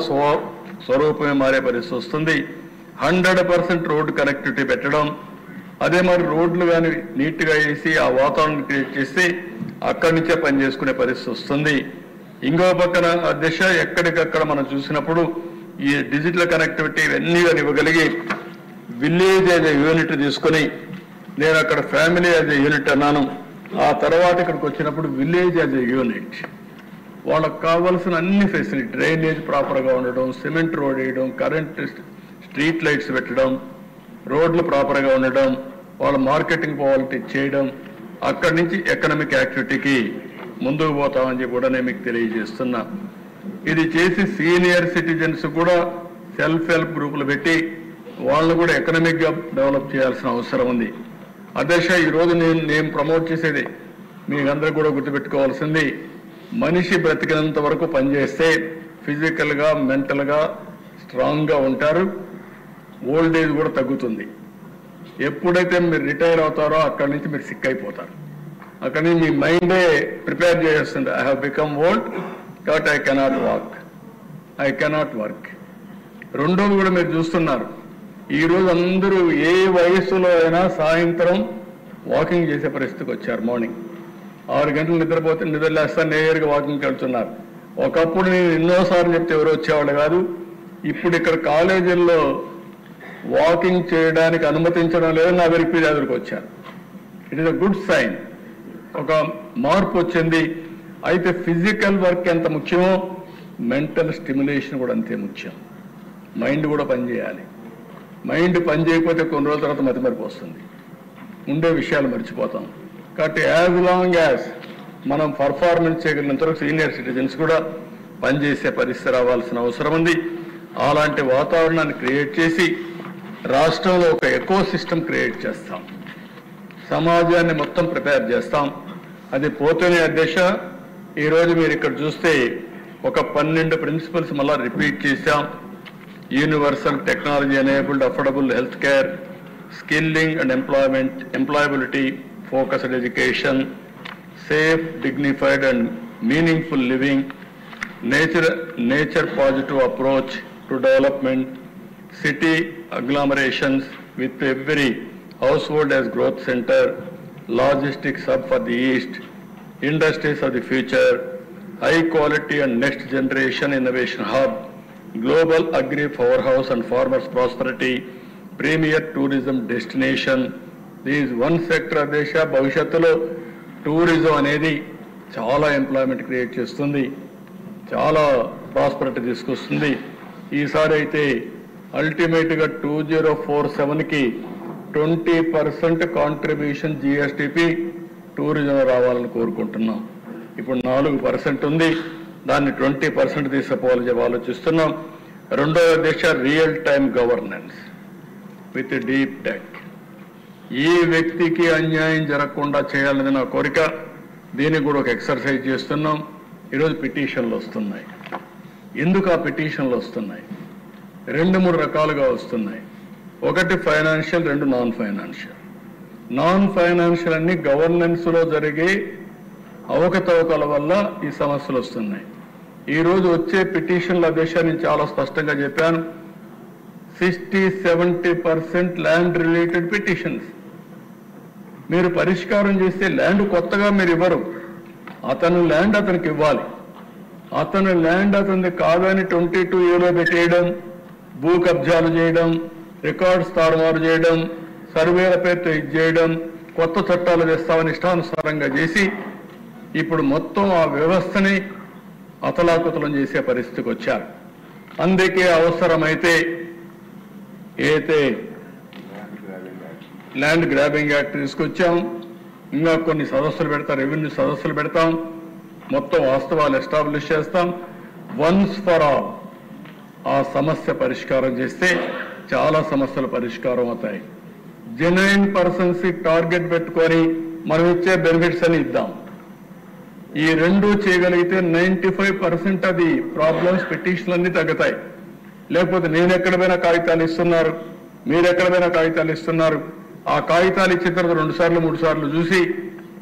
స్వరూపమే మారే పరిస్థితి వస్తుంది. 100% రోడ్డు కనెక్టివిటీ పెట్టడం, అదే మరి రోడ్లు కానీ నీట్గా వేసి ఆ వాతావరణం క్రియేట్ చేస్తే అక్కడి నుంచే పని చేసుకునే పరిస్థితి వస్తుంది. ఇంకో పక్కన దిశ ఎక్కడికక్కడ మనం చూసినప్పుడు ఈ డిజిటల్ కనెక్టివిటీ ఇవన్నీ కానీ ఇవ్వగలిగి విలేజ్ యాజ్ ఎ యూనిట్ తీసుకొని, నేను అక్కడ ఫ్యామిలీ యాజ్ ఎ యూనిట్ అన్నాను, ఆ తర్వాత ఇక్కడికి వచ్చినప్పుడు విలేజ్ యాజ్ ఎ యూనిట్, వాళ్ళకు కావాల్సిన అన్ని ఫెసిలిటీ, డ్రైనేజ్ ప్రాపర్గా ఉండడం, సిమెంట్ రోడ్ వేయడం, కరెంట్ స్ట్రీట్ లైట్స్ పెట్టడం, రోడ్లు ప్రాపర్గా ఉండడం, వాళ్ళ మార్కెటింగ్ పాలిటీ చేయడం, అక్కడి నుంచి ఎకనామిక్ యాక్టివిటీకి ముందుకు పోతామని చెప్పి కూడా నేను మీకు తెలియజేస్తున్నా. ఇది చేసి సీనియర్ సిటిజన్స్ కూడా సెల్ఫ్ హెల్ప్ గ్రూపులు పెట్టి వాళ్ళను కూడా ఎకనామిక్గా డెవలప్ చేయాల్సిన అవసరం ఉంది. అధ్యక్ష, ఈరోజు నేను ప్రమోట్ చేసేది మీకందరూ కూడా గుర్తుపెట్టుకోవాల్సింది, మనిషి బ్రతికినంత వరకు పనిచేస్తే ఫిజికల్గా మెంటల్గా స్ట్రాంగ్గా ఉంటారు, ఓల్డ్ ఏజ్ కూడా తగ్గుతుంది. ఎప్పుడైతే మీరు రిటైర్ అవుతారో అక్కడి నుంచి మీరు సిక్ అయిపోతారు. అక్కడి నుంచి మీ మైండే ప్రిపేర్ చేస్తుంది, ఐ హ్యావ్ బికమ్ ఓల్డ్ కాబట్టి I cannot walk, I cannot work. రెండోది కూడా మీరు చూస్తున్నారు, ఈరోజు అందరూ ఏ వయస్సులో అయినా సాయంత్రం వాకింగ్ చేసే పరిస్థితికి వచ్చారు. మార్నింగ్ 6 గంటలు నిద్రపోతే నిద్రలేస్తా నేరుగా వాకింగ్కి వెళ్తున్నారు. ఒకప్పుడు నేను ఎన్నోసార్లు చెప్తే ఎవరు వచ్చేవాళ్ళు కాదు. ఇప్పుడు ఇక్కడ కాలేజీల్లో వాకింగ్ చేయడానికి అనుమతించడం లేదు, నా వెరిఫై దగ్గరికి వచ్చారు. It is a good sign, ఒక మార్పు వచ్చింది. అయితే ఫిజికల్ వర్క్ ఎంత ముఖ్యమో మెంటల్ స్టిమ్యులేషన్ కూడా అంతే ముఖ్యం. మైండ్ కూడా పనిచేయాలి. మైండ్ పని చేయకపోతే కొన్ని రోజుల తర్వాత మతిమరిపి వస్తుంది, ఉండే విషయాలు మర్చిపోతాం. కాబట్టి యాజ్ లాంగ్ యాజ్ మనం పర్ఫార్మెన్స్ చేయగలిగినంత వరకు సీనియర్ సిటిజన్స్ కూడా పనిచేసే పరిస్థితి రావాల్సిన అవసరం ఉంది. అలాంటి వాతావరణాన్ని క్రియేట్ చేసి రాష్ట్రంలో ఒక ఎకో సిస్టమ్ క్రియేట్ చేస్తాం, సమాజాన్ని మొత్తం ప్రిపేర్ చేస్తాం. అది పోతేనే అధ్యక్ష, ఈరోజు మీరు ఇక్కడ చూస్తే ఒక 12 ప్రిన్సిపల్స్ మళ్ళా రిపీట్ చేశాం. Universal technology enabled affordable health care, skilling and employment, employability, focused education, safe, dignified and meaningful living, nature positive approach to development, city agglomerations with every household as growth center, logistics hub for the East, industries of the future, high quality and next generation innovation hub, global agri powerhouse and farmers prosperity, premier tourism destination. These one sector adesha bhavishyattulo tourism anedi chaala employment create chestundi, chaala prosperity తీసుకొస్తుంది. ఈసారి అయితే అల్టిమేట్గా 2047కి 20% contribution GSTP tourism రావాలని కోరుకుంటున్నాం. ఇప్పుడు 4% ఉంది, దాన్ని 20% తీసుకుపోవాలని చెప్పి ఆలోచిస్తున్నాం. రెండవ దిశ real time governance with deep tech. ఏ వ్యక్తికి అన్యాయం జరగకుండా చేయాలనేది నా కోరిక. దీనికి కూడా ఒక ఎక్సర్సైజ్ చేస్తున్నాం. ఈరోజు పిటిషన్లు వస్తున్నాయి. ఎందుకు ఆ పిటిషన్లు వస్తున్నాయి? 2-3 రకాలుగా వస్తున్నాయి. ఒకటి financial, 2 non financial. Non financial అన్ని గవర్నెన్స్లో జరిగే అవకతవకల వల్ల ఈ సమస్యలు వస్తున్నాయి. ఈరోజు వచ్చే పిటిషన్ల దేశాన్ని చాలా స్పష్టంగా చెప్పాను. 60-70% ల్యాండ్ రిలేటెడ్ పిటిషన్స్. మీరు పరిష్కారం చేస్తే ల్యాండ్ కొత్తగా మీరు ఇవ్వరు, అతను ల్యాండ్ అతనికి ఇవ్వాలి. అతను ల్యాండ్ అతనిది కాదని 22A పెట్టేయడం, భూ కబ్జాలు చేయడం, రికార్డ్స్ తారుమారు చేయడం, సర్వేల పేరుతో ఇది చేయడం, కొత్త చట్టాలు తెస్తామని ఇష్టానుసారంగా చేసి ఇప్పుడు మొత్తం ఆ వ్యవస్థని అతలాకుతలం చేసే పరిస్థితికి వచ్చారు. అందుకే అవసరమైతే అయితే ల్యాండ్ గ్రాబింగ్ యాక్ట్ తీసుకొచ్చాం. ఇంకా కొన్ని సదస్సులు పెడతాం, రెవెన్యూ సదస్సులు పెడతాం, మొత్తం వాస్తవాలు ఎస్టాబ్లిష్ చేస్తాం. వన్స్ ఫర్ ఆల్ ఆ సమస్య పరిష్కారం చేస్తే చాలా సమస్యలు పరిష్కారం అవుతాయి. జెన్యున్ పర్సన్స్ టార్గెట్ పెట్టుకొని మనం ఇచ్చే బెనిఫిట్స్ అని ఇద్దాం. ఈ రెండు చేయగలిగితే 95% అది ప్రాబ్లమ్స్ పిటిషన్లన్నీ తగ్గుతాయి. లేకపోతే నేను ఎక్కడ పోయినా కాగితాలు ఇస్తున్నారు, మీరు ఎక్కడ పోయినా కాగితాలు ఇస్తున్నారు, ఆ కాగితాలు ఇచ్చిన తర్వాత 2 సార్లు 3 సార్లు చూసి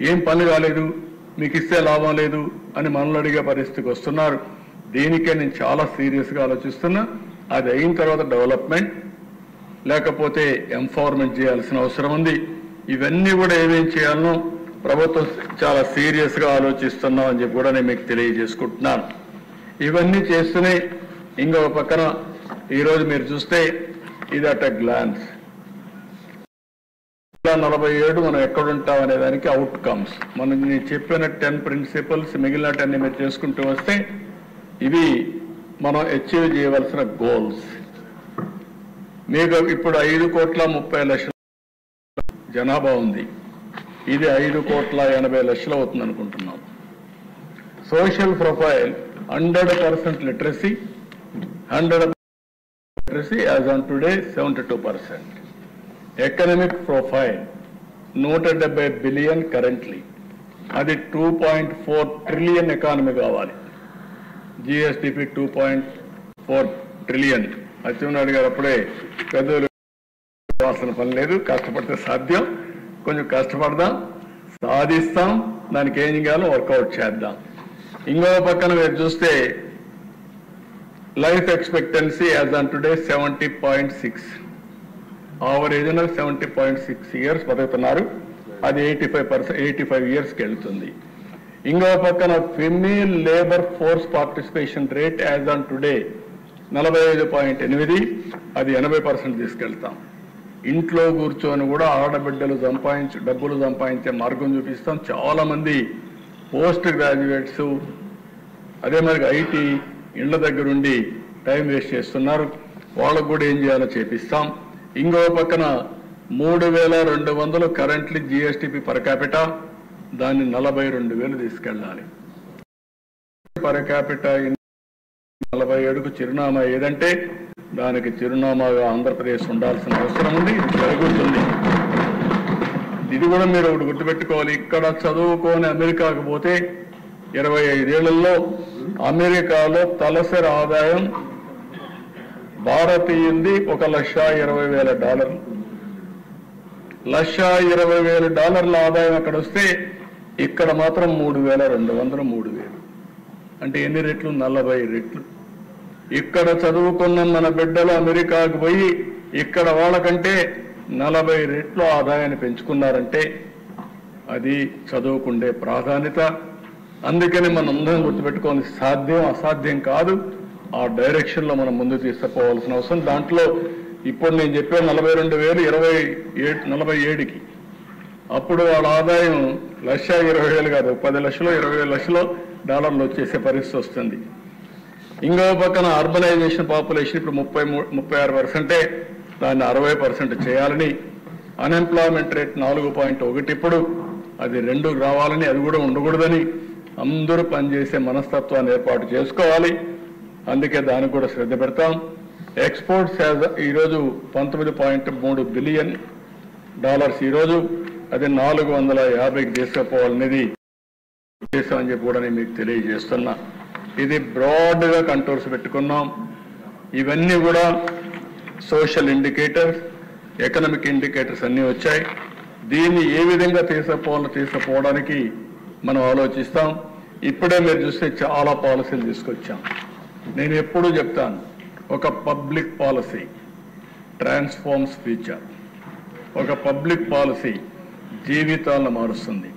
ఏం పని కాలేదు, మీకు ఇస్తే లాభం లేదు అని మనల్ని అడిగే పరిస్థితికి వస్తున్నారు. దీనికే నేను చాలా సీరియస్గా ఆలోచిస్తున్నా. అది అయిన తర్వాత డెవలప్మెంట్ లేకపోతే ఎంపవర్మెంట్ చేయాల్సిన అవసరం ఉంది. ఇవన్నీ కూడా ఏమేం చేయాలనో ప్రభుత్వం చాలా సీరియస్గా ఆలోచిస్తున్నాం అని చెప్పి కూడా నేను మీకు తెలియజేసుకుంటున్నాను. ఇవన్నీ చేస్తూనే ఇంకొక పక్కన ఈరోజు మీరు చూస్తే ఇది అట్ గ్లాన్స్ 47 మనం ఎక్కడుంటాం అనే దానికి అవుట్కమ్స్. మనం నేను చెప్పిన 10 ప్రిన్సిపల్స్ మిగిలినటన్నీ మీరు చేసుకుంటూ వస్తే ఇవి మనం అచీవ్ చేయవలసిన గోల్స్. మీకు ఇప్పుడు 5,30,00,000 జనాభా ఉంది. ఇది 5,80,00,000 అవుతుంది అనుకుంటున్నాం. Social profile 100% literacy, 100% literacy as on today 72%. Economic profile 170 billion currently, అది 2.4 ట్రిలియన్ ఎకానమీ కావాలి. GSTP 2.4 trillion. అచ్చెన్నాయుడు గారు అప్పుడే పెద్దలు వాసన పని లేదు, కష్టపడితే సాధ్యం, కొంచెం కష్టపడదాం, సాధిస్తాం, దానికి ఏం చేయాలో వర్కౌట్ చేద్దాం. ఇంకో పక్కన మీరు చూస్తే life expectancy as on today 70.6, average 70.6 years బతుకుతున్నారు. అది 85 ఇయర్స్కి వెళ్తుంది. ఇంకో పక్కన female labour force participation rate as on today 45.8, అది 80% తీసుకెళ్తాం. ఇంట్లో కూర్చొని కూడా ఆడబిడ్డలు డబ్బులు సంపాదించే మార్గం చూపిస్తాం. చాలా మంది పోస్ట్ గ్రాడ్యుయేట్స్ అదే మరి ఐటీ ఇళ్ల దగ్గరుండి టైం వేస్ట్ చేస్తున్నారు. వాళ్ళకు కూడా ఏం చేయాలో చేపిస్తాం. ఇంకో పక్కన 3,200 కరెంట్లీ జిఎస్టిపి పర్ క్యాపిటా, దాన్ని 42,000 తీసుకెళ్ళాలి. పర్ క్యాపిటా 47కు చిరునామా ఏదంటే దానికి చిరునామాగా ఆంధ్రప్రదేశ్ ఉండాల్సిన అవసరం ఉంది. ఇది జరుగుతుంది. ఇది కూడా మీరు ఒకటి గుర్తుపెట్టుకోవాలి. ఇక్కడ చదువుకొని అమెరికాకు పోతే 25 ఏళ్లలో అమెరికాలో తలసరి ఆదాయం భారతీయుంది $1,20,000. $1,20,000 ఆదాయం అక్కడ వస్తే ఇక్కడ మాత్రం 3,200, 3,000. అంటే ఎన్ని రెట్లు? 40 రెట్లు. ఇక్కడ చదువుకున్న మన బిడ్డలు అమెరికాకు పోయి ఇక్కడ వాళ్ళకంటే 40 రెట్లు ఆదాయాన్ని పెంచుకున్నారంటే అది చదువుకుండే ప్రాధాన్యత. అందుకని మనం అందరం గుర్తుపెట్టుకోవాలి, సాధ్యం అసాధ్యం కాదు, ఆ డైరెక్షన్లో మనం ముందు తీసుకుపోవాల్సిన అవసరం. దాంట్లో ఇప్పుడు నేను చెప్పే 42,000 47కి అప్పుడు వాళ్ళ ఆదాయం $1,20,000 కాదు, 10 లక్షలు $20 లక్షలు వచ్చేసే పరిస్థితి వస్తుంది. ఇంకో పక్కన అర్బనైజేషన్ పాపులేషన్ ఇప్పుడు 36%, దాన్ని 60% చేయాలని, అన్ఎంప్లాయ్మెంట్ రేట్ 4.1 ఇప్పుడు అది 2 రావాలని, అది కూడా ఉండకూడదని అందరూ పనిచేసే మనస్తత్వాన్ని ఏర్పాటు చేసుకోవాలి. అందుకే దానికి కూడా శ్రద్ధ పెడతాం. ఎక్స్పోర్ట్స్ ఈరోజు $19.3 బిలియన్ ఈరోజు, అది 450కి తీసుకుపోవాలనేది ఉద్దేశం అని చెప్పి కూడా నేను మీకు తెలియజేస్తున్నా. ఇది బ్రాడ్గా కంట్రోల్స్ పెట్టుకున్నాం. ఇవన్నీ కూడా సోషల్ ఇండికేటర్స్, ఎకనామిక్ ఇండికేటర్స్ అన్నీ వచ్చాయి. దీన్ని ఏ విధంగా తీసుకుపోవడానికి మనం ఆలోచిస్తాం. ఇప్పుడే మీరు చూస్తే చాలా పాలసీలు తీసుకొచ్చాం. నేను ఎప్పుడూ చెప్తాను, ఒక పబ్లిక్ పాలసీ ట్రాన్స్ఫార్మ్స్ ఫ్యూచర్. ఒక పబ్లిక్ పాలసీ జీవితాలను మారుస్తుంది,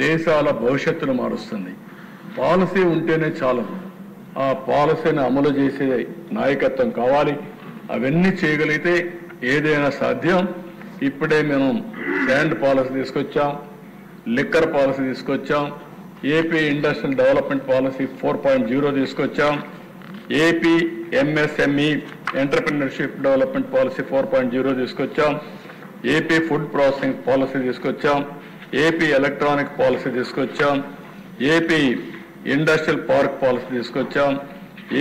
దేశాల భవిష్యత్తును మారుస్తుంది. పాలసీ ఉంటేనే చాలదు, ఆ పాలసీని అమలు చేసే నాయకత్వం కావాలి. అవన్నీ చేయగలిగితే ఏదైనా సాధ్యం. ఇప్పుడే మేము శాండ్ పాలసీ తీసుకొచ్చాం, లిక్కర్ పాలసీ తీసుకొచ్చాం, ఏపీ ఇండస్ట్రియల్ డెవలప్మెంట్ పాలసీ 4.0 తీసుకొచ్చాం, AP MSME entrepreneurship development policy 4.0 తీసుకొచ్చాం, ఏపీ ఫుడ్ ప్రాసెసింగ్ పాలసీ తీసుకొచ్చాం, ఏపీ ఎలక్ట్రానిక్ పాలసీ తీసుకొచ్చాం, ఏపీ ఇండస్ట్రియల్ పార్క్ పాలసీ తీసుకొచ్చాం,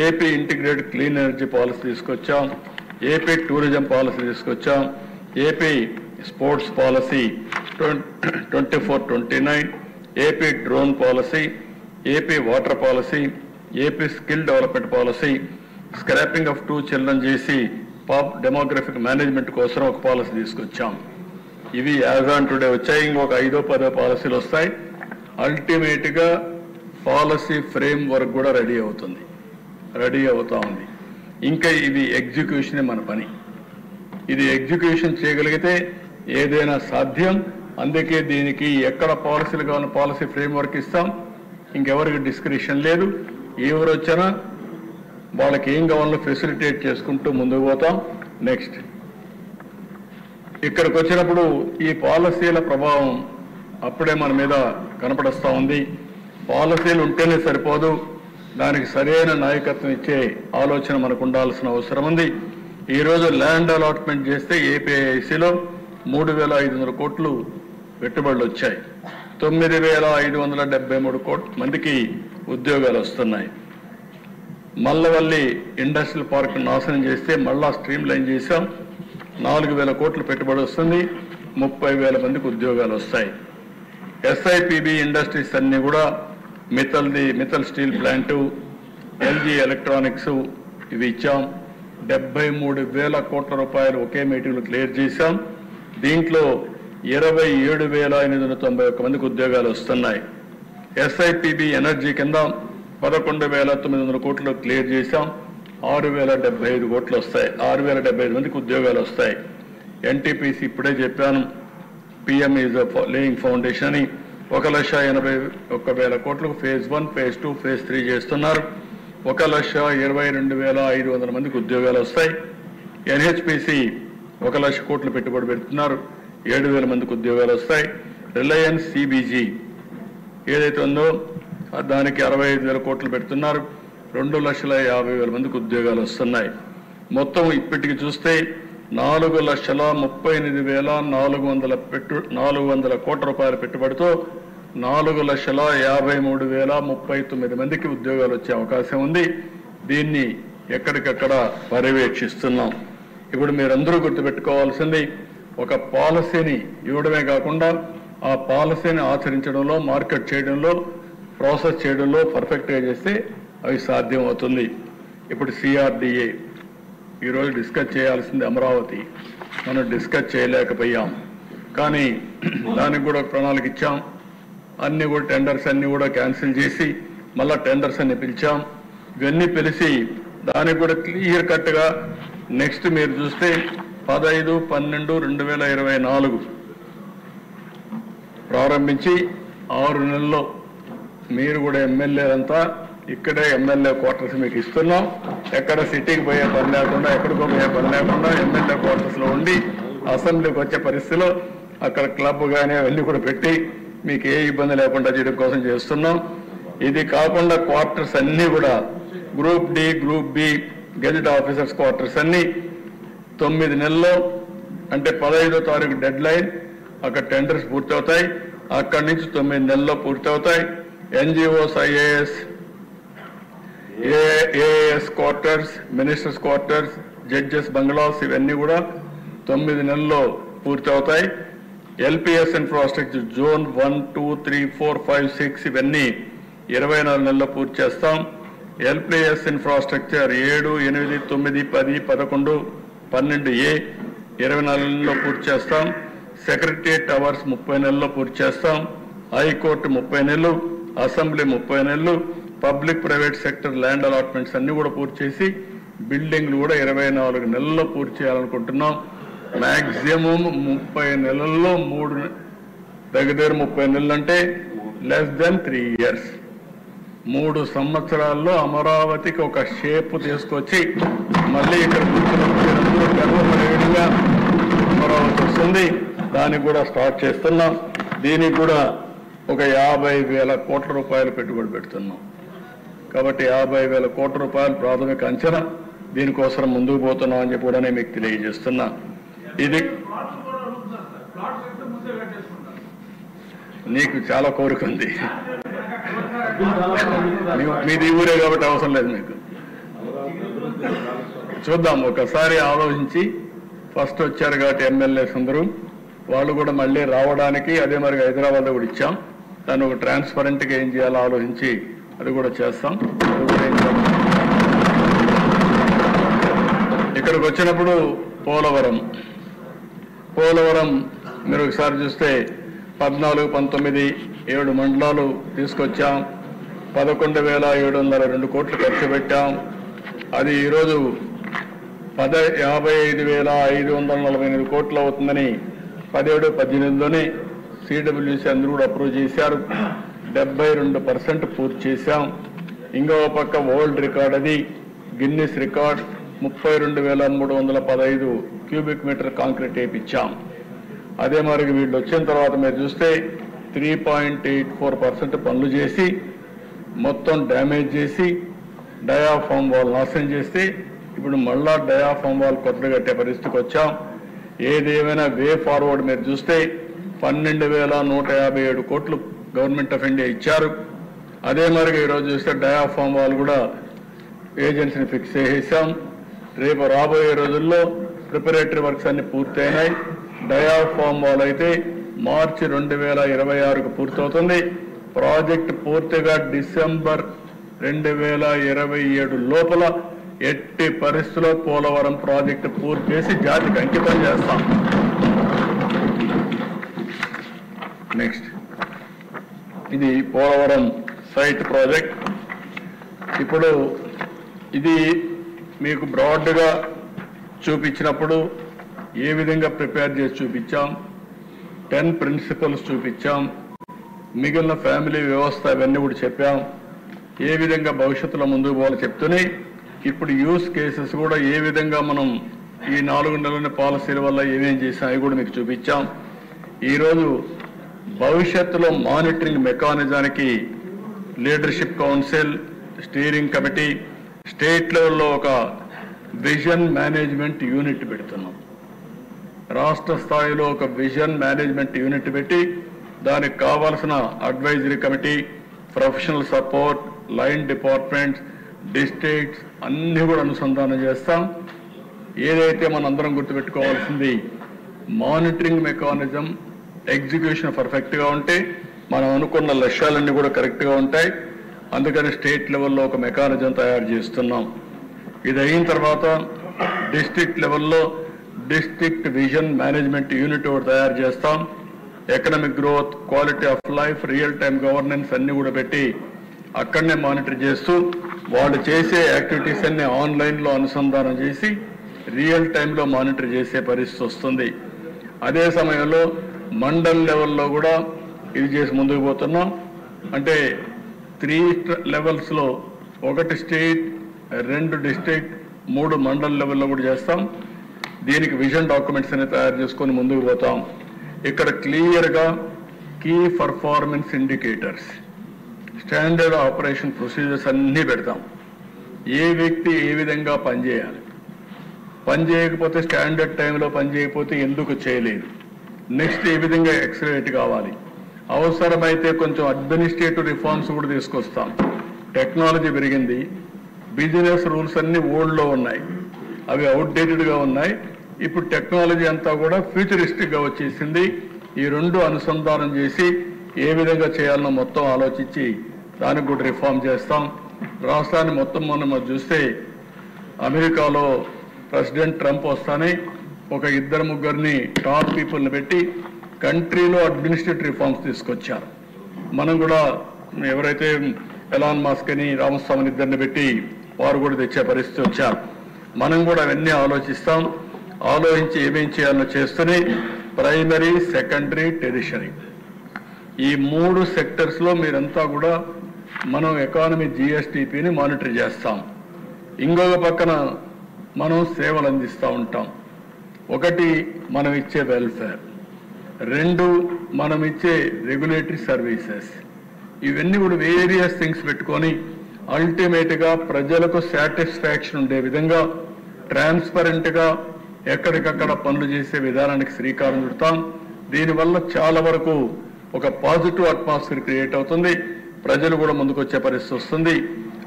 AP integrated clean energy policy తీసుకొచ్చాం, ఏపీ టూరిజం పాలసీ తీసుకొచ్చాం, AP sports policy 24-29, AP drone policy, AP water policy, AP skill development policy, scrapping of 2 children చేసి demographic management కోసం ఒక policy తీసుకొచ్చాం. ఇవి as on today వచ్చాయి. ఇంకొక 5-10 పాలసీలు వస్తాయి. అల్టిమేట్ గా పాలసీ ఫ్రేమ్ వర్క్ కూడా రెడీ అవుతా ఉంది. ఇంకా ఇది ఎగ్జిక్యూషనే మన పని. ఇది ఎగ్జిక్యూషన్ చేయగలిగితే ఏదైనా సాధ్యం. అందుకే దీనికి ఎక్కడ పాలసీలు కావాలని పాలసీ ఫ్రేమ్ వర్క్ ఇస్తాం. ఇంకెవరికి డిస్క్రిప్షన్ లేదు. ఎవరు వచ్చినా వాళ్ళకి ఏం కావాలో ఫెసిలిటేట్ చేసుకుంటూ ముందుకు పోతాం. నెక్స్ట్ ఇక్కడికి వచ్చినప్పుడు ఈ పాలసీల ప్రభావం అప్పుడే మన మీద కనపడస్తా ఉంది. పాలసీలు ఉంటేనే సరిపోదు, దానికి సరైన నాయకత్వం ఇచ్చే ఆలోచన మనకు ఉండాల్సిన అవసరం ఉంది. ఈరోజు ల్యాండ్ అలాట్మెంట్ చేస్తే ఏపీఐసిలో 3,500 కోట్లు పెట్టుబడులు వచ్చాయి. 9,573 కోట్ల మందికి ఉద్యోగాలు వస్తున్నాయి. మల్లవల్లి ఇండస్ట్రియల్ పార్క్ నాశనం చేస్తే మళ్ళా స్ట్రీమ్ లైన్ చేశాం. 4,000 కోట్లు పెట్టుబడి వస్తుంది. 30,000 మందికి ఉద్యోగాలు వస్తాయి. ఎస్ఐపిబి ఇండస్ట్రీస్ అన్ని కూడా Mittal steel plant, LG electronics ఇవి ఇచ్చాం. 73,000 కోట్ల రూపాయలు ఒకే మీటింగ్లో క్లియర్ చేశాం. దీంట్లో 27,891 మందికి ఉద్యోగాలు వస్తున్నాయి. ఎస్ఐపిబి ఎనర్జీ కింద 11,900 కోట్లు క్లియర్ చేశాం. 6,075 కోట్లు వస్తాయి. 6,075 మందికి ఉద్యోగాలు వస్తాయి. ఎన్టీపీసీ ఇప్పుడే చెప్పాను, పిఎం ఈజ్ లేయింగ్ ఫౌండేషన్ అని 1,81,000 కోట్లకు ఫేజ్ 1, ఫేజ్ 2, ఫేజ్ 3 చేస్తున్నారు. 1,22,500 మందికి ఉద్యోగాలు వస్తాయి. ఎన్హెచ్పిసి 1,00,000 కోట్లు పెట్టుబడి పెడుతున్నారు. 7,000 మందికి ఉద్యోగాలు వస్తాయి. రిలయన్స్ సిబిజీ ఏదైతే ఉందో దానికి 65,000 కోట్లు పెడుతున్నారు. 2,50,000 మందికి ఉద్యోగాలు వస్తున్నాయి. మొత్తం ఇప్పటికి చూస్తే 4,38,400 కోట్ల రూపాయల పెట్టుబడితో 4,53,039 మందికి ఉద్యోగాలు వచ్చే అవకాశం ఉంది. దీన్ని ఎక్కడికక్కడ పర్యవేక్షిస్తున్నాం. ఇప్పుడు మీరందరూ గుర్తుపెట్టుకోవాల్సింది, ఒక పాలసీని ఇవ్వడమే కాకుండా ఆ పాలసీని ఆచరించడంలో, మార్కెట్ చేయడంలో, ప్రాసెస్ చేయడంలో పర్ఫెక్ట్గా చేస్తే అవి సాధ్యం అవుతుంది. ఇప్పుడు సిఆర్డిఏ ఈరోజు డిస్కస్ చేయాల్సింది అమరావతి, మనం డిస్కస్ చేయలేకపోయాం. కానీ దానికి కూడా ఒక ప్రణాళిక ఇచ్చాం. అన్ని కూడా టెండర్స్ అన్ని కూడా క్యాన్సిల్ చేసి మళ్ళా టెండర్స్ అన్ని పిలిచాం. ఇవన్నీ పిలిచి దానికి కూడా క్లియర్ కట్గా నెక్స్ట్ మీరు చూస్తే 15/12/2024 ప్రారంభించి 6 నెలల్లో మీరు కూడా ఎమ్మెల్యేలంతా ఇక్కడే ఎమ్మెల్యే క్వార్టర్స్ మీకు ఇస్తున్నాం. ఎక్కడ సిటీకి పోయే పని లేకుండా, ఎక్కడికో పోయే పని లేకుండా ఎమ్మెల్యే క్వార్టర్స్లో ఉండి అసెంబ్లీకి వచ్చే పరిస్థితిలో అక్కడ క్లబ్ కానీ అవన్నీ కూడా పెట్టి మీకు ఏ ఇబ్బంది లేకుండా చేయడం కోసం చేస్తున్నాం. ఇది కాకుండా క్వార్టర్స్ అన్నీ కూడా group D, group B gazette officers quarters అన్ని 9 నెలల్లో, అంటే 15వ తారీఖు డెడ్ లైన్, అక్కడ టెండర్స్ పూర్తవుతాయి. అక్కడి నుంచి 9 నెలల్లో పూర్తవుతాయి. NGOs, AAS quarters, ministers quarters, judges bungalows ఇవన్నీ కూడా 9 నెలల్లో పూర్తవుతాయి. ఎల్పిఎస్ ఇన్ఫ్రాస్ట్రక్చర్ జోన్ 1, 2, 3, 4, 5, 6 ఇవన్నీ 24 నెలల్లో పూర్తి చేస్తాం. ఎల్పిఎస్ ఇన్ఫ్రాస్ట్రక్చర్ 7, 8, 9, 10, 11, 12A 24 నెలల్లో పూర్తి చేస్తాం. సెక్రటరియట్ టవర్స్ 30 నెలల్లో పూర్తి చేస్తాం. హైకోర్టు 30 నెలలు, అసెంబ్లీ 30 నెలలు, public private sector land allotments అన్ని కూడా పూర్తి చేసి బిల్డింగ్లు కూడా 24 నెలల్లో పూర్తి చేయాలనుకుంటున్నాం. మ్యాక్సిమం 30 నెలల్లో దగ్గర 30 నెలలు అంటే లెస్ దెన్ 3 years. 3 సంవత్సరాల్లో అమరావతికి ఒక షేప్ తీసుకొచ్చి మళ్ళీ ఇక్కడ కూర్చున్నప్పుడు గర్వపడేవిధంగా అమరావతి వస్తుంది. దానికి కూడా స్టార్ట్ చేస్తున్నాం. దీనికి కూడా ఒక 50,000 కోట్ల రూపాయలు పెట్టుబడి పెడుతున్నాం. కాబట్టి 50,000 కోట్ల రూపాయలు ప్రాథమిక అంచనా. దీనికోసం ముందుకు పోతున్నాం అని చెప్పి కూడా మీకు తెలియజేస్తున్నా. ఇది నీకు చాలా కోరిక ఉంది. మీది ఊరే కాబట్టి అవసరం లేదు మీకు. చూద్దాం, ఒకసారి ఆలోచించి. ఫస్ట్ వచ్చారు కాబట్టి ఎమ్మెల్యేస్ అందరూ, వాళ్ళు కూడా మళ్ళీ రావడానికి అదే మరి హైదరాబాద్లో కూడా ఇచ్చాం. దాన్ని ఒక ట్రాన్స్పరెంట్గా ఏం చేయాలో ఆలోచించి అది కూడా చేస్తాం. ఇక్కడికి వచ్చినప్పుడు పోలవరం మీరు ఒకసారి చూస్తే 14, 19, 7 మండలాలు తీసుకొచ్చాం. 11,702 కోట్లు ఖర్చు పెట్టాం. అది ఈరోజు 55,548 కోట్లు అవుతుందని 17-18లోనే సిడబ్ల్యూసీ అందరూ కూడా అప్రూవ్ చేశారు. 72% పూర్తి చేశాం. ఇంకో పక్క వరల్డ్ రికార్డ్, అది Guinness record, 32,315 cubic metre concrete వేయించాం. అదే మరి వీళ్ళు వచ్చిన తర్వాత మీరు చూస్తే 3.84% పనులు చేసి మొత్తం డ్యామేజ్ చేసి డయాఫామ్ వాల్ నాశనం చేస్తే ఇప్పుడు మళ్ళా డయాఫామ్ వాల్ కొత్తగా కట్టే పరిస్థితికి వచ్చాం. ఏదేమైనా వే ఫార్వర్డ్ మీరు చూస్తే 12,157 కోట్లు గవర్నమెంట్ ఆఫ్ ఇండియా ఇచ్చారు. అదే మరి ఈరోజు చూస్తే డయాఫామ్ వాల్ కూడా ఏజెన్సీని ఫిక్స్ చేసేసాం. రేపు రాబోయే రోజుల్లో ప్రిపరేటరీ వర్క్స్ అన్ని పూర్తయినాయి. డయాఫామ్ వాల్ అయితే మార్చి 2026కు పూర్తవుతుంది. ప్రాజెక్ట్ పూర్తిగా డిసెంబర్ 2027 లోపల ఎట్టి పరిస్థితుల్లో పోలవరం ప్రాజెక్టు పూర్తి చేసి జాతికి అంకితం చేస్తాం. నెక్స్ట్, ఇది పోలవరం సైట్ ప్రాజెక్ట్. ఇప్పుడు ఇది మీకు బ్రాడ్గా చూపించినప్పుడు ఏ విధంగా ప్రిపేర్ చేసి చూపించాం, 10 ప్రిన్సిపల్స్ చూపించాం, మిగిలిన ఫ్యామిలీ వ్యవస్థ ఇవన్నీ కూడా చెప్పాం. ఏ విధంగా భవిష్యత్తులో ముందుకు పోవాలో చెప్తూనే ఇప్పుడు యూస్ కేసెస్ కూడా ఏ విధంగా మనం ఈ 4 నెలల పాలసీల వల్ల ఏమేం చేసాం అవి కూడా మీకు చూపించాం. ఈరోజు భవిష్యత్తులో మానిటరింగ్ మెకానిజానికి leadership council, steering committee, state లెవెల్లో ఒక విజన్ మేనేజ్మెంట్ యూనిట్ పెడుతున్నాం. రాష్ట్ర స్థాయిలో ఒక విజన్ మేనేజ్మెంట్ యూనిట్ పెట్టి దానికి కావాల్సిన advisory committee, professional support, line departments, districts అన్నీ కూడా అనుసంధానం చేస్తాం. ఏదైతే మనందరం గుర్తుపెట్టుకోవాల్సింది, మానిటరింగ్ మెకానిజం ఎగ్జిక్యూషన్ పర్ఫెక్ట్గా ఉంటే మనం అనుకున్న లక్ష్యాలన్నీ కూడా కరెక్ట్గా ఉంటాయి. అందుకని స్టేట్ లెవెల్లో ఒక మెకానిజం తయారు చేస్తున్నాం. ఇది అయిన తర్వాత డిస్ట్రిక్ట్ లెవెల్లో డిస్ట్రిక్ట్ విజన్ మేనేజ్మెంట్ యూనిట్ ఒకటి తయారు చేస్తాం. Economic growth, quality of life, real time governance అన్ని కూడా పెట్టి అక్కడనే మానిటర్ చేస్తూ వాళ్ళు చేసే యాక్టివిటీస్ అన్ని ఆన్లైన్లో అనుసంధానం చేసి రియల్ టైంలో మానిటర్ చేసే పరిస్థితి వస్తుంది. అదే సమయంలో మండల్ లెవెల్లో కూడా ఇది చేసి ముందుకు పోతున్నాం. అంటే 3 లెవెల్స్లో, 1 స్టేట్, 2 డిస్ట్రిక్ట్, 3 మండల్ లెవెల్లో కూడా చేస్తాం. దీనికి విజన్ డాక్యుమెంట్స్ అన్ని తయారు చేసుకొని ముందుకు పోతాం. ఇక్కడ క్లియర్గా key performance indicators, standard operation procedures అన్నీ పెడతాం. ఏ వ్యక్తి ఏ విధంగా పనిచేయాలి, పని చేయకపోతే స్టాండర్డ్ టైంలో పని చేయకపోతే ఎందుకు చేయలేదు, నెక్స్ట్ ఏ విధంగా ఎక్సలరేట్ కావాలి, అవసరమైతే కొంచెం అడ్మినిస్ట్రేటివ్ రిఫార్మ్స్ కూడా తీసుకొస్తాం. టెక్నాలజీ పెరిగింది, బిజినెస్ రూల్స్ అన్ని ఓల్డ్లో ఉన్నాయి, అవి అవుట్డేటెడ్గా ఉన్నాయి. ఇప్పుడు టెక్నాలజీ అంతా కూడా ఫ్యూచరిస్టిక్గా వచ్చేసింది. ఈ 2 అనుసంధానం చేసి ఏ విధంగా చేయాలనో మొత్తం ఆలోచించి దానికి కూడా రిఫార్మ్ చేస్తాం. రాష్ట్రాన్ని మొత్తం మనం చూస్తే అమెరికాలో ప్రెసిడెంట్ ట్రంప్ వస్తానే ఒక 2-3 టాప్ పీపుల్ని పెట్టి కంట్రీలో అడ్మినిస్ట్రేటివ్ రిఫార్మ్స్ తీసుకొచ్చారు. మనం కూడా ఎవరైతే ఎలాన్ మస్క్ అని రామస్వామిని 2 పెట్టి వారు కూడా తెచ్చే పరిస్థితి వచ్చారు. మనం కూడా అవన్నీ ఆలోచిస్తాం. ఆలోచించి ఏమేం చేయాలో చేస్తూనే ప్రైమరీ, సెకండరీ, టెరిషరీ ఈ 3 సెక్టర్స్లో మీరంతా కూడా మనం ఎకానమీ జిఎస్టిపిని మానిటర్ చేస్తాం. ఇంకొక పక్కన మనం సేవలు అందిస్తూ ఉంటాం. 1 మనం ఇచ్చే వెల్ఫేర్, 2 మనం ఇచ్చే రెగ్యులేటరీ సర్వీసెస్. ఇవన్నీ కూడా వేరియస్ థింగ్స్ పెట్టుకొని అల్టిమేట్గా ప్రజలకు సాటిస్ఫాక్షన్ ఉండే విధంగా ట్రాన్స్పరెంట్గా ఎక్కడికక్కడ పనులు చేసే విధానానికి శ్రీకారం చుడతాం. దీనివల్ల చాలా వరకు ఒక పాజిటివ్ అట్మాస్ఫియర్ క్రియేట్ అవుతుంది, ప్రజలు కూడా ముందుకు వచ్చే పరిస్థితి వస్తుంది.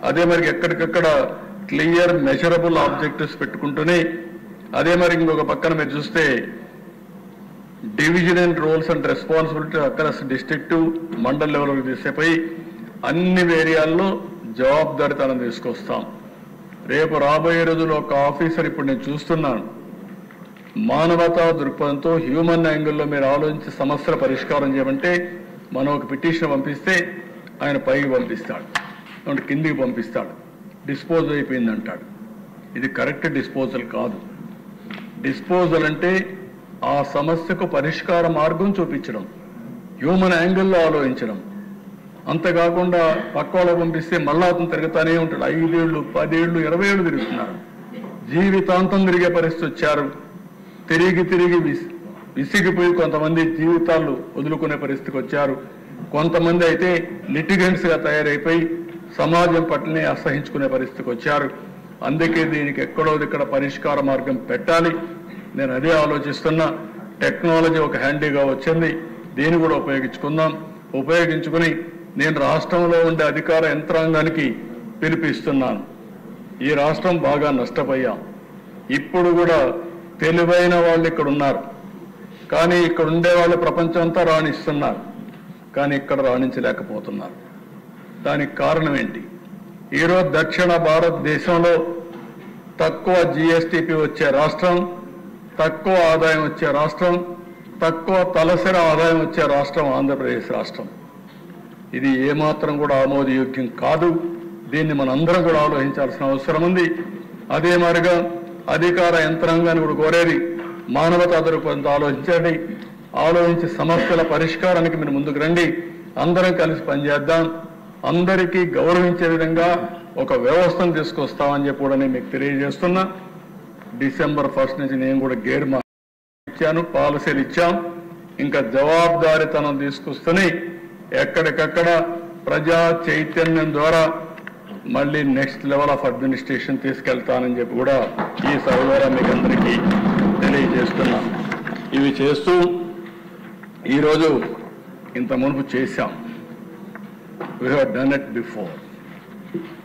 అదే మరి ఎక్కడికక్కడ క్లియర్ మెజరబుల్ ఆబ్జెక్టివ్స్ పెట్టుకుంటూనే, అదే మరి ఇంకొక పక్కన మీరు చూస్తే division and roles and responsibility అక్కడ డిస్ట్రిక్ట్ మండల్ లెవెల్కి తీసేపోయి అన్ని ఏరియాల్లో జవాబుదారీతనం తీసుకొస్తాం. రేపు రాబోయే రోజుల్లో ఒక ఆఫీసర్ ఇప్పుడు నేను చూస్తున్నాను, మానవతా దృక్పథంతో హ్యూమన్ యాంగిల్లో మీరు ఆలోచించి సమస్యల పరిష్కారం చేయమంటే మనం ఒక పిటిషన్ పంపిస్తే ఆయన పైకి పంపిస్తాడు, కిందికి పంపిస్తాడు, డిస్పోజ్ అయిపోయింది అంటాడు. ఇది కరెక్ట్ డిస్పోజల్ కాదు. డిస్పోజల్ అంటే ఆ సమస్యకు పరిష్కార మార్గం చూపించడం, హ్యూమన్ యాంగిల్లో ఆలోచించడం. అంతేకాకుండా పక్క వాళ్ళకు పంపిస్తే మళ్ళా అతను తిరుగుతానే ఉంటాడు. 5 ఏళ్ళు 10 ఏళ్ళు 20 ఏళ్ళు తిరుగుతున్నారు, జీవితాంతం తిరిగే పరిస్థితి వచ్చారు. తిరిగి తిరిగి విసిగిపోయి కొంతమంది జీవితాలు వదులుకునే పరిస్థితికి వచ్చారు. కొంతమంది అయితే లిటిగెంట్స్గా తయారైపోయి సమాజం పట్లనే అసహించుకునే పరిస్థితికి వచ్చారు. అందుకే దీనికి ఎక్కడో ఇక్కడ పరిష్కార మార్గం పెట్టాలి. నేను అదే ఆలోచిస్తున్నా. టెక్నాలజీ ఒక హ్యాండీగా వచ్చింది, దీన్ని కూడా ఉపయోగించుకుందాం. ఉపయోగించుకుని నేను రాష్ట్రంలో ఉండే అధికార యంత్రాంగానికి పిలిపిస్తున్నాను. ఈ రాష్ట్రం బాగా నష్టపోయాం. ఇప్పుడు కూడా తెలివైన వాళ్ళు ఇక్కడ ఉన్నారు, కానీ ఇక్కడ ఉండే వాళ్ళు ప్రపంచం అంతా రాణిస్తున్నారు, కానీ ఇక్కడ రాణించలేకపోతున్నారు. దానికి కారణం ఏంటి? ఈరోజు దక్షిణ భారతదేశంలో తక్కువ జిఎస్టిపి వచ్చే రాష్ట్రం, తక్కువ ఆదాయం వచ్చే రాష్ట్రం, తక్కువ తలసరి ఆదాయం వచ్చే రాష్ట్రం ఆంధ్రప్రదేశ్ రాష్ట్రం. ఇది ఏమాత్రం కూడా ఆమోదయోగ్యం కాదు. దీన్ని మనందరం కూడా ఆలోచించాల్సిన అవసరం ఉంది. అదే మాదిరిగా అధికార యంత్రాంగాన్ని కూడా కోరేది, మానవతా దృక్పథంతో ఆలోచించండి. ఆలోచించి సమస్యల పరిష్కారానికి మీరు ముందుకు రండి. అందరం కలిసి పనిచేద్దాం. అందరికీ గౌరవించే విధంగా ఒక వ్యవస్థను తీసుకొస్తామని చెప్పి కూడా నేను మీకు తెలియజేస్తున్నా. December 1 నుంచి నేను కూడా గేర్ ఇచ్చాను, పాలసీలు ఇచ్చాం. ఇంకా జవాబుదారీతనం తీసుకొస్తూనే ఎక్కడికక్కడ ప్రజా చైతన్యం ద్వారా మళ్ళీ నెక్స్ట్ లెవెల్ ఆఫ్ అడ్మినిస్ట్రేషన్ తీసుకెళ్తానని చెప్పి కూడా ఈ సభ ద్వారా మీకు అందరికీ తెలియజేస్తున్నా. ఇవి చేస్తూ ఈరోజు ఇంత మునుపు చేశాం. We have done it before.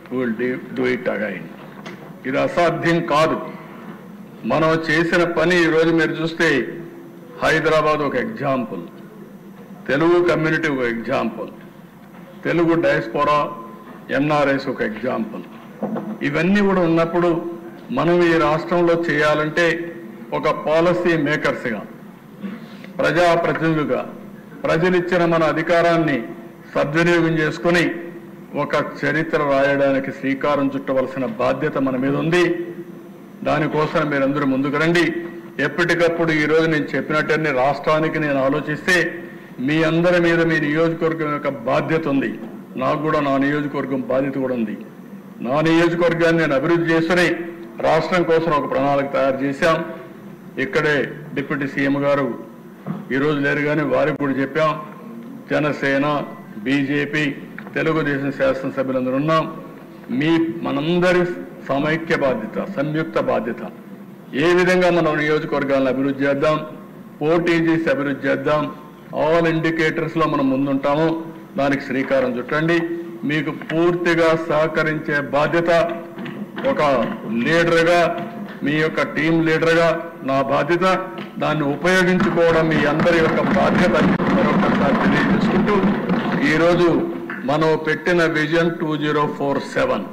We will do it again. ఇది అసాధ్యం కాదు. మనం చేసిన పని ఈరోజు మీరు చూస్తే హైదరాబాద్ ఒక ఎగ్జాంపుల్, తెలుగు కమ్యూనిటీ ఒక ఎగ్జాంపుల్, తెలుగు డయాస్పోరా ఎన్ఆర్ఎస్ ఒక ఎగ్జాంపుల్. ఇవన్నీ కూడా ఉన్నప్పుడు మనం ఈ రాష్ట్రంలో చేయాలంటే ఒక పాలసీ మేకర్స్గా, ప్రజాప్రతినిధులుగా ప్రజలిచ్చిన మన అధికారాన్ని సద్వినియోగం చేసుకుని ఒక చరిత్ర రాయడానికి శ్రీకారం చుట్టవలసిన బాధ్యత మన మీద ఉంది. దానికోసం మీరందరూ ముందుకు రండి. ఎప్పటికప్పుడు ఈరోజు నేను చెప్పినట్టన్నీ రాష్ట్రానికి నేను ఆలోచిస్తే మీ అందరి మీద మీ నియోజకవర్గం యొక్క బాధ్యత ఉంది. నాకు కూడా నా నియోజకవర్గం బాధ్యత కూడా ఉంది. నా నియోజకవర్గాన్ని నేను అభివృద్ధి చేస్తూనే రాష్ట్రం కోసం ఒక ప్రణాళిక తయారు చేశాం. ఇక్కడే డిప్యూటీ సీఎం గారు ఈరోజు లేరు, కానీ వారికి కూడా చెప్పాం. జనసేన, బీజేపీ, తెలుగుదేశం శాసనసభ్యులందరూ ఉన్నాం. మనందరి సమైక్య బాధ్యత, సంయుక్త బాధ్యత. ఏ విధంగా మనం నియోజకవర్గాలను అభివృద్ధి చేద్దాం, పోటీ చేసి అభివృద్ధి చేద్దాం. ఆల్ ఇండికేటర్స్లో మనం ముందుంటామో దానికి శ్రీకారం చుట్టండి. మీకు పూర్తిగా సహకరించే బాధ్యత ఒక లీడర్గా, మీ యొక్క టీం లీడర్గా నా బాధ్యత. దాన్ని ఉపయోగించుకోవడం మీ అందరి యొక్క బాధ్యత మరొకసారి తెలియజేసుకుంటూ, ఈరోజు మనం పెట్టిన విజన్ 2047,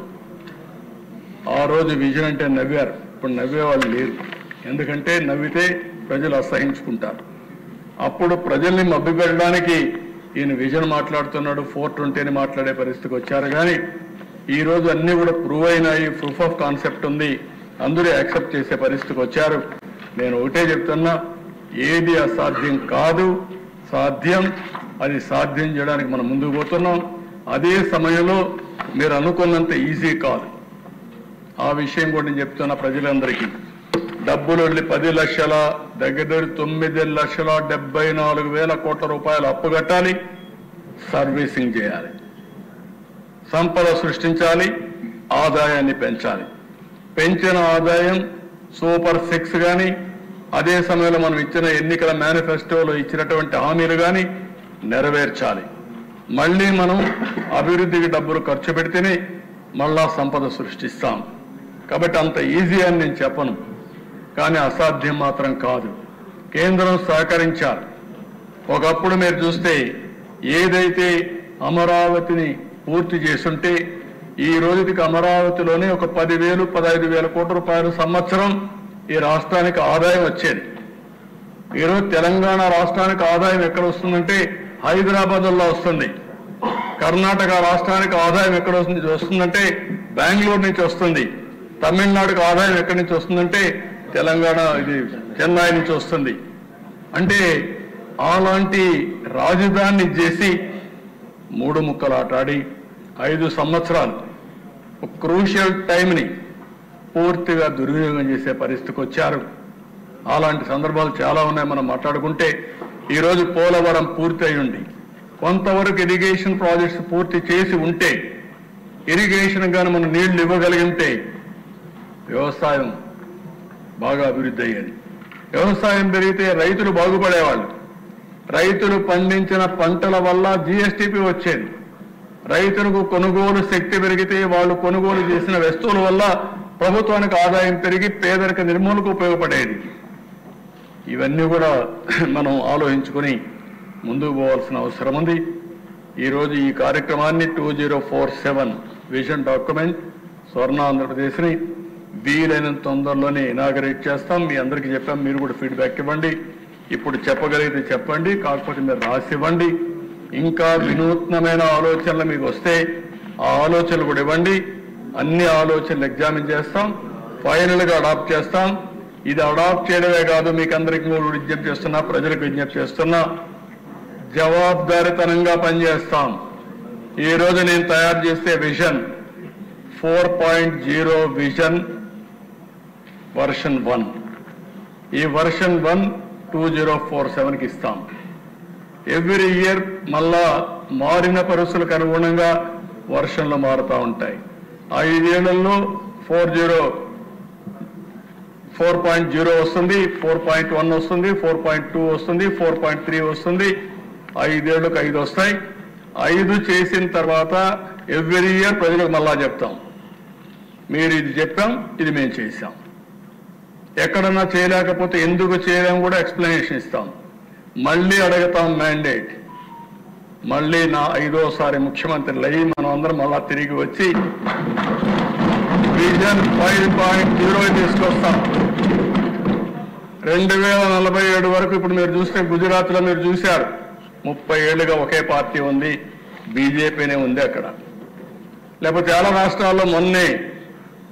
ఆ రోజు విజన్ అంటే నవ్వారు, ఇప్పుడు నవ్వేవాళ్ళు లేరు. ఎందుకంటే నవ్వితే ప్రజలు అసహించుకుంటారు. అప్పుడు ప్రజల్ని మభ్యపెట్టడానికి ఈయన విజన్ మాట్లాడుతున్నాడు, 420 అని మాట్లాడే పరిస్థితికి వచ్చారు. కానీ ఈరోజు అన్నీ కూడా ప్రూవ్ అయినాయి, ప్రూఫ్ ఆఫ్ కాన్సెప్ట్ ఉంది, అందరూ యాక్సెప్ట్ చేసే పరిస్థితికి వచ్చారు. నేను ఒకటే చెప్తున్నా, ఏది అసాధ్యం కాదు, సాధ్యం. అది సాధ్యం చేయడానికి మనం ముందుకు పోతున్నాం. అదే సమయంలో మీరు అనుకున్నంత ఈజీ కాదు. ఆ విషయం కూడా నేను చెప్తున్నా ప్రజలందరికీ. డబ్బులు 10 లక్షల దగ్గర 9,74,000 కోట్ల రూపాయలు అప్పు కట్టాలి, సర్వీసింగ్ చేయాలి, సంపద సృష్టించాలి, ఆదాయాన్ని పెంచాలి. పెంచిన ఆదాయం సూపర్ 6 కానీ, అదే సమయంలో మనం ఇచ్చిన ఎన్నికల మేనిఫెస్టోలో ఇచ్చినటువంటి హామీలు కానీ నెరవేర్చాలి. మళ్ళీ మనం అభివృద్ధికి డబ్బులు ఖర్చు పెడితేనే మళ్ళా సంపద సృష్టిస్తాం. కాబట్టి అంత ఈజీ అని నేను చెప్పను, కానీ అసాధ్యం మాత్రం కాదు. కేంద్రం సహకరించాలి. ఒకప్పుడు మీరు చూస్తే ఏదైతే అమరావతిని పూర్తి చేస్తుంటే ఈ రోజుకి అమరావతిలోనే ఒక 10,000 15,000 కోట్ల రూపాయల సంవత్సరం ఈ రాష్ట్రానికి ఆదాయం వచ్చేది. ఈరోజు తెలంగాణ రాష్ట్రానికి ఆదాయం ఎక్కడ వస్తుందంటే హైదరాబాద్లో వస్తుంది. కర్ణాటక రాష్ట్రానికి ఆదాయం ఎక్కడ వస్తుందంటే బెంగళూరు నుంచి వస్తుంది. తమిళనాడుకు ఆదాయం ఎక్కడి నుంచి వస్తుందంటే తెలంగాణ చెన్నై నుంచి వస్తుంది. అంటే అలాంటి రాజధాని చేసి 3 ముక్కలు ఆటాడి 5 సంవత్సరాలు ఒక క్రూషియల్ టైంని పూర్తిగా దుర్వినియోగం చేసే పరిస్థితికి వచ్చారు. అలాంటి సందర్భాలు చాలా ఉన్నాయి. మనం మాట్లాడుకుంటే ఈరోజు పోలవరం పూర్తి అయి ఉండి కొంతవరకు ఇరిగేషన్ ప్రాజెక్ట్స్ పూర్తి చేసి ఉంటే, ఇరిగేషన్ కానీ మనం నీళ్లు ఇవ్వగలిగి ఉంటే వ్యవసాయం బాగా అభివృద్ధి అయ్యేది. వ్యవసాయం పెరిగితే రైతులు బాగుపడేవాళ్ళు. రైతులు పండించిన పంటల వల్ల జిఎస్టిపి వచ్చేది. రైతులకు కొనుగోలు శక్తి పెరిగితే వాళ్ళు కొనుగోలు చేసిన వస్తువుల వల్ల ప్రభుత్వానికి ఆదాయం పెరిగి పేదరిక నిర్మూలనకు ఉపయోగపడేది. ఇవన్నీ కూడా మనం ఆలోచించుకొని ముందుకు పోవాల్సిన అవసరం ఉంది. ఈరోజు ఈ కార్యక్రమాన్ని 2047 విజన్ డాక్యుమెంట్ స్వర్ణ ఆంధ్రప్రదేశ్ని వీలైనంత తొందరలోనే ఇనాగరేట్ చేస్తాం. మీ అందరికీ చెప్పాం, మీరు కూడా ఫీడ్బ్యాక్ ఇవ్వండి. ఇప్పుడు చెప్పగలిగితే చెప్పండి, కాకపోతే మీరు రాసివ్వండి. ఇంకా వినూత్నమైన ఆలోచనలు మీకు వస్తే ఆ ఆలోచనలు కూడా ఇవ్వండి. అన్ని ఆలోచనలు ఎగ్జామిన్ చేస్తాం, ఫైనల్గా అడాప్ట్ చేస్తాం. ఇది అడాప్ట్ చేయడమే కాదు, మీకు అందరికీ కూడా విజ్ఞప్తి చేస్తున్నా, ప్రజలకు విజ్ఞప్తి చేస్తున్నా, జవాబుదారీతనంగా పనిచేస్తాం. ఈ రోజు నేను తయారు చేసే విజన్ 4.0 విజన్ వర్షన్ 1. ఈ వర్షన్ 1 2047కి ఇస్తాం. ఎవ్రీ ఇయర్ మళ్ళా మారిన పరిస్థితులకు అనుగుణంగా వర్షన్లు మారుతూ ఉంటాయి. 5 ఏళ్లలో 4.0 వస్తుంది, 4.1 వస్తుంది, 4.2 వస్తుంది, 4.3 వస్తుంది. 5 ఏళ్లకు 5 వస్తాయి. 5 చేసిన తర్వాత ఎవ్రీ ఇయర్ ప్రజలకు మళ్ళా చెప్తాం, మీరు ఇది చెప్పాం, ఇది మేము చేశాం. ఎక్కడన్నా చేయలేకపోతే ఎందుకు చేయలేం కూడా ఎక్స్ప్లెనేషన్ ఇస్తాం. మళ్ళీ అడుగుతాం మ్యాండేట్. మళ్ళీ నా 5వసారి ముఖ్యమంత్రులు అయ్యి మనం అందరం మళ్ళా తిరిగి వచ్చి విజన్ 5.0 తీసుకొస్తాం. 2047 వరకు ఇప్పుడు మీరు చూస్తే గుజరాత్లో మీరు చూశారు, 30 ఏళ్లుగా ఒకే పార్టీ ఉంది, బీజేపీనే ఉంది అక్కడ. లేకపోతే చాలా రాష్ట్రాల్లో మొన్నే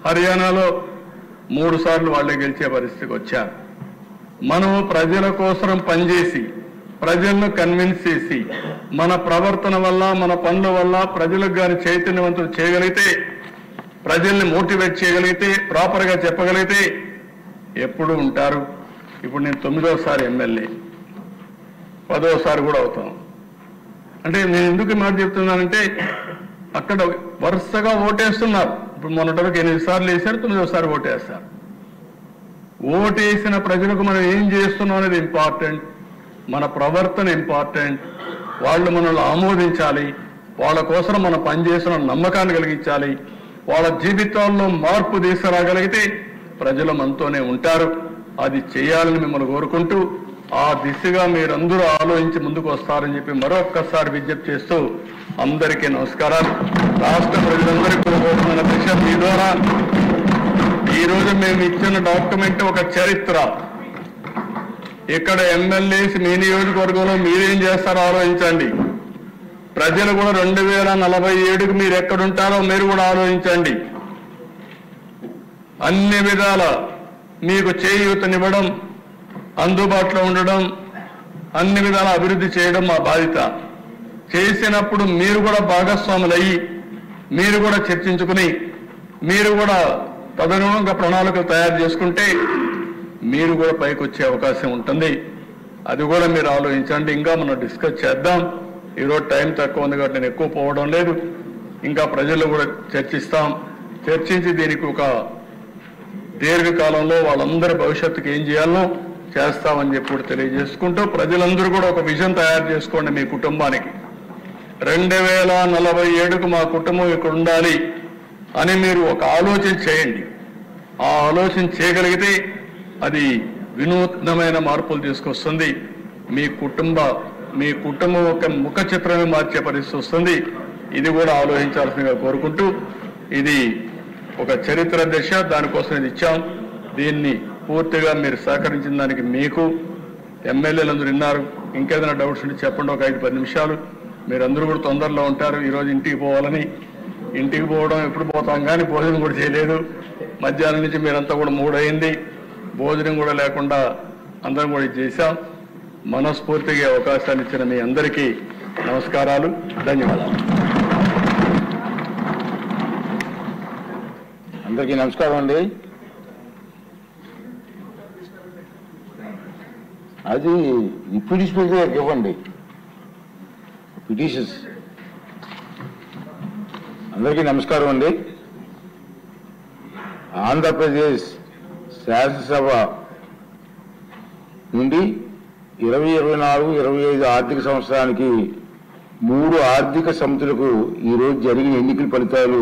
హర్యానాలో 3 సార్లు వాళ్ళే గెలిచే పరిస్థితికి వచ్చారు. మనం ప్రజల కోసం పనిచేసి ప్రజలను కన్విన్స్ చేసి మన ప్రవర్తన వల్ల మన పనుల వల్ల ప్రజలకు గాని చైతన్యవంతులు చేయగలిగితే, ప్రజల్ని మోటివేట్ చేయగలిగితే, ప్రాపర్గా చెప్పగలిగితే ఎప్పుడు ఉంటారు. ఇప్పుడు నేను 9వసారి ఎమ్మెల్యే, 10వసారి కూడా అవుతాం. అంటే నేను ఎందుకు మాట చెప్తున్నానంటే అక్కడ వరుసగా ఓటేస్తున్నారు. ఇప్పుడు మొన్నటి వరకు 8 సార్లు వేశారు, 9వసారి ఓటేస్తారు. ఓటేసిన ప్రజలకు మనం ఏం చేస్తున్నాం అనేది ఇంపార్టెంట్, మన ప్రవర్తన ఇంపార్టెంట్. వాళ్ళు మనల్ని ఆమోదించాలి, వాళ్ళ కోసం మనం పనిచేసిన నమ్మకాన్ని కలిగించాలి. వాళ్ళ జీవితాల్లో మార్పు తీసుకురాగలిగితే ప్రజలు మనతోనే ఉంటారు. అది చేయాలని మిమ్మల్ని కోరుకుంటూ ఆ దిశగా మీరందరూ ఆలోచించి ముందుకు వస్తారని చెప్పి మరొక్కసారి విజ్ఞప్తి చేస్తూ అందరికీ నమస్కారాలు. రాష్ట్ర ప్రజలందరికీ కోరుకుంటున్న దిశ మీ ద్వారా ఈరోజు మేము ఇచ్చిన డాక్యుమెంట్ ఒక చరిత్ర. ఇక్కడ ఎమ్మెల్యేస్ మీ నియోజకవర్గంలో మీరేం చేస్తారో ఆలోచించండి. ప్రజలు కూడా 2047కి మీరు ఎక్కడుంటారో మీరు కూడా ఆలోచించండి. అన్ని విధాల మీకు చేయూతనివ్వడం, అందుబాటులో ఉండడం, అన్ని విధాల అభివృద్ధి చేయడం మా బాధ్యత. చేసినప్పుడు మీరు కూడా భాగస్వాములయ్యి మీరు కూడా చర్చించుకుని మీరు కూడా తదనుగుణంగా ప్రణాళికలు తయారు చేసుకుంటే మీరు కూడా పైకి వచ్చే అవకాశం ఉంటుంది. అది కూడా మీరు ఆలోచించండి. ఇంకా మనం డిస్కస్ చేద్దాం. ఈరోజు టైం తక్కువ ఉంది కాబట్టి నేను ఎక్కువ పోవడం లేదు. ఇంకా ప్రజలు కూడా చర్చిస్తాం. చర్చించి దీనికి ఒక దీర్ఘకాలంలో వాళ్ళందరి భవిష్యత్తుకి ఏం చేయాలో చేస్తామని చెప్పి కూడా తెలియజేసుకుంటూ ప్రజలందరూ కూడా ఒక విజన్ తయారు చేసుకోండి మీ కుటుంబానికి. 2047కు మా కుటుంబం ఇక్కడ ఉండాలి అని మీరు ఒక ఆలోచన చేయండి. ఆ ఆలోచన చేయగలిగితే అది వినూత్నమైన మార్పులు తీసుకొస్తుంది. మీ కుటుంబం యొక్క ముఖ చిత్రమే మార్చే పరిస్థితి వస్తుంది. ఇది కూడా ఆలోచించాల్సిందిగా కోరుకుంటూ, ఇది ఒక చరిత్ర దిశ, దానికోసం ఇది ఇచ్చాం. దీన్ని పూర్తిగా మీరు సహకరించిన దానికి మీకు ఎమ్మెల్యేలందరూ విన్నారు. ఇంకేదైనా డౌట్స్ ఉంటే చెప్పండి, ఒక 5-10 నిమిషాలు. మీరందరూ కూడా తొందరలో ఉంటారు. ఈరోజు ఇంటికి పోవాలని, ఇంటికి పోవడం ఎప్పుడు పోతాం కానీ భోజనం కూడా చేయలేదు. మధ్యాహ్నం నుంచి మీరంతా కూడా 3 అయింది, భోజనం కూడా లేకుండా అందరం కూడా చేశాం. మనస్ఫూర్తిగా అవకాశాలు ఇచ్చిన మీ అందరికీ నమస్కారాలు, ధన్యవాదాలు. అందరికీ నమస్కారం అండి. అది డిప్యూటీ స్పీకర్ గారికి ఇవ్వండి పిటిషన్స్. అందరికీ నమస్కారం అండి. ఆంధ్రప్రదేశ్ శాసనసభ నుండి 2024-25 ఆర్థిక సంవత్సరానికి 3 ఆర్థిక సమితులకు ఈరోజు జరిగిన ఎన్నికల ఫలితాలు